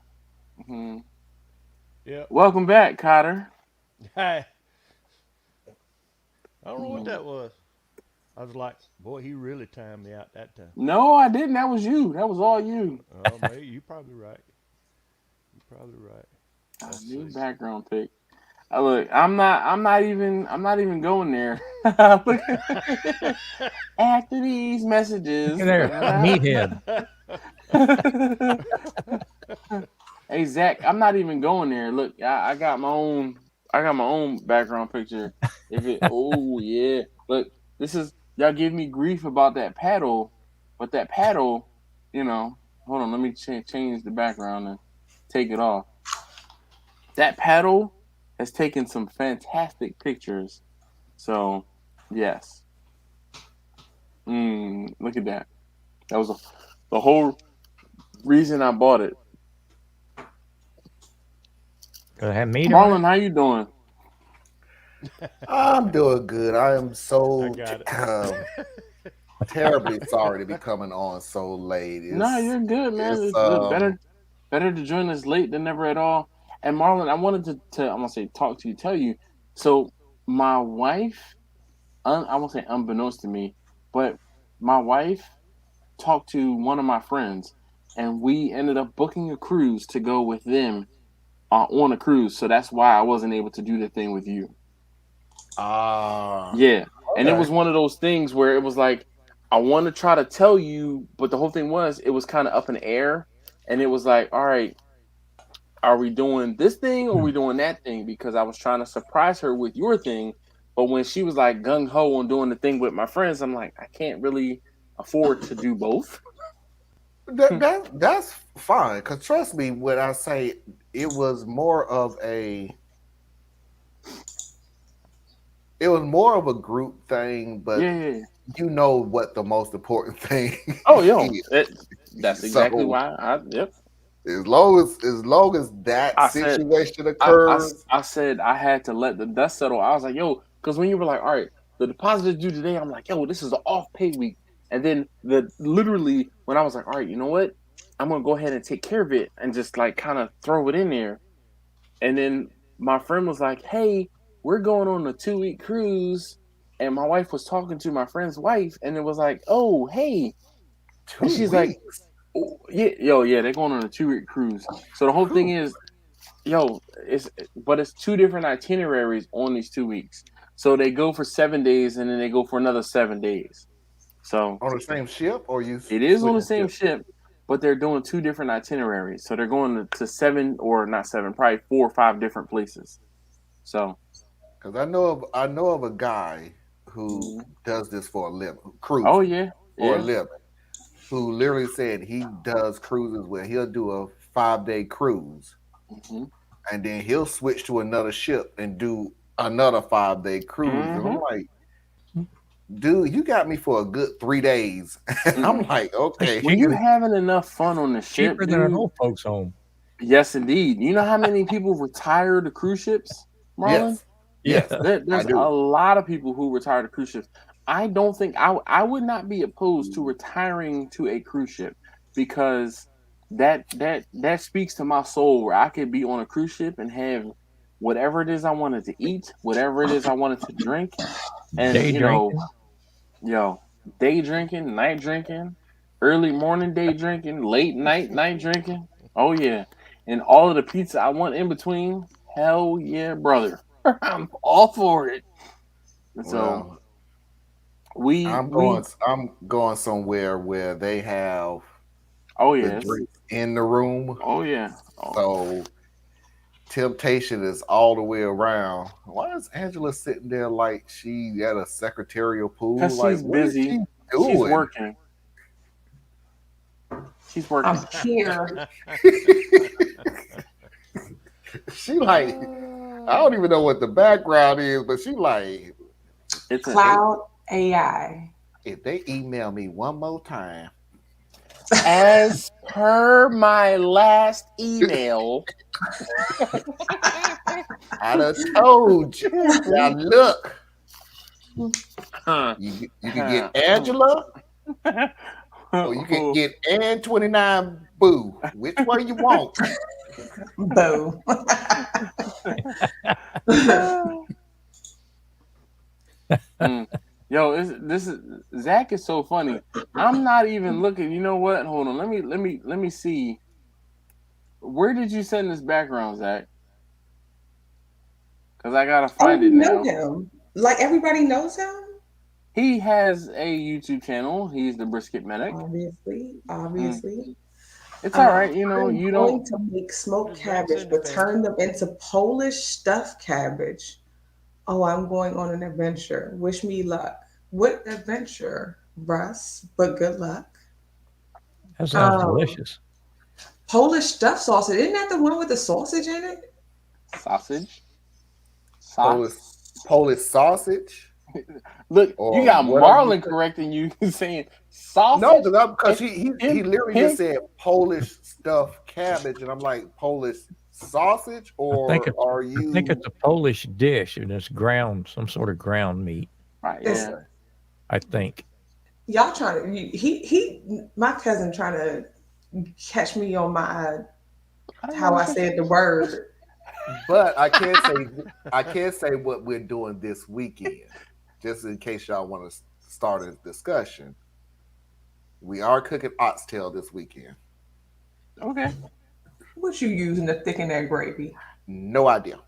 Mm-hmm. Yeah. Welcome back, Cotter. Hi. I don't know what that was. I was like, boy, he really timed me out that time. No, I didn't. That was you. That was all you. Oh, maybe you're probably right. New background pic. Look, I'm not even going there. After these messages. There, meathead. Hey Zach, I'm not even going there. Look, I got my own background picture. Look, this is y'all give me grief about that paddle, but that paddle, hold on, let me change the background and take it off. That paddle has taken some fantastic pictures. So, yes. Look at that. That was the whole reason I bought it. Marlon, how you doing? I'm doing good. I am so terribly sorry to be coming on so late. No, you're good, man. It's better to join us late than never at all. And Marlon, I wanted to talk to you, tell you. So my wife, I won't say unbeknownst to me, but my wife talked to one of my friends, and we ended up booking a cruise to go with them on a cruise. So that's why I wasn't able to do the thing with you. Yeah. Okay. And it was one of those things where it was like, I want to try to tell you, but the whole thing was, it was kind of up in the air. And it was like, all right, are we doing this thing or are we doing that thing? Because I was trying to surprise her with your thing. But when she was like gung-ho on doing the thing with my friends, I'm like, I can't really afford to do both. That's fine. Because trust me, when I say it was more of a group thing, but you know what the most important thing is. That's exactly why. As long as that situation occurs. I said I had to let the dust settle. I was like, yo, because when you were like, all right, the deposit is due today, I'm like, yo, this is an off pay week. And then literally when I was like, all right, you know what? I'm gonna go ahead and take care of it and just like kind of throw it in there. And then my friend was like, hey, we're going on a 2-week cruise. And my wife was talking to my friend's wife, and it was like, oh, hey. And she's like, oh, yeah, they're going on a 2-week cruise. So the whole thing is, it's 2 different itineraries on these 2 weeks. So they go for 7 days, and then they go for another 7 days. So on the same ship, or it is on the same ship, but they're doing 2 different itineraries. So they're going to 7, or not 7, probably 4 or 5 different places. So, because I know of a guy who does this for a living, cruise. Oh yeah, for a living. Who literally said he does cruises where he'll do a 5-day cruise, and then he'll switch to another ship and do another 5-day cruise. And I'm like, dude, you got me for a good 3 days. And I'm like, okay. When you're having enough fun on the ship, cheaper than an old folks' home. Yes, indeed. You know how many people retire to cruise ships, Marlon? Yes. There's a lot of people who retire to cruise ships. I don't think I would not be opposed to retiring to a cruise ship, because that speaks to my soul, where I could be on a cruise ship and have whatever it is I wanted to eat, whatever it is I wanted to drink, and day drinking, night drinking, early morning day drinking, late night drinking. Oh yeah, and all of the pizza I want in between. Hell yeah, brother, I'm all for it. And so. I'm going somewhere where they have the drinks in the room. Oh yeah. So temptation is all the way around. Why is Angela sitting there like she at a secretarial pool? Because like, she's busy. She's working. She's working. I'm here. She like, I don't even know what the background is, but she like, it's cloud AI. If they email me one more time, as per my last email, I done told you. Now look, you can get Angela, or you can get Ann 29 Boo. Which one you want? Boo. Yo, Zach is so funny. I'm not even looking. You know what? Hold on. Let me see. Where did you send this background, Zach? Because I gotta find it now. Know him. Like everybody knows him. He has a YouTube channel. He's the Brisket Medic. Obviously. It's all right. You know, you don't. I'm going to make smoked cabbage, but turn them into Polish stuffed cabbage. Oh, I'm going on an adventure. Wish me luck. What adventure, Russ? But good luck. That sounds delicious. Polish stuffed sausage. Isn't that the one with the sausage in it? Sausage? Polish sausage? Look, you got Marlon correcting you saying sausage. No, because he literally just said Polish stuffed cabbage, and I'm like, Polish sausage, or I think it's a Polish dish, and it's ground, some sort of ground meat. Right. Yeah. I think. Y'all trying to my cousin trying to catch me on my how I said the word. But I can't say what we're doing this weekend, just in case y'all want to start a discussion. We are cooking oxtail this weekend. Okay. What you using to thicken that gravy? No idea.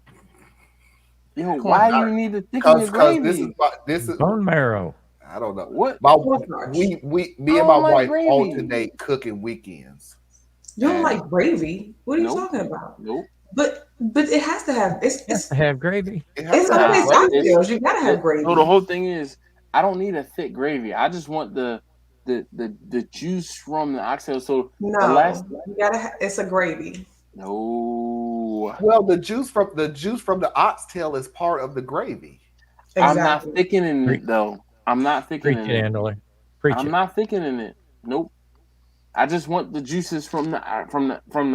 Yo, why do you need to thicken your gravy? This is bone marrow. I don't know. What? Me and my wife alternate cooking weekends. You don't like gravy? What are you talking about? Nope. But it has to have it's to have gravy. It's always oxtails. You gotta have gravy. So the whole thing is, I don't need a thick gravy. I just want the juice from the oxtail. So you gotta it's a gravy. No. Well, the juice from the oxtail is part of the gravy. Exactly. I'm not thickening it though. I'm not thickening it. Angela. Preach I'm not thickening it. Nope. I just want the juices from the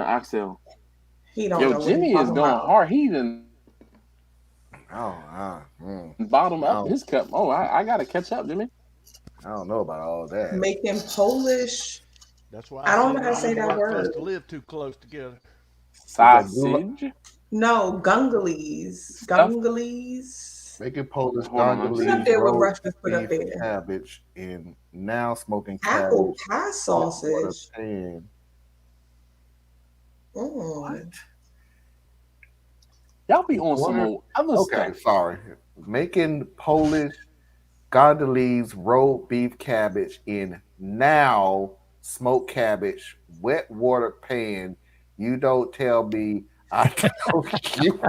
oxtail. He don't Yo, know what he's Jimmy is talking going about. hard. He done Oh, bottom up Oh. his cup. Oh, I gotta catch up, Jimmy. I don't know about all that. Making Polish. That's why I don't know said how to say it that wasn't for us word. to live too close together. Sausage. No, gunglies. Gunglies. Making Polish Hold on, I'm Put up Congolese there what roast Rush just put up beef there. cabbage and now smoking Apple cabbage. pie Water sausage. pan. Mm. Y'all be on some What? old other Okay, stuff. sorry. Making Polish Gondolese rolled beef cabbage in now smoked cabbage, wet water pan. You don't tell me I tell you.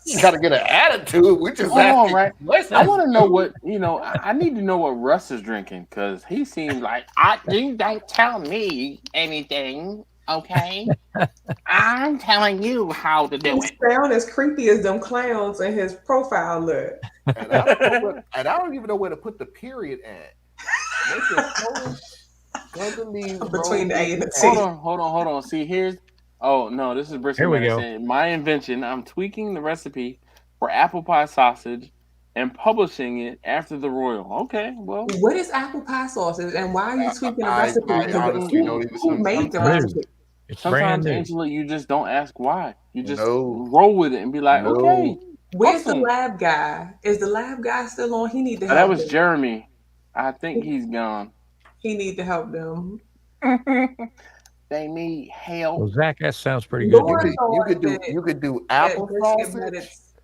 You gotta get an attitude. We just All right. questions. I want to know what I need to know what Russ is drinking because he seems like you don't tell me anything, okay? I'm telling you how to do You it. sound as creepy as them clowns in his profile look. And I don't even know where to put the period at. Making Polish Gondolese Between rolled the A and the beef T. Hold on. See, this is Brisket Here we Man go. saying my invention. I'm tweaking the recipe for apple pie sausage and publishing it after the royal. Okay, well, What is apple pie sausage and why are you tweaking the I recipe? honestly don't even Who made the sometimes- recipe? It's brand sometimes new. Angela, you just don't ask why. You just No. roll with it and be like, No. okay. Where's the Awesome. lab guy? Is the lab guy still on? He need to help That was them. Jeremy. I think he's gone. He need to help them. They need help. Well, Zach, that sounds pretty good. Lord You could do that apple Brisket sausage. Medic's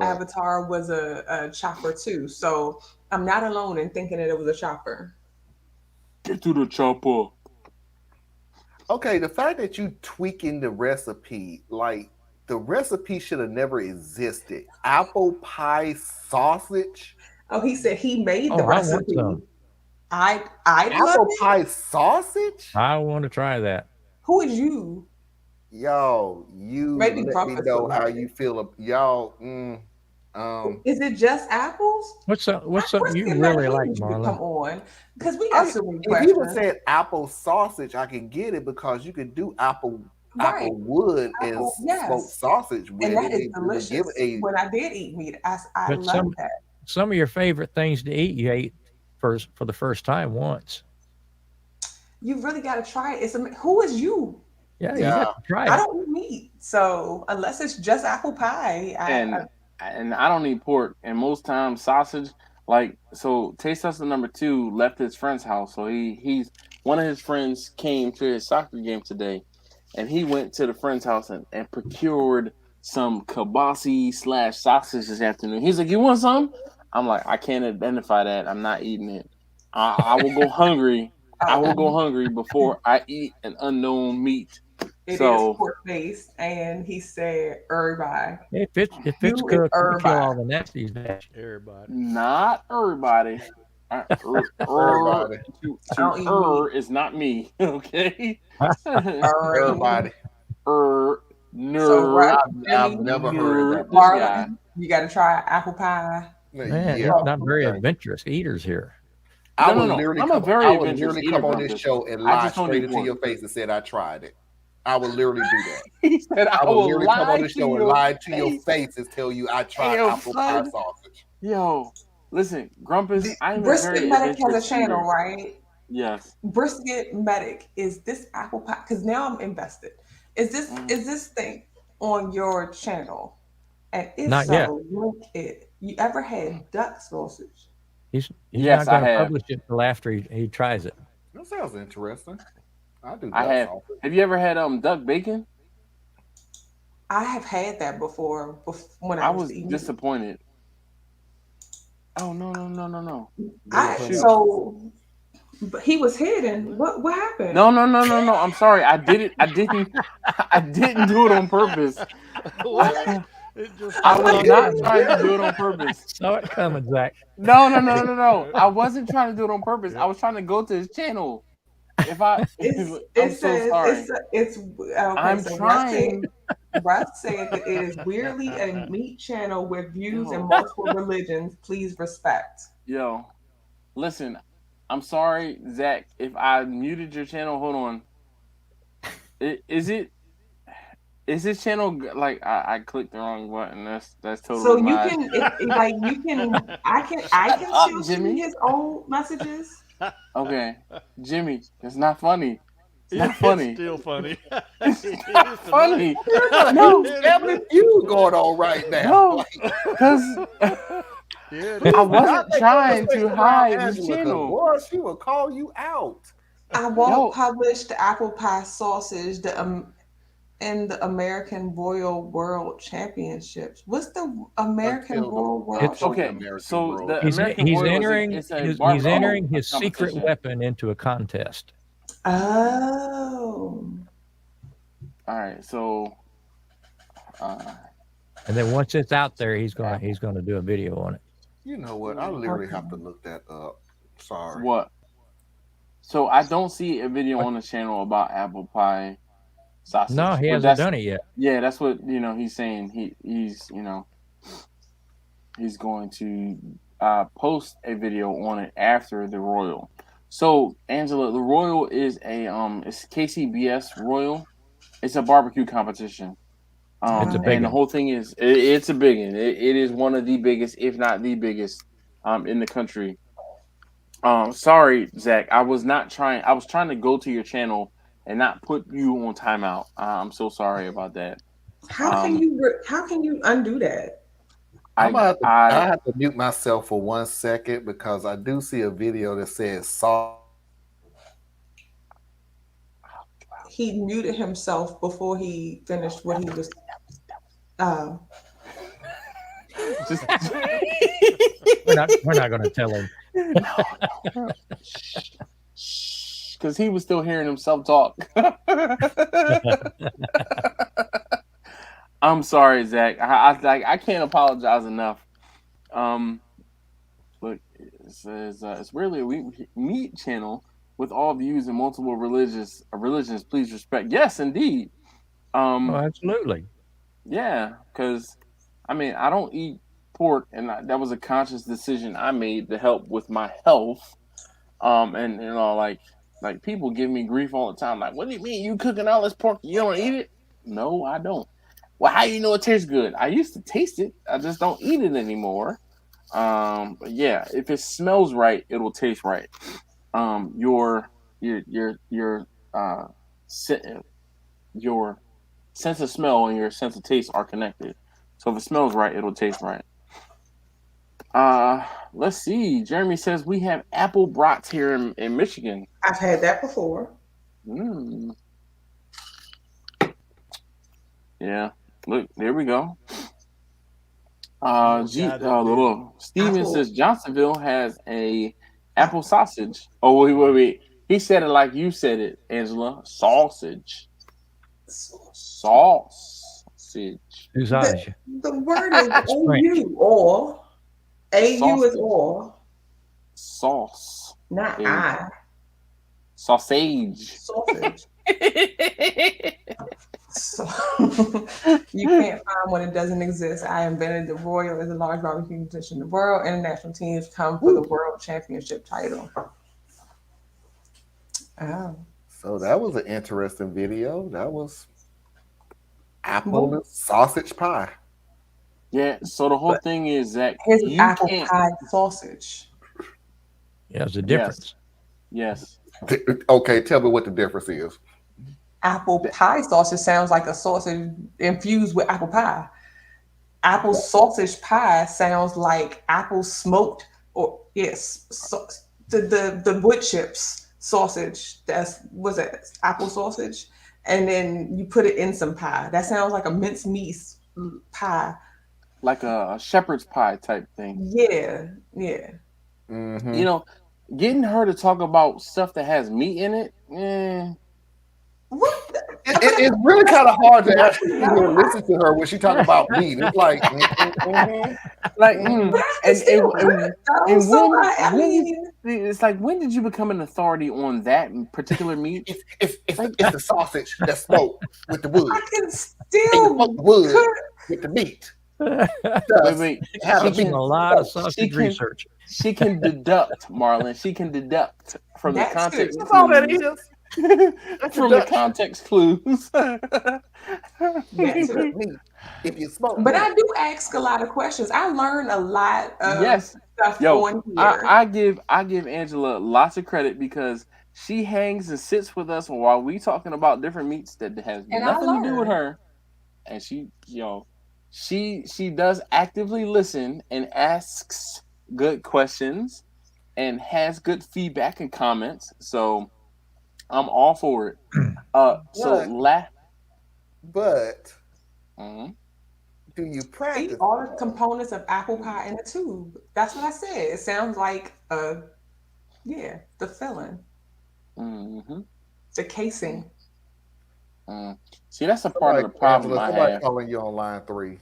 avatar was a chopper too. So I'm not alone in thinking that it was a chopper. Get to the chopper. Okay, the fact that you tweaking the recipe, like the recipe should have never existed. Apple pie sausage. Oh, he said he made Oh, the I want recipe. some. I love Apple it. pie sausage. I want to try that. Who is you? Yo, you Maybe let me breakfast know would how like you feel. Y'all, Is it just apples? What's something you Brisket really Medicine like, needs to come Marlon? on because we got so many if you would questions. said apple sausage, I can get it because you could do apple Right. wood Apple, and yes. smoked sausage with And that is it would delicious. give it When I did eat meat, I But love that. some of your favorite things to eat, you ate for the first time once. You really got to try it. Who is you? Yeah, you got to try it. I don't eat meat, so unless it's just apple pie, and I don't eat pork. And most times sausage, Taste Tester number 2 left his friend's house. So he's one of his friends came to his soccer game today, and he went to the friend's house and procured some kielbasa / sausage this afternoon. He's like, "You want some?" I'm like, "I can't identify that. I'm not eating it. I will go hungry. I will go hungry before I eat an unknown meat." It is pork based, and he said everybody. If it's cooked, you kill all the nasties. Everybody. Not everybody. Everybody. Is not me. Okay. Everybody. Nerd. I've never heard of that. Marlon, you got to try apple pie. Man, it's not very adventurous eaters here. I would literally come on this Grumpus. show and lie straight into your face and said I tried it. I would literally do that. He said I would literally come on the show and lie to face. your face and tell you I tried apple pie sausage. Yo, listen, Grumpus, I'm Brisket Medic has a channel, eater. right? Yes. Brisket Medic, is this apple pie? Because now I'm invested. Is this thing on your channel? And if Not so, yet. link it. You ever had duck sausage? He's Yes, not going I to have. publish it till after he tries it. That sounds interesting. I do. I have. sausage. Have you ever had duck bacon? I have had that before when I I was eating. disappointed. Oh no. But he was hidden. What happened? No. I'm sorry. I didn't do it on purpose. I was not trying to do it on purpose. Saw it coming, Zach. No. I wasn't trying to do it on purpose. I was trying to go to his channel. I'm so sorry. I'm so trying. Russ said that it is weirdly a meat channel with views in multiple religions. Please respect. Yo, listen, I'm sorry, Zach. If I muted your channel, hold on. Is this channel like I clicked the wrong button? That's totally So you my. can, like you can, I can still see his old messages. Okay, Jimmy, it's not funny. It's not funny. It's still funny. It's not funny. No, family feud going on right now. No, because I wasn't trying to hide the channel. Boy, she will call you out. I won't publish the apple pie sausage in the American Royal World Championships. What's the American Royal World? Okay, so the he's American entering he's entering his secret weapon into a contest. Oh. All right, so and then once it's out there, he's gonna do a video on it. You know what? I literally have to look that up. Sorry. What? So I don't see a video on the channel about apple pie sausage. No, he hasn't done it yet. Yeah, that's what he's saying. He's going to post a video on it after the Royal. So Angela, the Royal is it's KCBS Royal. It's a barbecue competition. It's a big and the whole thing is it's a big one. It is one of the biggest, if not the biggest, in the country. Sorry, Zach. I was trying to go to your channel and not put you on timeout. I'm so sorry about that. How can you undo that? I have to mute myself for 1 second because I do see a video that says Saul. He muted himself before he finished what he was. We're not going to tell him. No. Because he was still hearing himself talk. I'm sorry, Zach. I can't apologize enough. Look, it says it's really a meat channel with all views and multiple religions. Please respect. Yes, indeed. Absolutely. Yeah, because I don't eat pork, and that was a conscious decision I made to help with my health. And like people give me grief all the time. Like, what do you mean you cooking all this pork? You don't eat it? No, I don't. Well, how you know it tastes good? I used to taste it. I just don't eat it anymore. But yeah, if it smells right, it'll taste right. Your sense of smell and your sense of taste are connected. So if it smells right, it'll taste right. Let's see. Jeremy says we have apple brats here in Michigan. I've had that before. Yeah. Look, there we go. Steven says Johnsonville has a apple sausage. Oh, wait. He said it like you said it, Angela. Sausage. Sausage. The word is A-U or A-U is or. Sauce. Not I. Sausage. So you can't find one that doesn't exist. I invented the Royal as a large barbecue competition. The world international teams come for the world championship title. Oh. So that was an interesting video. That was apple and sausage pie. Yeah, so the whole thing is that here's apple pie sausage. Yeah, there's a difference. Yes. Okay, tell me what the difference is. Apple pie sausage sounds like a sausage infused with apple pie. Apple sausage pie sounds like apple smoked, or the wood chips sausage. What's that? Apple sausage, and then you put it in some pie. That sounds like a mincemeat pie, like a shepherd's pie type thing. Yeah. Mm-hmm. Getting her to talk about stuff that has meat in it. It's really kind of hard to actually listen to her when she talks about meat. It's like, it's like, when did you become an authority on that particular meat? It's the sausage that's smoked with the wood. I can still wood with the meat. Wait. She's doing a lot of sausage research. She can deduct, Marlon. She can deduct from the context. That's all that is. From the context clues. If you smoke. But I do ask a lot of questions. I learn a lot of stuff on here. I give Angela lots of credit because she hangs and sits with us while we talking about different meats that has nothing to do with her. And she does actively listen and asks good questions and has good feedback and comments. So I'm all for it. But do you practice? See, all the components of apple pie in a tube. That's what I said. It sounds like the filling. Mm-hmm. The casing. See, that's a part of the problem I have. Calling you on line 3.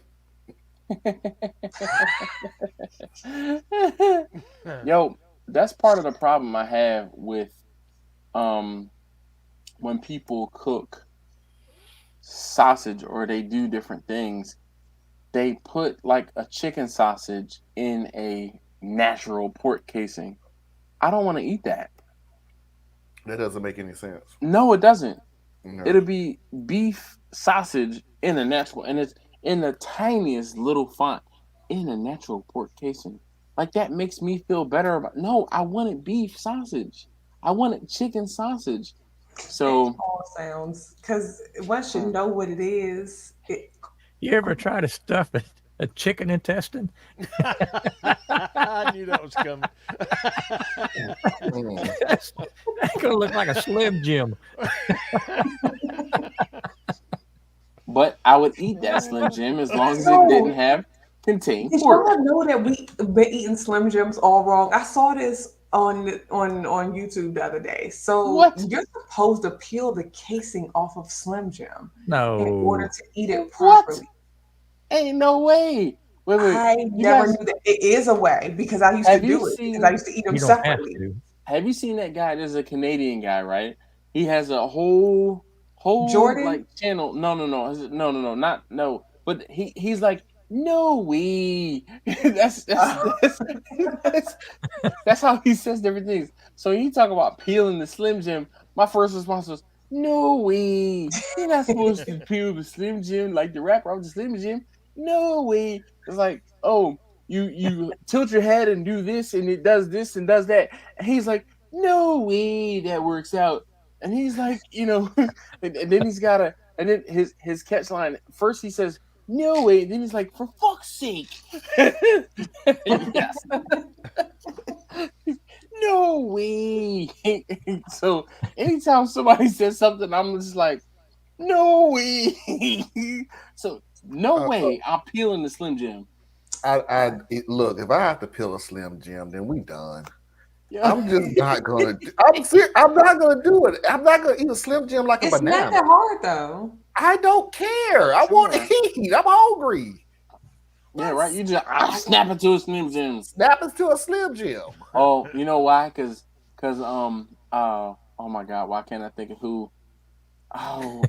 Yo, that's part of the problem I have with when people cook sausage or they do different things. They put like a chicken sausage in a natural pork casing. I don't want to eat that. That doesn't make any sense. No, it doesn't. No. It'll be beef sausage in a natural, and it's in the tiniest little font in a natural pork casing. Like that makes me feel better about. No, I wanted beef sausage. I wanted chicken sausage. So it all sounds, because once you know what it is. You ever try to stuff a chicken intestine? I knew that was coming. That's gonna look like a Slim Jim. But I would eat that Slim Jim as long as it didn't contain pork. Did y'all know that we've been eating Slim Jims all wrong? I saw this on YouTube the other day. So you're supposed to peel the casing off of Slim Jim in order to eat it properly. Ain't no way. Wait. I never knew that it is a way because I used to do it because I used to eat them separately. Have you seen that guy? There's a Canadian guy, right? He has a whole Jordan? like channel. No. But he's like, no way. that's how he says different things. So when you talk about peeling the Slim Jim, my first response was, no way. You're not supposed to peel the Slim Jim like the wrapper of the Slim Jim. No way. It's like, oh, you tilt your head and do this and it does this and does that. And he's like, no way that works out. And he's like, and then he's got and then his catch line, first he says, no way. Then he's like, for fuck's sake. Yes. No way. So anytime somebody says something, I'm just like, no way. So no way I'm peeling the Slim Jim. Look, if I have to peel a Slim Jim, then we done. Yeah. I'm just not gonna. I'm not gonna do it. I'm not gonna eat a Slim Jim like a banana. It's not that hard though. I don't care. I want to eat. I'm hungry. Yeah, right. You just snap it to a Slim Jim. Snap it to a Slim Jim. Oh, you know why? Because oh my God, why can't I think of who? Oh,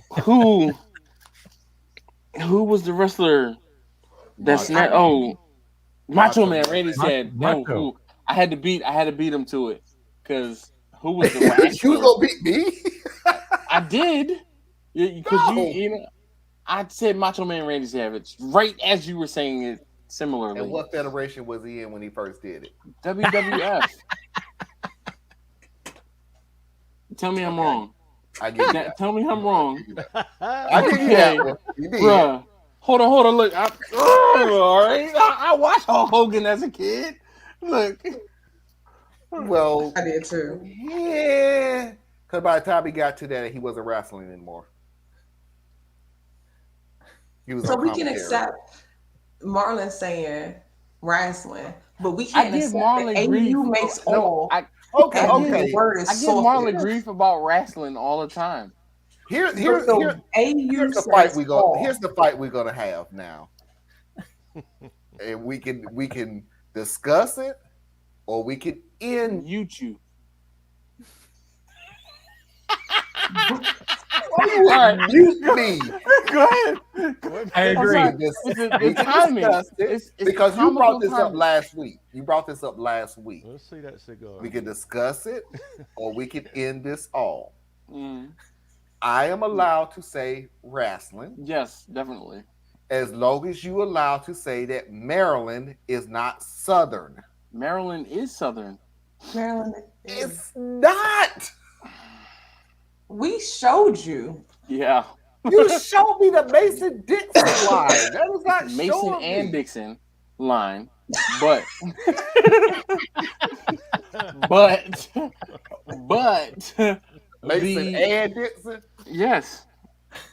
who was the wrestler that snapped? Oh, Macho Man. Randy said, "Oh, I had to beat him to it." Because who was the wrestler? You gonna beat me? I did. Because I said Macho Man Randy Savage right as you were saying it similarly. And what federation was he in when he first did it? WWF. Tell me I'm wrong. I give you that. Tell me I'm wrong. I give you that one. You did. Bruh. Hold on. Look, all right. I watched Hulk Hogan as a kid. Look. Well, I did too. Yeah. Because by the time he got to that, he wasn't wrestling anymore. So we can accept Marlon saying wrestling, but we can't accept that AU makes all. Okay. I give Marlon grief about wrestling all the time. Here's the fight we're gonna have now, and we can discuss it, or we can end YouTube. All right, mute me. Go ahead. I agree. The timing. It's Because you brought this up timing. last week. You brought this up last week. Let's see that cigar. We can discuss it, or we can end this all. Mm. I am allowed to say wrestling. Yes, definitely. As long as you allow to say that Maryland is not Southern. Maryland is Southern. Maryland. It's not. We showed you. Yeah. You showed me the Mason-Dixon line. That is not Mason showing and me. Dixon line, but Mason and Dixon. Yes.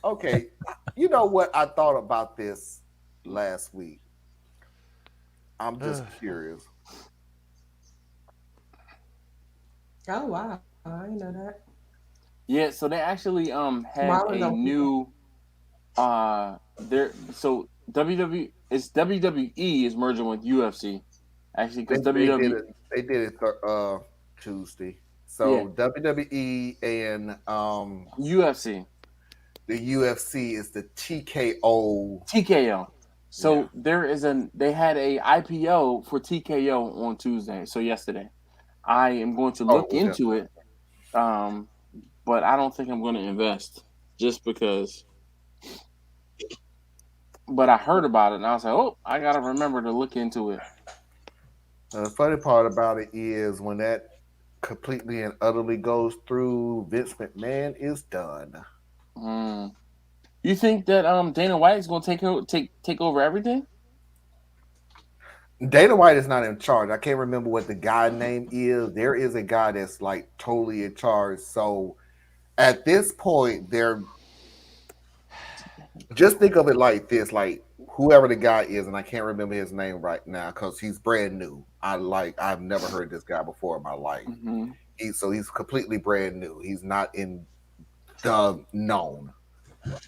Okay. You know what I thought about this last week? I'm just curious. Oh wow, I didn't know that. Yeah, so they actually had Marlon a don't new so WWE is merging with UFC. Actually, because WWE they did it Tuesday. So WWE and UFC. The UFC is the TKO. TKO. So they had a IPO for TKO on Tuesday. So yesterday, I am going to look into it, but I don't think I'm going to invest just because. But I heard about it and I was like, oh, I got to remember to look into it. The funny part about it is when that completely and utterly goes through, Vince McMahon is done. You think that Dana White is going to take over everything? Dana White is not in charge. I can't remember what the guy name is. There is a guy that's like totally in charge. So at this point, they're just think of it like this: like whoever the guy is, and I can't remember his name right now because he's brand new. I've never heard this guy before in my life. Mm-hmm. He's completely brand new. He's not in the known.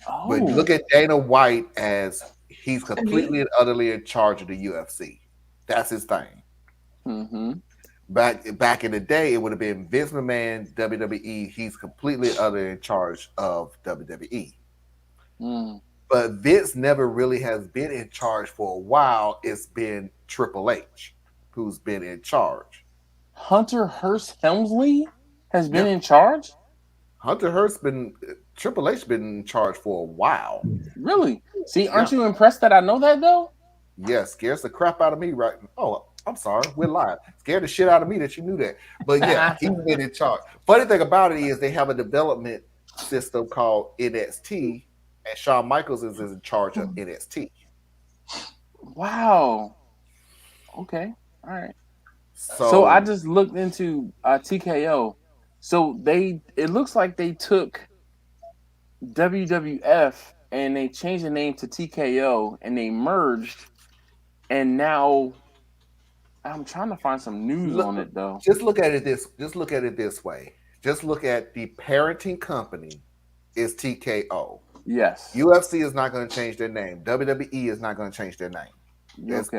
Oh. But look at Dana White as he's completely and utterly in charge of the UFC. That's his thing. Mm-hmm. Back in the day, it would have been Vince McMahon, WWE. He's completely utterly in charge of WWE. But Vince never really has been in charge for a while. It's been Triple H who's been in charge. Hunter Hearst Helmsley has been in charge? Hunter Hearst Triple H been in charge for a while. Really? See, aren't you impressed that I know that though? Yeah, scares the crap out of me right now. Oh, I'm sorry, we're live. Scared the shit out of me that you knew that. But yeah, he's been in charge. Funny thing about it is they have a development system called NXT, and Shawn Michaels is in charge of NXT. Wow. Okay. All right. So I just looked into TKO. So it looks like they took WWF and they changed the name to TKO and they merged, and now I'm trying to find some news on it though. Just look at it this way. Just look at the parenting company is TKO. Yes. UFC is not going to change their name. WWE is not going to change their name. That's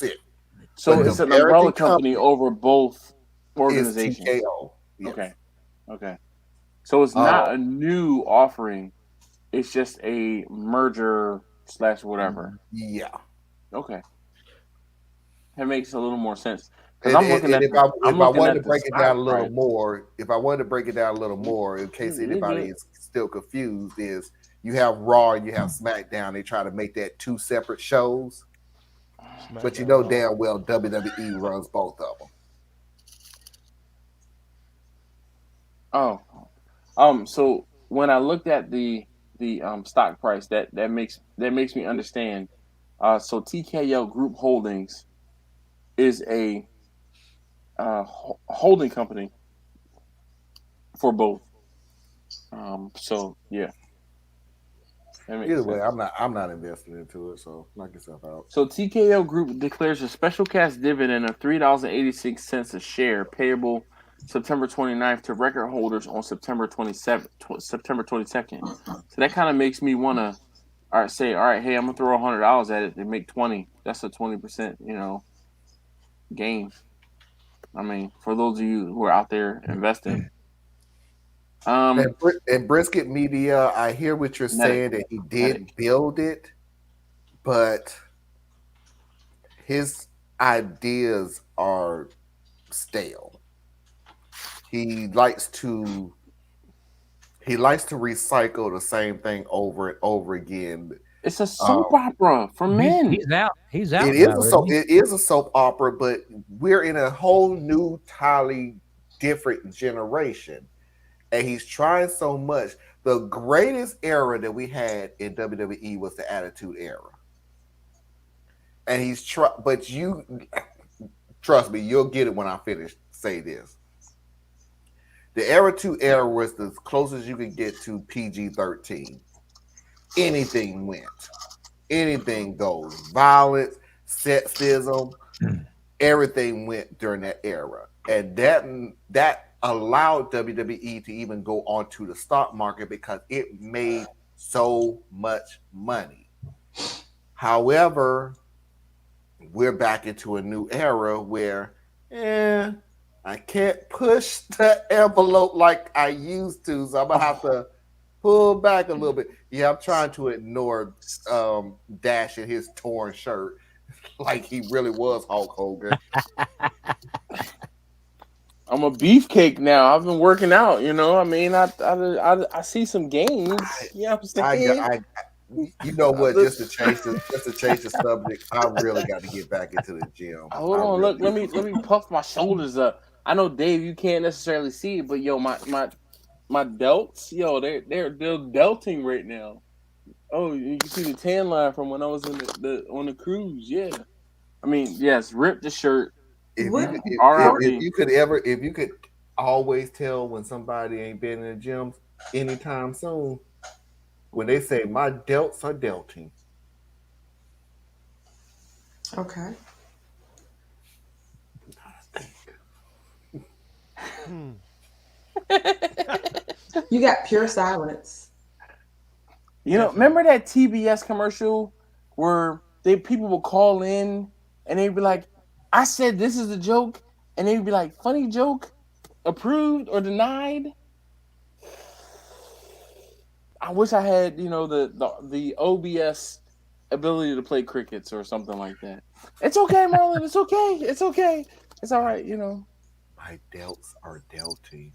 it. So it's an umbrella company over both organizations. TKO. Yes. Okay. So it's not a new offering. It's just a merger / whatever. Yeah. Okay. That makes a little more sense. If I wanted to break it down a little more, in case anybody is still confused, is you have Raw and you have SmackDown. They try to make that two separate shows. But you know damn well WWE runs both of them. Oh. So when I looked at the stock price, that makes me understand. So TKO Group Holdings is a holding company for both. So yeah. Either way, I'm not invested into it, so knock yourself out. So TKO Group declares a special cash dividend of $3.86 a share, payable September 29th to record holders on September 22nd. So that kind of makes me want to say, all right, hey, I'm gonna throw $100 at it and make 20. That's a 20%, gain. I mean, for those of you who are out there investing. And Brisket Media, I hear what you're saying that he did build it, but his ideas are stale. He likes to recycle the same thing over and over again. It's a soap opera for men. He's out. He's out. It is a soap opera, but we're in a whole new, entirely different generation. And he's trying so much. The greatest era that we had in WWE was the Attitude Era. And he's but you trust me, you'll get it when I finish say this. The Attitude Era was the closest you could get to PG-13. Anything went. Anything goes. Violence, sexism, everything went during that era. And that allowed WWE to even go onto the stock market because it made so much money. However, we're back into a new era where I can't push the envelope like I used to, so I'm gonna have to pull back a little bit. Yeah, I'm trying to ignore Dash in his torn shirt like he really was Hulk Hogan. I'm a beefcake now. I've been working out, you know. I mean, I see some gains. You know what I'm saying? You know what? Just to change the subject, I really got to get back into the gym. Hold on, look. Let me puff my shoulders up. I know, Dave, you can't necessarily see it, but yo, my delts, yo, they're delting right now. Oh, you can see the tan line from when I was on the cruise. Yeah, I mean, yes, rip the shirt. If you could always tell when somebody ain't been in the gym anytime soon, when they say my delts are delting. Okay. You got pure silence. You know, remember that TBS commercial where people would call in and they'd be like, I said this is a joke, and they'd be like, funny joke, approved or denied. I wish I had, you know, the OBS ability to play crickets or something like that. It's okay, Marlon. It's okay. It's okay. It's all right, you know. My delts are delting.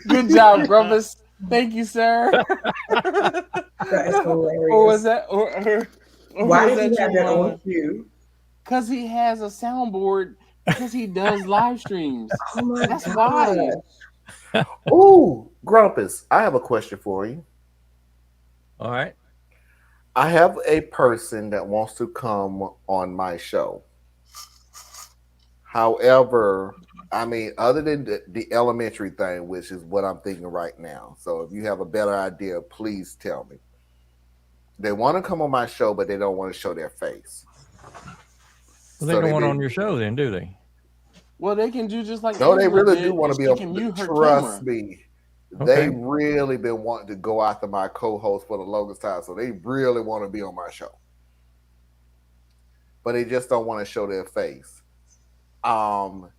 Good job, Grumpus. Thank you, sir. That is hilarious. Or was that? Or why did he have that on cue? Because he has a soundboard. Because he does live streams. Oh my That's God. why. Ooh, Grumpus, I have a question for you. All right. I have a person that wants to come on my show. However, I mean, other than the elementary thing, which is what I'm thinking right now. So if you have a better idea, please tell me. They want to come on my show, but they don't want to show their face. Well, they don't want on your show then, do they? Well, they can do just like no, they really did. do want to be on. Trust me, they really been wanting to go after my co-host for the longest time, so they really want to be on my show, but they just don't want to show their face. Other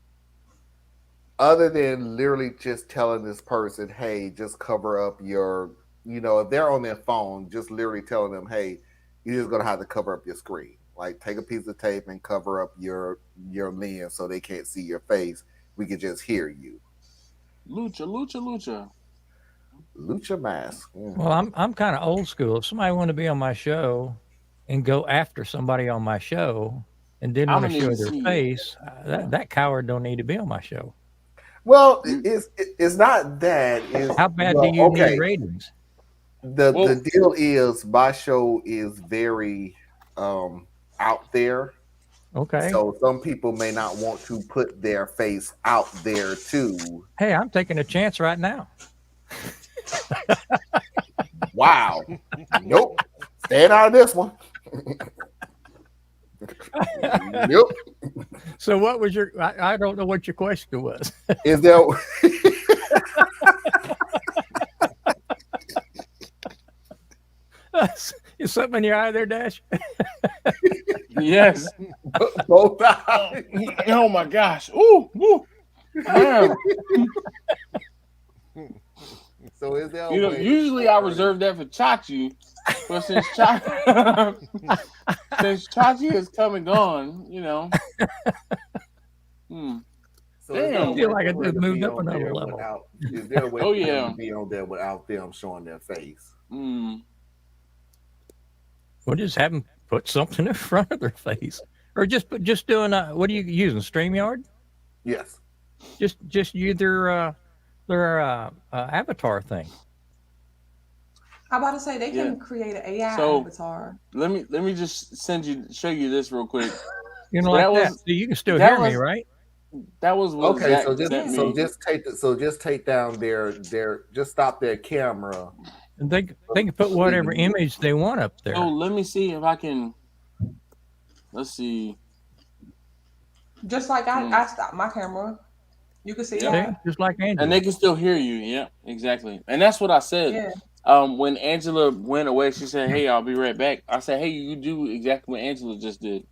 than literally just telling this person, hey, just cover up your, you know, if they're on their phone, just literally telling them, hey, you're just gonna have to cover up your screen. Like, take a piece of tape and cover up your lens so they can't see your face. We can just hear you. Lucha mask. Well, I'm kind of old school. If somebody want to be on my show and go after somebody on my show and didn't want to show their face, that coward don't need to be on my show. Well, it's not that. How bad do you need ratings? The deal is my show is very out there. Okay. So some people may not want to put their face out there too. Hey, I'm taking a chance right now. Wow. Nope. Staying out of this one. Yep. So what was your, I don't know what your question was. Is there is something in your eye there, Dash? Yes. Both eyes. Oh my gosh. Ooh, ooh. Man. So is there a You know, way usually I reserve that for Chachi, but since Chachi has come and gone, you know. So is there a Damn. way feel like I for her just to moved be up on another there level. without? Is there a way Oh, for them yeah. to be on there without them showing their face? Well, just have them put something in front of their face, or just doing what are you using? StreamYard? Yes. Just use their avatar thing. I'm about to say they can create an AI avatar. Let me just show you this real quick. You know, like that. So you can still hear me, right? That was what Okay. Zach So just sent me. just take down their just stop their camera. And they can put whatever image they want up there. So let me see if I can. Let's see. Just like I stopped my camera. You can see yeah, just like Angela. And they can still hear you. Yeah, exactly. And that's what I said. Yeah. When Angela went away, she said, "Hey, I'll be right back." I said, "Hey, you do exactly what Angela just did."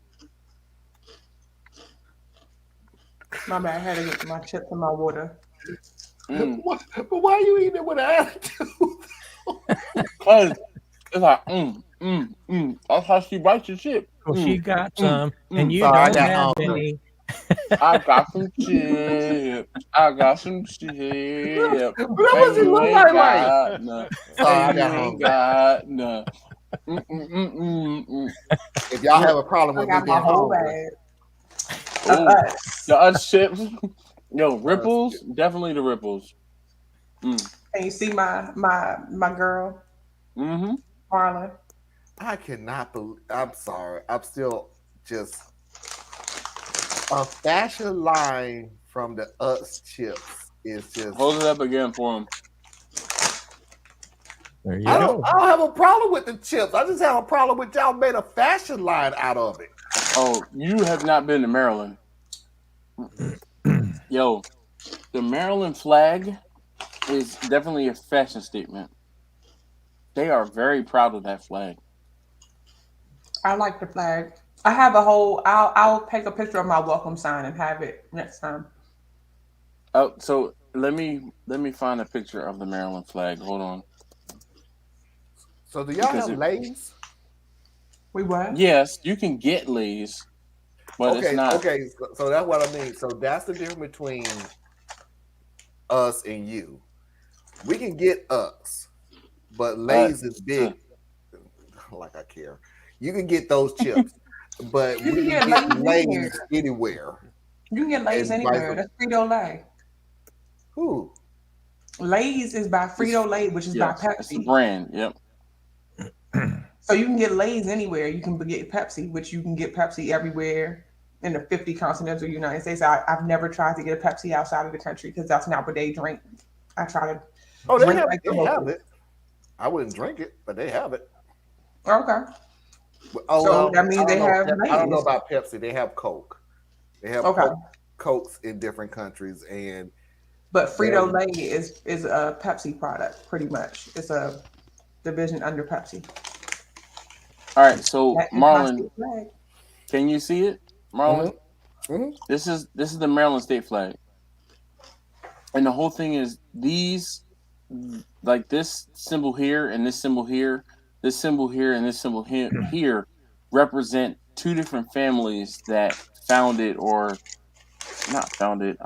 My bad. I had to get my chips and my water. But why are you eating it with an attitude? Because it's like, That's how she bites your chip. Well, she got some, and you Sorry, I don't got have hungry. any. I got some chips. I got some chips. What was it look like? Sorry, I got hungry. If y'all have a problem I with me got my being whole hungry, bag. The us chips. Yo, ripples. Definitely the ripples. And you see my girl, Marlon. I cannot believe. I'm sorry. I'm still just a fashion line from the Utz chips is just. Hold it up again for him. There you I go. don't have a problem with the chips. I just have a problem with y'all made a fashion line out of it. Oh, you have not been to Maryland. Yo, the Maryland flag is definitely a fashion statement. They are very proud of that flag. I like the flag. I have a whole. I'll take a picture of my welcome sign and have it next time. Oh, so let me find a picture of the Maryland flag. Hold on. So do y'all have Lay's? We what? Yes, you can get Lay's, but it's not. Okay, so that's what I mean. So that's the difference between us and you. We can get us, but Lay's is big. Like I care. You can get those chips, but we can get Lay's anywhere. You can get Lay's anywhere. That's Frito-Lay. Who? Lay's is by Frito-Lay, which is by Pepsi. It's the brand. Yep. So you can get Lay's anywhere. You can get Pepsi, which you can get Pepsi everywhere in the 50 continental United States. I've never tried to get a Pepsi outside of the country because that's not what they drink. I try to. Oh, they have it. I wouldn't drink it, but they have it. Okay. Oh, so well, that means they have. I don't know about Pepsi. They have Coke. They have Cokes in different countries, but Frito-Lay is a Pepsi product, pretty much. It's a division under Pepsi. All right, so Marlon, can you see it, Marlon? Mm-hmm. This is the Maryland state flag, and the whole thing is these, like this symbol here and this symbol here, this symbol here and this symbol here represent two different families that founded or not founded.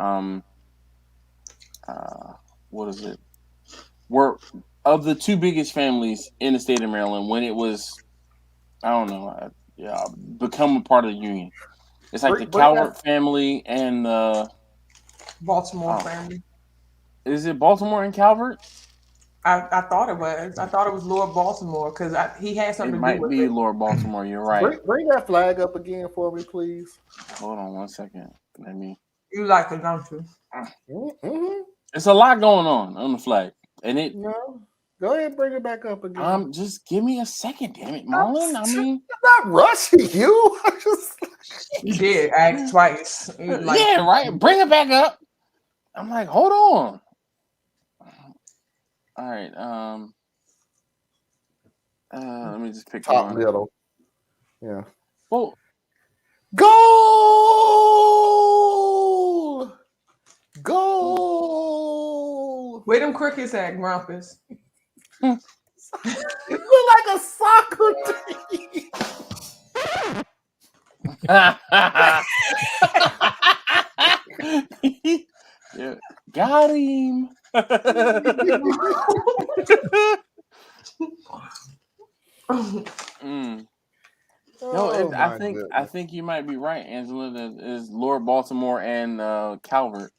What is it? Were of the two biggest families in the state of Maryland when it was, I don't know, become a part of the union. It's like the Calvert family and the Baltimore family. Is it Baltimore and Calvert? I thought it was. I thought it was Lord Baltimore because he had something to do with it. It might be Lord Baltimore. You're right. Bring that flag up again for me, please. Hold on 1 second. Let me. You like it, don't you? Mm-hmm. It's a lot going on the flag, and it. No, go ahead and bring it back up again. Just give me a second, damn it, Marlon. I'm not rushing you. I just. You did ask twice. Yeah, right. Bring it back up. I'm like, hold on. All right. Let me just pick top one. middle. Yeah. Well, Goal! Goal! Where them crickets at, Grumpus? You look like a soccer team. Yeah, got him. No, I think you might be right, Angela. That is Lord Baltimore and Calvert.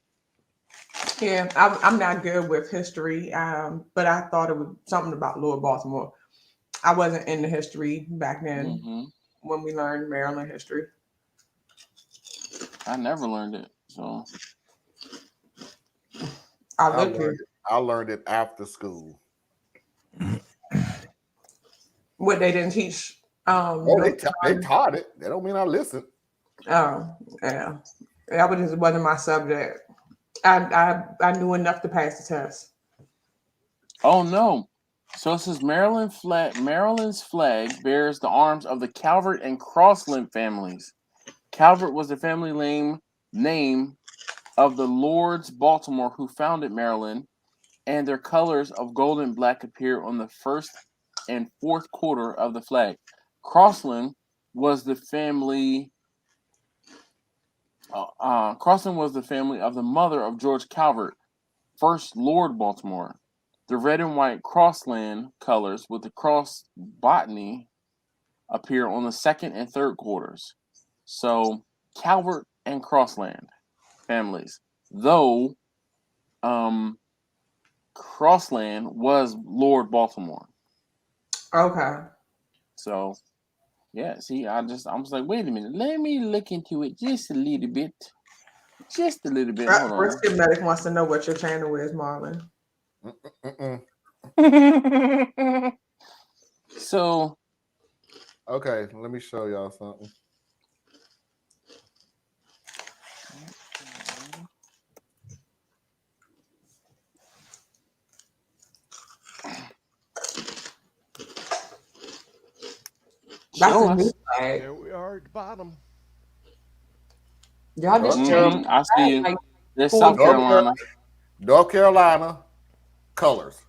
Yeah, I'm not good with history, but I thought it was something about Lord Baltimore. I wasn't into history back then when we learned Maryland history. I never learned it, so I learned it after school. What they didn't teach? They taught it. That don't mean I listened. Oh, yeah. That wasn't my subject. I knew enough to pass the test. Oh no. So it says Maryland's flag bears the arms of the Calvert and Crossland families. Calvert was the family name of the Lords Baltimore who founded Maryland, and their colors of gold and black appear on the first and fourth quarter of the flag. Crossland was the family of the mother of George Calvert, first Lord Baltimore. The red and white Crossland colors with the cross botany appear on the second and third quarters. So Calvert and Crossland families, though Crossland was Lord Baltimore. Okay. So yeah, see, I was like, wait a minute, let me look into it just a little bit. Just a little bit. Hold on. Brisket Medic wants to know what your channel is, Marlon. So okay, let me show y'all something. There we are at the bottom. Y'all just changed. I see you. There's South Carolina. North Carolina colors.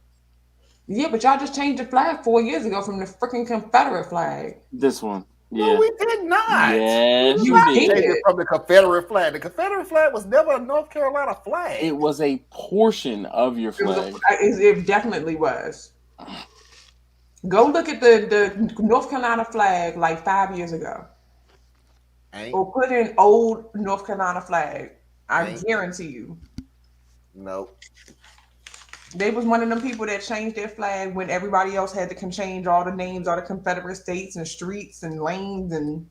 Yeah, but y'all just changed the flag 4 years ago from the freaking Confederate flag. This one. Yeah. No, we did not. Yes, you did. Changed it from the Confederate flag. The Confederate flag was never a North Carolina flag. It was a portion of your flag. It definitely was. Go look at the North Carolina flag like 5 years ago. Or put in old North Carolina flag. I guarantee you. Nope. They was one of them people that changed their flag when everybody else had to change all the names, all the Confederate states and streets and lanes and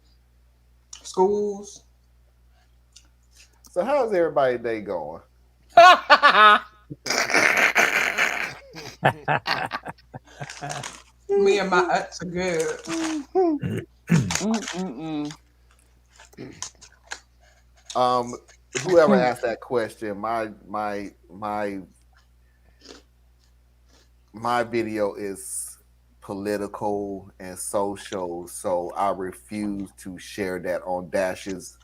schools. So how's everybody's day going? Me and my uts are good. Whoever asked that question, my video is political and social, so I refuse to share that on Dash's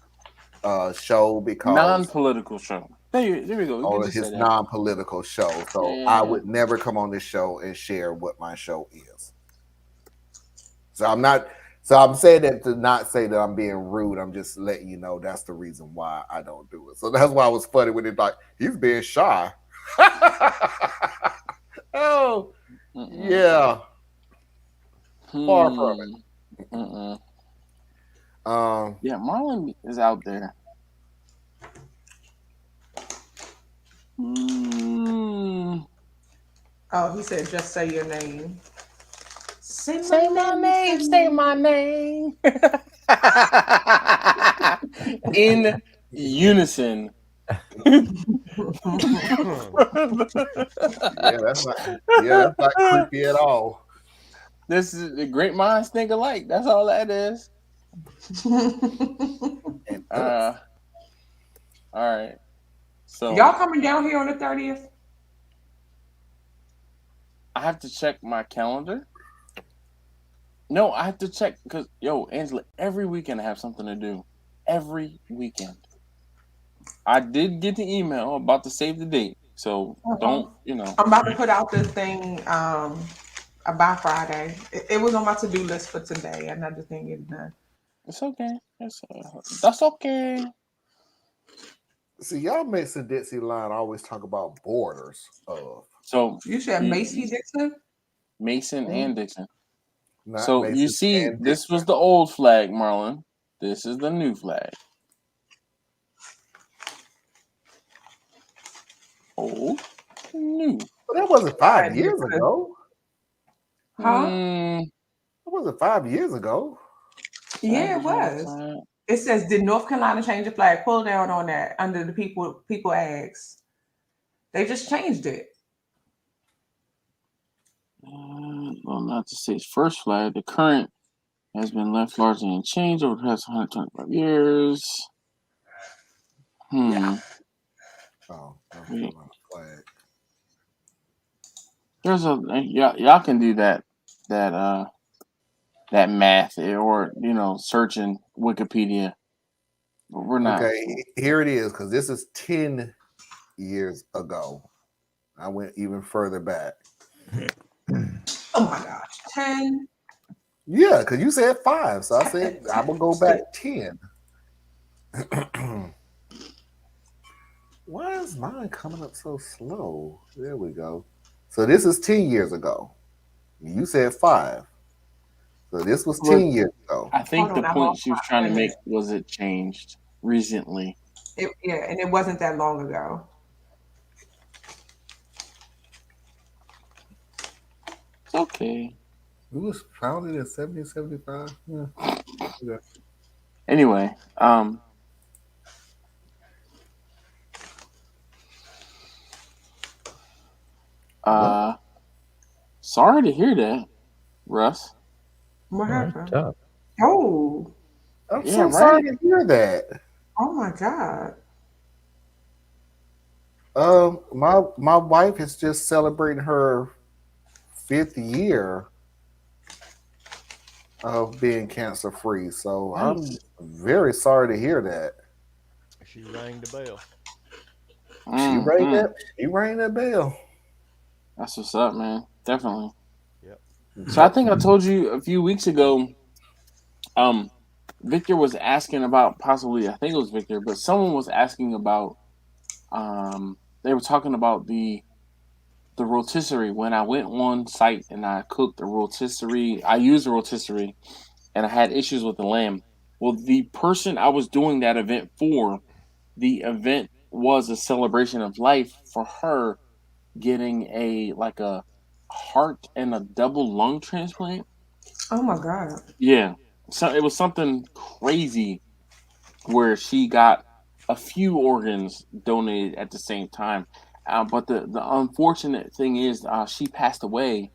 show because non-political show. There we go. Or his non-political show. So I would never come on this show and share what my show is. So I'm saying that to not say that I'm being rude. I'm just letting you know that's the reason why I don't do it. So that's why it was funny when it's like he's being shy. Oh, yeah. Far from it. Yeah, Marlon is out there. Oh, he said, just say your name. Say my name. Say my name. In unison. That's not creepy at all. This is the great minds think alike. That's all that is. All right. So y'all coming down here on the 30th? I have to check my calendar. No, I have to check because Angela, every weekend I have something to do. every weekend. I did get the email about to save the date, so don't, I'm about to put out this thing by Friday. It was on my to-do list for today. Another thing is done. It's okay. That's okay. See, y'all Mason Dixie line always talk about borders of. So you said Macy Dixon? Mason and Dixon. Not So Mason you see, and this Dixon. was the old flag, Marlon. This is the new flag. Old, new. But that wasn't 5 years ago. Huh? That wasn't 5 years ago. Yeah, it was. It says, did North Carolina change the flag? Pull down on that under the people asked. They just changed it. Well, not to say its first flag. The current has been left largely unchanged over the past 125 years. Yeah. Oh, Wait. flag. There's y'all can do that math or searching Wikipedia. But we're not. Okay, here it is, because this is 10 years ago. I went even further back. Oh my gosh, 10. Yeah, because you said 5, so I said I'm gonna go back 10. Why is mine coming up so slow? There we go. So this is 10 years ago. You said 5. So this was 10 years ago. I think the point she was trying to make was it changed recently. And it wasn't that long ago. It's okay. It was founded in 1775. Yeah. Okay. Anyway, sorry to hear that, Russ. What happened? Tough. Oh, I'm so sorry to hear that. Oh my God. My wife is just celebrating her 5th year of being cancer free. So I'm very sorry to hear that. She rang the bell. She rang that bell. That's what's up, man. Definitely. Yep. So I think I told you a few weeks ago, Victor was asking about I think it was Victor, but someone was asking about, they were talking about the rotisserie. When I went on site and I cooked the rotisserie, I used the rotisserie and I had issues with the lamb. Well, the person I was doing that event for, the event was a celebration of life for her getting a heart and a double lung transplant. Oh my God. Yeah. So it was something crazy where she got a few organs donated at the same time. But the unfortunate thing is she passed away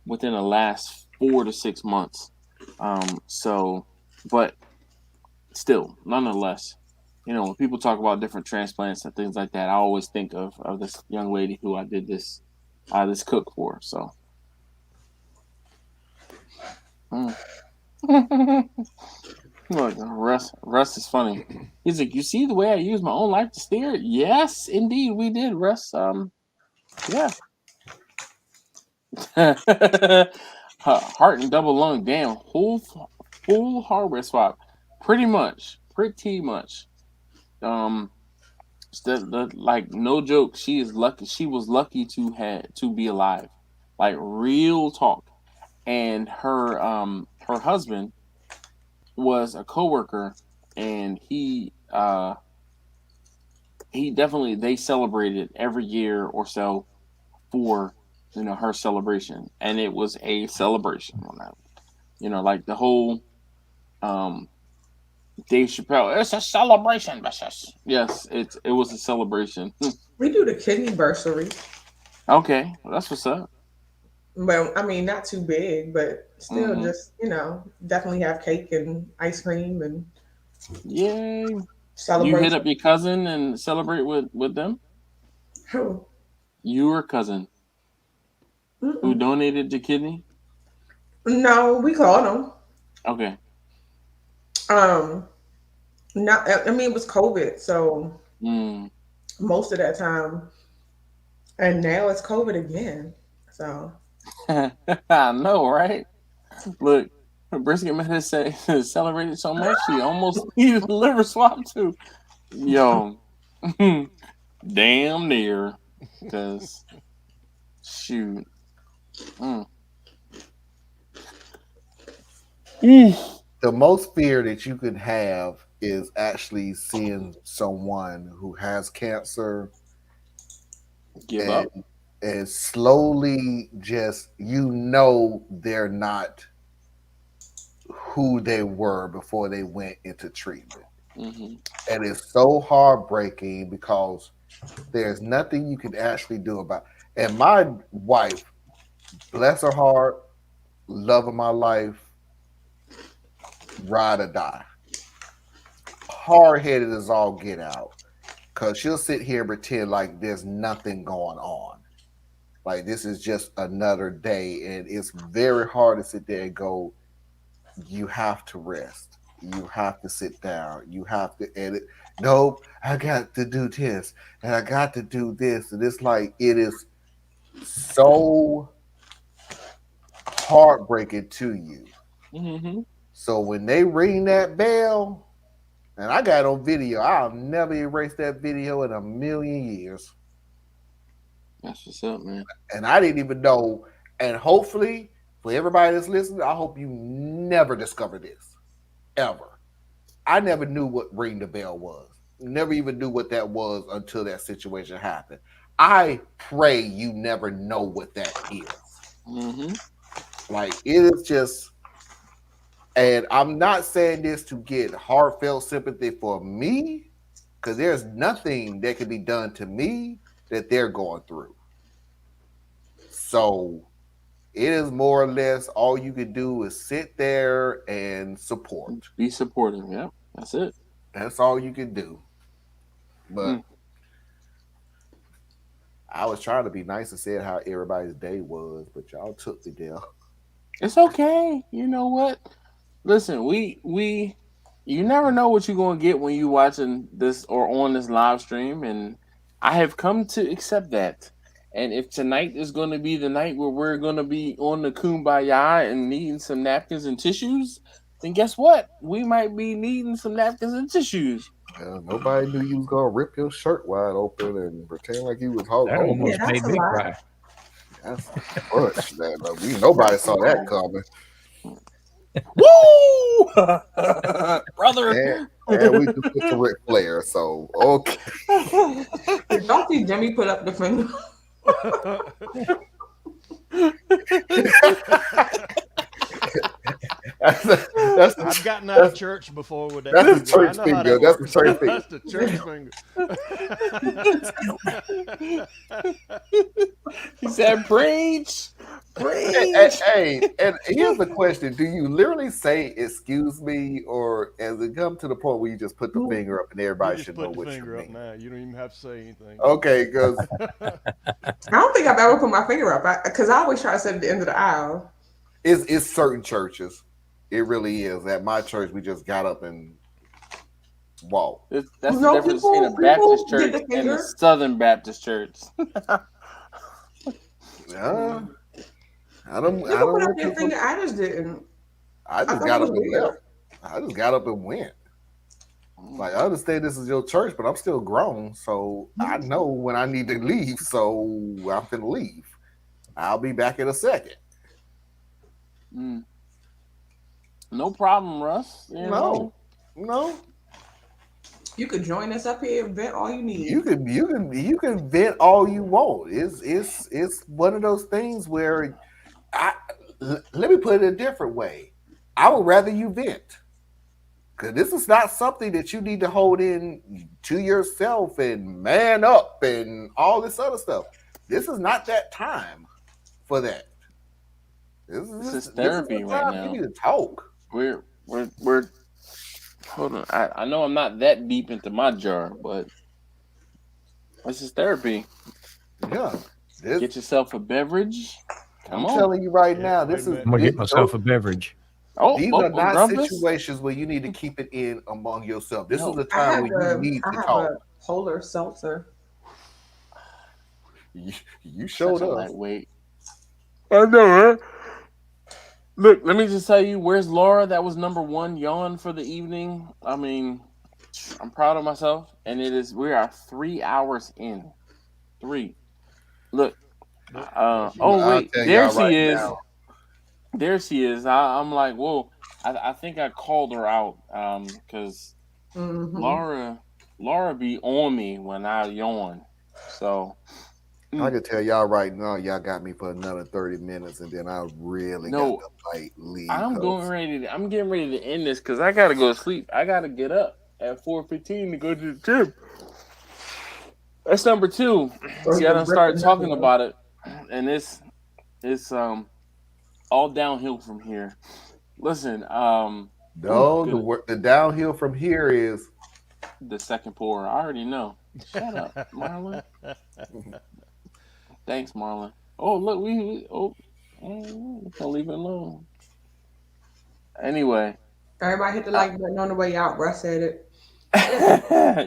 within the last 4 to 6 months. But still, nonetheless, when people talk about different transplants and things like that, I always think of this young lady who I did this cook for. So. Look, Russ is funny. He's like, you see the way I use my own life to steer it? Yes, indeed, we did, Russ. Yeah. Heart and double lung, damn, full hardware swap. Pretty much. No joke. She is lucky. She was lucky to be alive, like real talk. And her husband was a coworker, and they celebrated every year or so for her celebration, and it was a celebration on that. Like the whole Dave Chappelle, it's a celebration, yes, it was a celebration. We do the kidney bursary. Okay, well, that's what's up. Well, I mean, not too big, but still, just definitely have cake and ice cream and yay. Celebrate. You hit up your cousin and celebrate with them? Who? Your cousin who donated the kidney? No, we called him. Okay. Not, I mean, it was COVID, so Mm. most of that time, and now it's COVID again. So I know, right? Look, Brisket made her say celebrated so much she almost needed a liver swap too. Yo, damn near, because shoot. Mm. The most fear that you could have is actually seeing someone who has cancer Give up. and slowly just they're not who they were before they went into treatment. Mm-hmm. And it's so heartbreaking because there's nothing you can actually do about it. And my wife, bless her heart, love of my life, ride or die. Hard-headed as all get out. Because she'll sit here and pretend like there's nothing going on. Like this is just another day. And it's very hard to sit there and go, you have to rest. You have to sit down. You have to edit. Nope, I got to do this. And I got to do this. And it's like, it is so heartbreaking to you. Mm-hmm. So when they ring that bell, and I got it on video, I'll never erase that video in a million years. That's what's up, man. And I didn't even know. And hopefully, for everybody that's listening, I hope you never discover this. Ever. I never knew what ring the bell was. Never even knew what that was until that situation happened. I pray you never know what that is. Mm-hmm. Like, it is just... And I'm not saying this to get heartfelt sympathy for me, because there's nothing that can be done to me that they're going through. So it is more or less all you can do is sit there and support. Be supportive, yeah. That's it. That's all you can do. But I was trying to be nice and said how everybody's day was, but y'all took me there. It's okay. You know what? Listen, we you never know what you're gonna get when you watching this or on this live stream, and I have come to accept that. And if tonight is going to be the night where we're going to be on the kumbaya and needing some napkins and tissues, then guess what? We might be needing some napkins and tissues. Nobody knew you was gonna rip your shirt wide open and pretend like you was Hulk That Hogan. almost made me cry. That's much. Nobody saw that coming. Woo, brother! And we just put the Ric Flair. So okay. Don't see Jimmy put up the finger. I've gotten out of church before with that. That's the church finger. That's the church finger. That's the church finger. He said, "Preach, preach." Hey, and here's the question: do you literally say "excuse me," or has it come to the point where you just put the finger up and everybody should know what you mean? Now you don't even have to say anything. Okay, because I don't think I've ever put my finger up because I always try to sit at the end of the aisle. it's certain churches. It really is. At my church, we just got up and walked. That's the difference between a Baptist church and a Southern Baptist church. Yeah. I just didn't. I just got up and left. I just got up and went. Like, I understand this is your church, but I'm still grown, so I know when I need to leave, so I'm finna leave. I'll be back in a second. No problem, Russ. No. You could join us up here and vent all you need. You can vent all you want. It's one of those things where let me put it a different way. I would rather you vent. Because this is not something that you need to hold in to yourself and man up and all this other stuff. This is not that time for that. This is therapy right now. You need to talk. We're hold on. I know I'm not that deep into my jar, but this is therapy. Yeah. Get yourself a beverage. Come on. I'm telling you right now, this is. I'm gonna get myself a beverage. These are not situations where you need to keep it in among yourself. This is the time when you need to talk. A polar seltzer. You showed up. Lightweight. I know, right? Look, let me just tell you, where's Laura? That was number 1 yawn for the evening. I mean, I'm proud of myself, and we are 3 hours in. 3. Look. Wait, there she is. There she is. I'm like, whoa. I think I called her out because Laura be on me when I yawn. So I can tell y'all right now, y'all got me for another 30 minutes, and then I really got to leave. I'm getting ready to end this because I gotta go to sleep. I gotta get up at 4:15 to go to the gym. That's number 2. See, I done started talking about it, and it's all downhill from here. Listen, the downhill from here is the second pour. I already know. Shut up, Marlon. Thanks, Marlon. Oh, look, don't leave it alone. Anyway. Everybody hit the like button on the way out. Russ said it.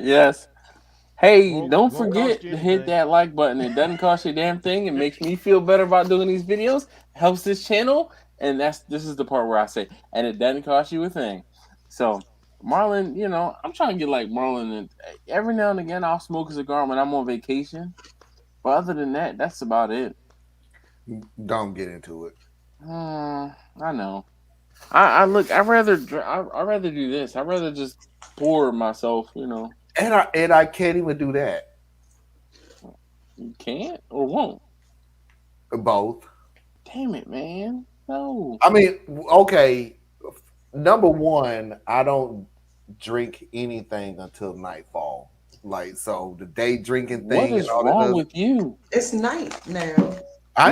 Yes. Hey, don't forget to hit that like button. It doesn't cost you a damn thing. It makes me feel better about doing these videos. Helps this channel. And this is the part where I say, and it doesn't cost you a thing. So, Marlon, I'm trying to get like Marlon. And every now and again, I'll smoke a cigar when I'm on vacation. But other than that, that's about it. Don't get into it. I know. I'd rather do this. I'd rather just pour myself, And I can't even do that. You can't or won't? Both. Damn it, man. No. I mean, okay. Number 1, I don't drink anything until nightfall. Like, so the day drinking thing. What is wrong with you? It's night now. I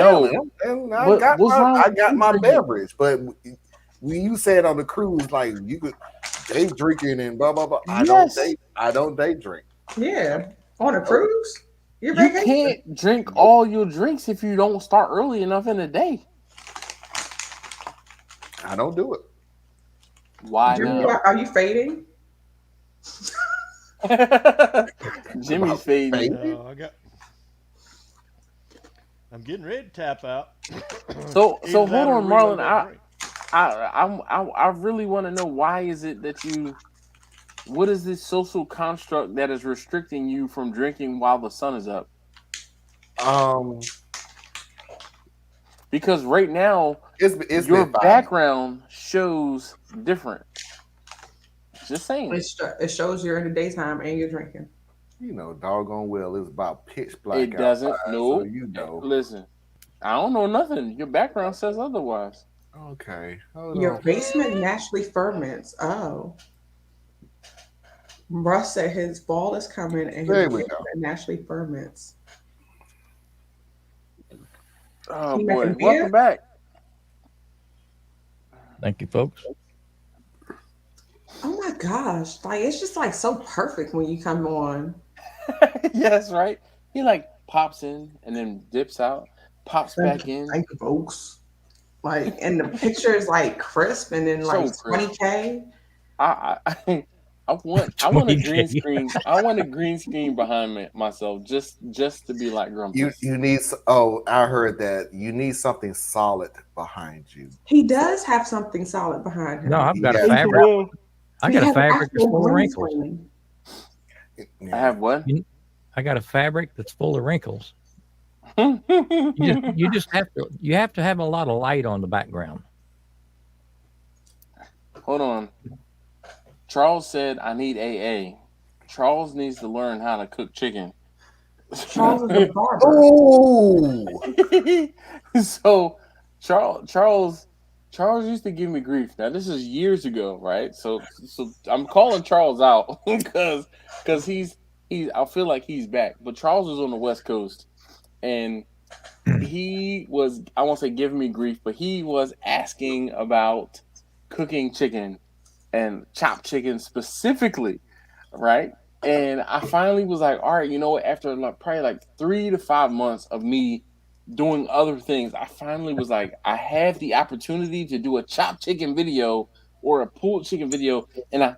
got my beverage, but when you said on the cruise, like you could day drinking and blah blah blah. I don't day drink. Yeah, on a cruise, you can't drink all your drinks if you don't start early enough in the day. I don't do it. Why not? Are you fading? Jimmy's fading. I'm getting ready to tap out. So hold on, Marlon. I really want to know, why is it that what is this social construct that is restricting you from drinking while the sun is up? Because right now your background shows different. Just saying. It shows you're in the daytime and you're drinking. Doggone well, it's about pitch black. It doesn't. Outside, No. So Listen, I don't know nothing. Your background says otherwise. Okay. Your basement naturally ferments. Oh. Russ said his fall is coming and his basement naturally ferments. Oh boy. Welcome back. Thank you, folks. Oh my gosh. Like, it's just like so perfect when you come on. Yes, right? He like pops in and then dips out, pops back in. Thank you, folks. Like, and the picture is like crisp and then like So 20K. I want a green screen. I want a green screen behind myself just to be like Grumpy. You need. I heard that you need something solid behind you. He does have something solid behind him. No, I've got a fabric. I got a fabric that's full of wrinkles. I have what? I got a fabric that's full of wrinkles. You just have to have a lot of light on the background. Hold on. Charles said, I need AA. Charles needs to learn how to cook chicken. Charles is a barber. Oh! So Charles used to give me grief. Now this is years ago, right? So I'm calling Charles out because he's I feel like he's back. But Charles was on the West Coast, and he was, I won't say giving me grief, but he was asking about cooking chicken and chopped chicken specifically, right? And I finally was like, all right, you know what? After probably 3 to 5 months of me doing other things, I finally was like, I have the opportunity to do a chopped chicken video or a pulled chicken video, and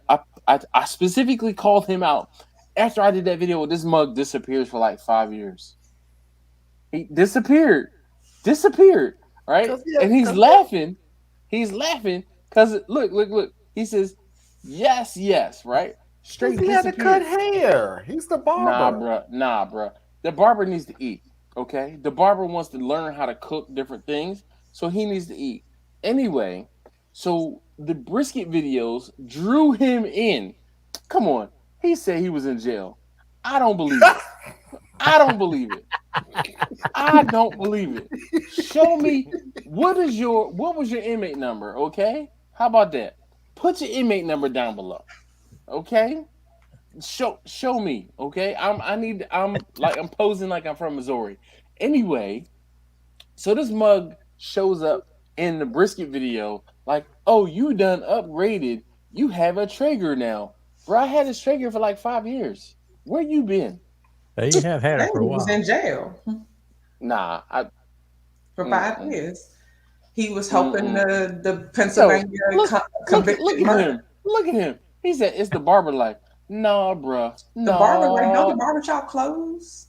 I specifically called him out. After I did that video, this mug disappears for like 5 years. He disappeared, right? And he's laughing. He's laughing because look. He says, yes, right? Straight He had to disappeared. cut hair. He's the barber. Nah, bruh. The barber needs to eat. Okay, the barber wants to learn how to cook different things, so he needs to eat. Anyway, so the brisket videos drew him in. Come on, he said he was in jail. I don't believe it. I don't believe it. I don't believe it. Show me what was your inmate number, okay? How about that? Put your inmate number down below. Okay? Show me, okay? I'm posing like I'm from Missouri. Anyway, so this mug shows up in the brisket video like, "Oh, you done upgraded. You have a Traeger now." Bro, I had this Traeger for like 5 years. Where you been? You have had it for a He while. was in jail Nah, for 5 years. He was helping the Pennsylvania convicted look at him. Look at him. He said it's the barber life. No, bro. No. The barber, like, don't the barbershop close?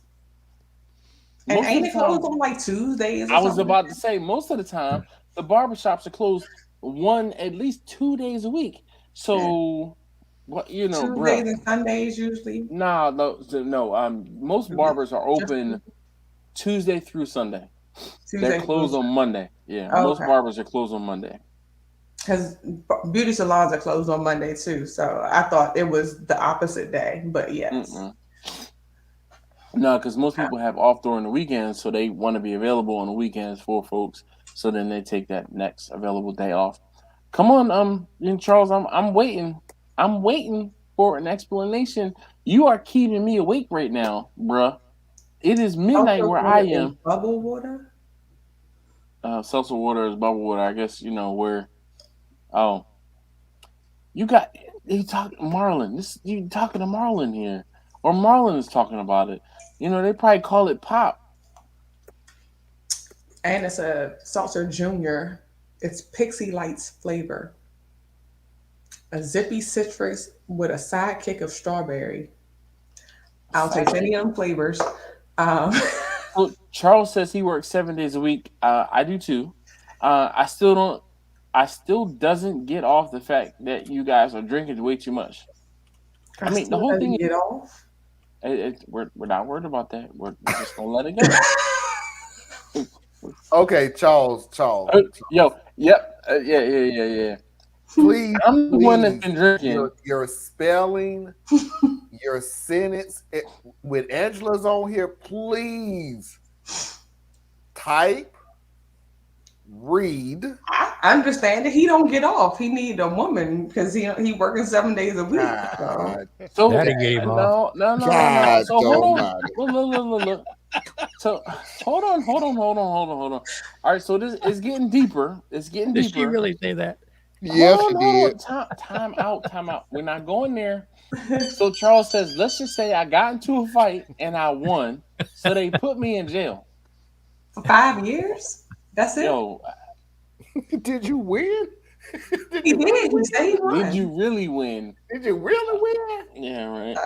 And ain't it closed on like Tuesdays? I was about to say, most of the time, the barbershops are closed at least 2 days a week. So, what Tuesdays and Sundays usually. No. Most barbers are open Tuesday through Sunday. They're closed on Monday. Yeah, most barbers are closed on Monday. Because beauty salons are closed on Monday too. So I thought it was the opposite day, but yes. No, because most people have off during the weekends, so they want to be available on the weekends for folks. So then they take that next available day off. Come on, Charles, I'm waiting. I'm waiting for an explanation. You are keeping me awake right now, bruh. It is midnight where I am. Bubble water? Seltzer water is bubble water. I guess where. Oh, you talking Marlon? You talking to Marlon here, or Marlon is talking about it? They probably call it pop. And it's a Seltzer Junior. It's Pixie Lights flavor. A zippy citrus with a sidekick of strawberry. I'll take any of them flavors. Well, Charles says he works 7 days a week. I do too. I still doesn't get off the fact that you guys are drinking way too much. I mean, the whole thing. Get off. We're not worried about that. We're just gonna let it go. Okay, Charles. Yo, yep, yeah. Please, I'm the one that's been drinking. Your spelling, your sentence with Angela's on here. Please type, read. I understand that he don't get off. He need a woman because he working 7 days a week. So Daddy gave off. No. God, So hold on. Look. So hold on. All right, so this is getting deeper. It's getting deeper. Did she really say that? Yes, she did. Time out. We're not going there. So Charles says, let's just say I got into a fight and I won, so they put me in jail for 5 years. That's it. Yo, did you win? He did. He said he won. Did you really win? Did you really win? Yeah, right.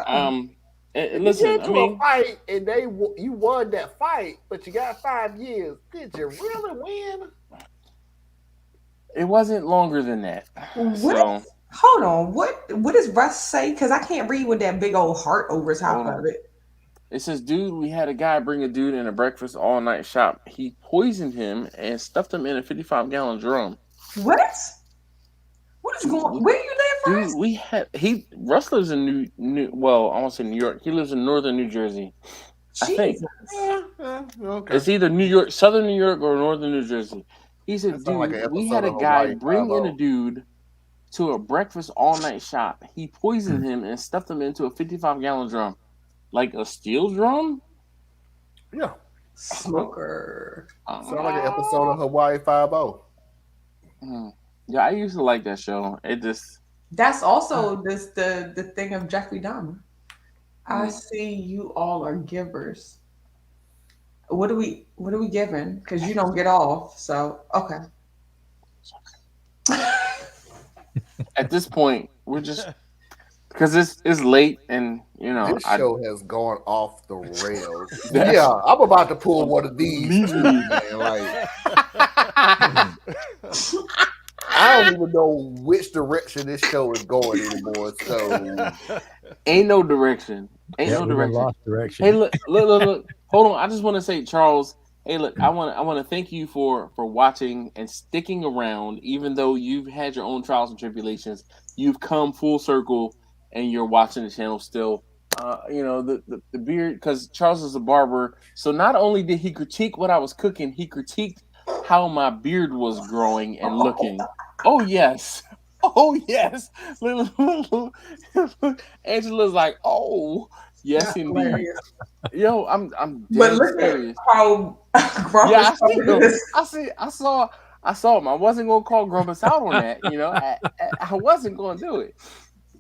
Listen, you got into a fight and you won that fight, but you got 5 years. Did you really win? It wasn't longer than that. What? So, hold on. What does Russ say? Because I can't read with that big old heart over top of it. It says, dude, we had a guy bring a dude in a breakfast all night shop. He poisoned him and stuffed him in a 55-gallon drum. What? What is going? Where you live, Russ? Russ lives in well, I won't say New York. He lives in northern New Jersey. Jesus. I think. Okay. It's either New York, southern New York, or northern New Jersey. He said, dude, like we had a guy bring in a dude to a breakfast all night shop. He poisoned him and stuffed him into a 55-gallon drum. Like a steel drum? Yeah. Smoker. Sound like an episode of Hawaii 5-0. Yeah, I used to like that show. It just... That's also the thing of Jeffrey Dahmer. I see you all are givers. What are we giving? Because you don't get off. So okay. At this point, we're just because it's late and this show has gone off the rails. That's- Yeah, I'm about to pull one of these too, Completely. man. Like I don't even know which direction this show is going anymore. So ain't no direction. Ain't Yeah, no we done direction. lost direction. Hey, look. Hold on. I just want to say, Charles. Hey, look. I want to thank you for watching and sticking around, even though you've had your own trials and tribulations. You've come full circle, and you're watching the channel still. The beard, because Charles is a barber. So not only did he critique what I was cooking, he critiqued how my beard was growing and looking. Oh yes. Oh yes. Angela's like, oh yes, That's indeed. hilarious. Yo, I'm But dead look at serious. how grumpy Yeah, I saw him. I wasn't gonna call Grumpus out on that. I wasn't gonna do it.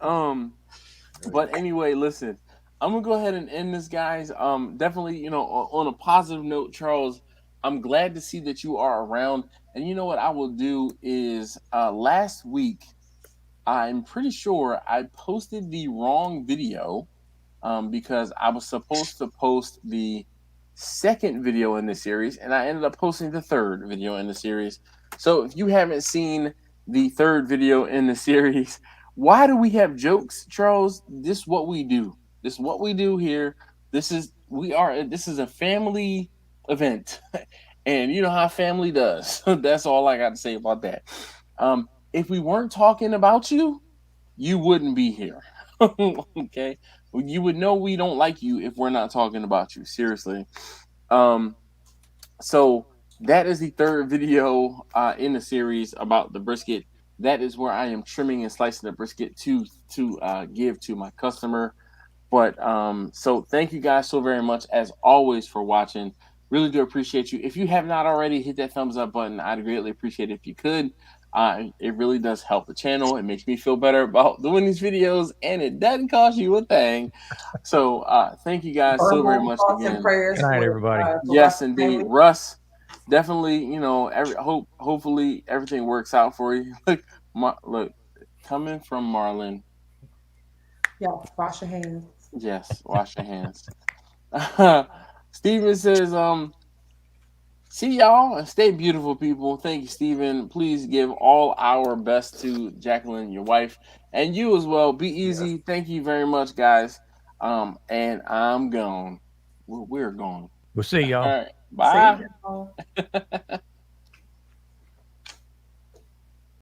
But anyway, listen, I'm gonna go ahead and end this, guys. Definitely, on a positive note, Charles, I'm glad to see that you are around. And you know what I will do is last week, I'm pretty sure I posted the wrong video because I was supposed to post the second video in the series, and I ended up posting the third video in the series. So if you haven't seen the third video in the series, why do we have jokes, Charles? This is what we do. This is what we do here. This is a family event, and you know how family does. That's all I got to say about that. If we weren't talking about you, you wouldn't be here. Okay, you would know we don't like you if we're not talking about you. Seriously. So that is the third video in the series about the brisket. That is where I am trimming and slicing the brisket to give to my customer. But so thank you guys so very much as always for watching. Really do appreciate you. If you have not already, hit that thumbs up button. I'd greatly appreciate it if you could. It really does help the channel. It makes me feel better about doing these videos, and it doesn't cost you a thing. So thank you guys so very much again. Good night, everybody. Yes, indeed, Russ. Definitely, hopefully everything works out for you. Look, coming from Marlon. Yeah, wash your hands. Yes, wash your hands. Steven says, see y'all and stay beautiful, people. Thank you, Steven. Please give all our best to Jacqueline, your wife, and you as well. Be easy. Yes. Thank you very much, guys. And I'm gone. We're gone. We'll see y'all. All right. Bye.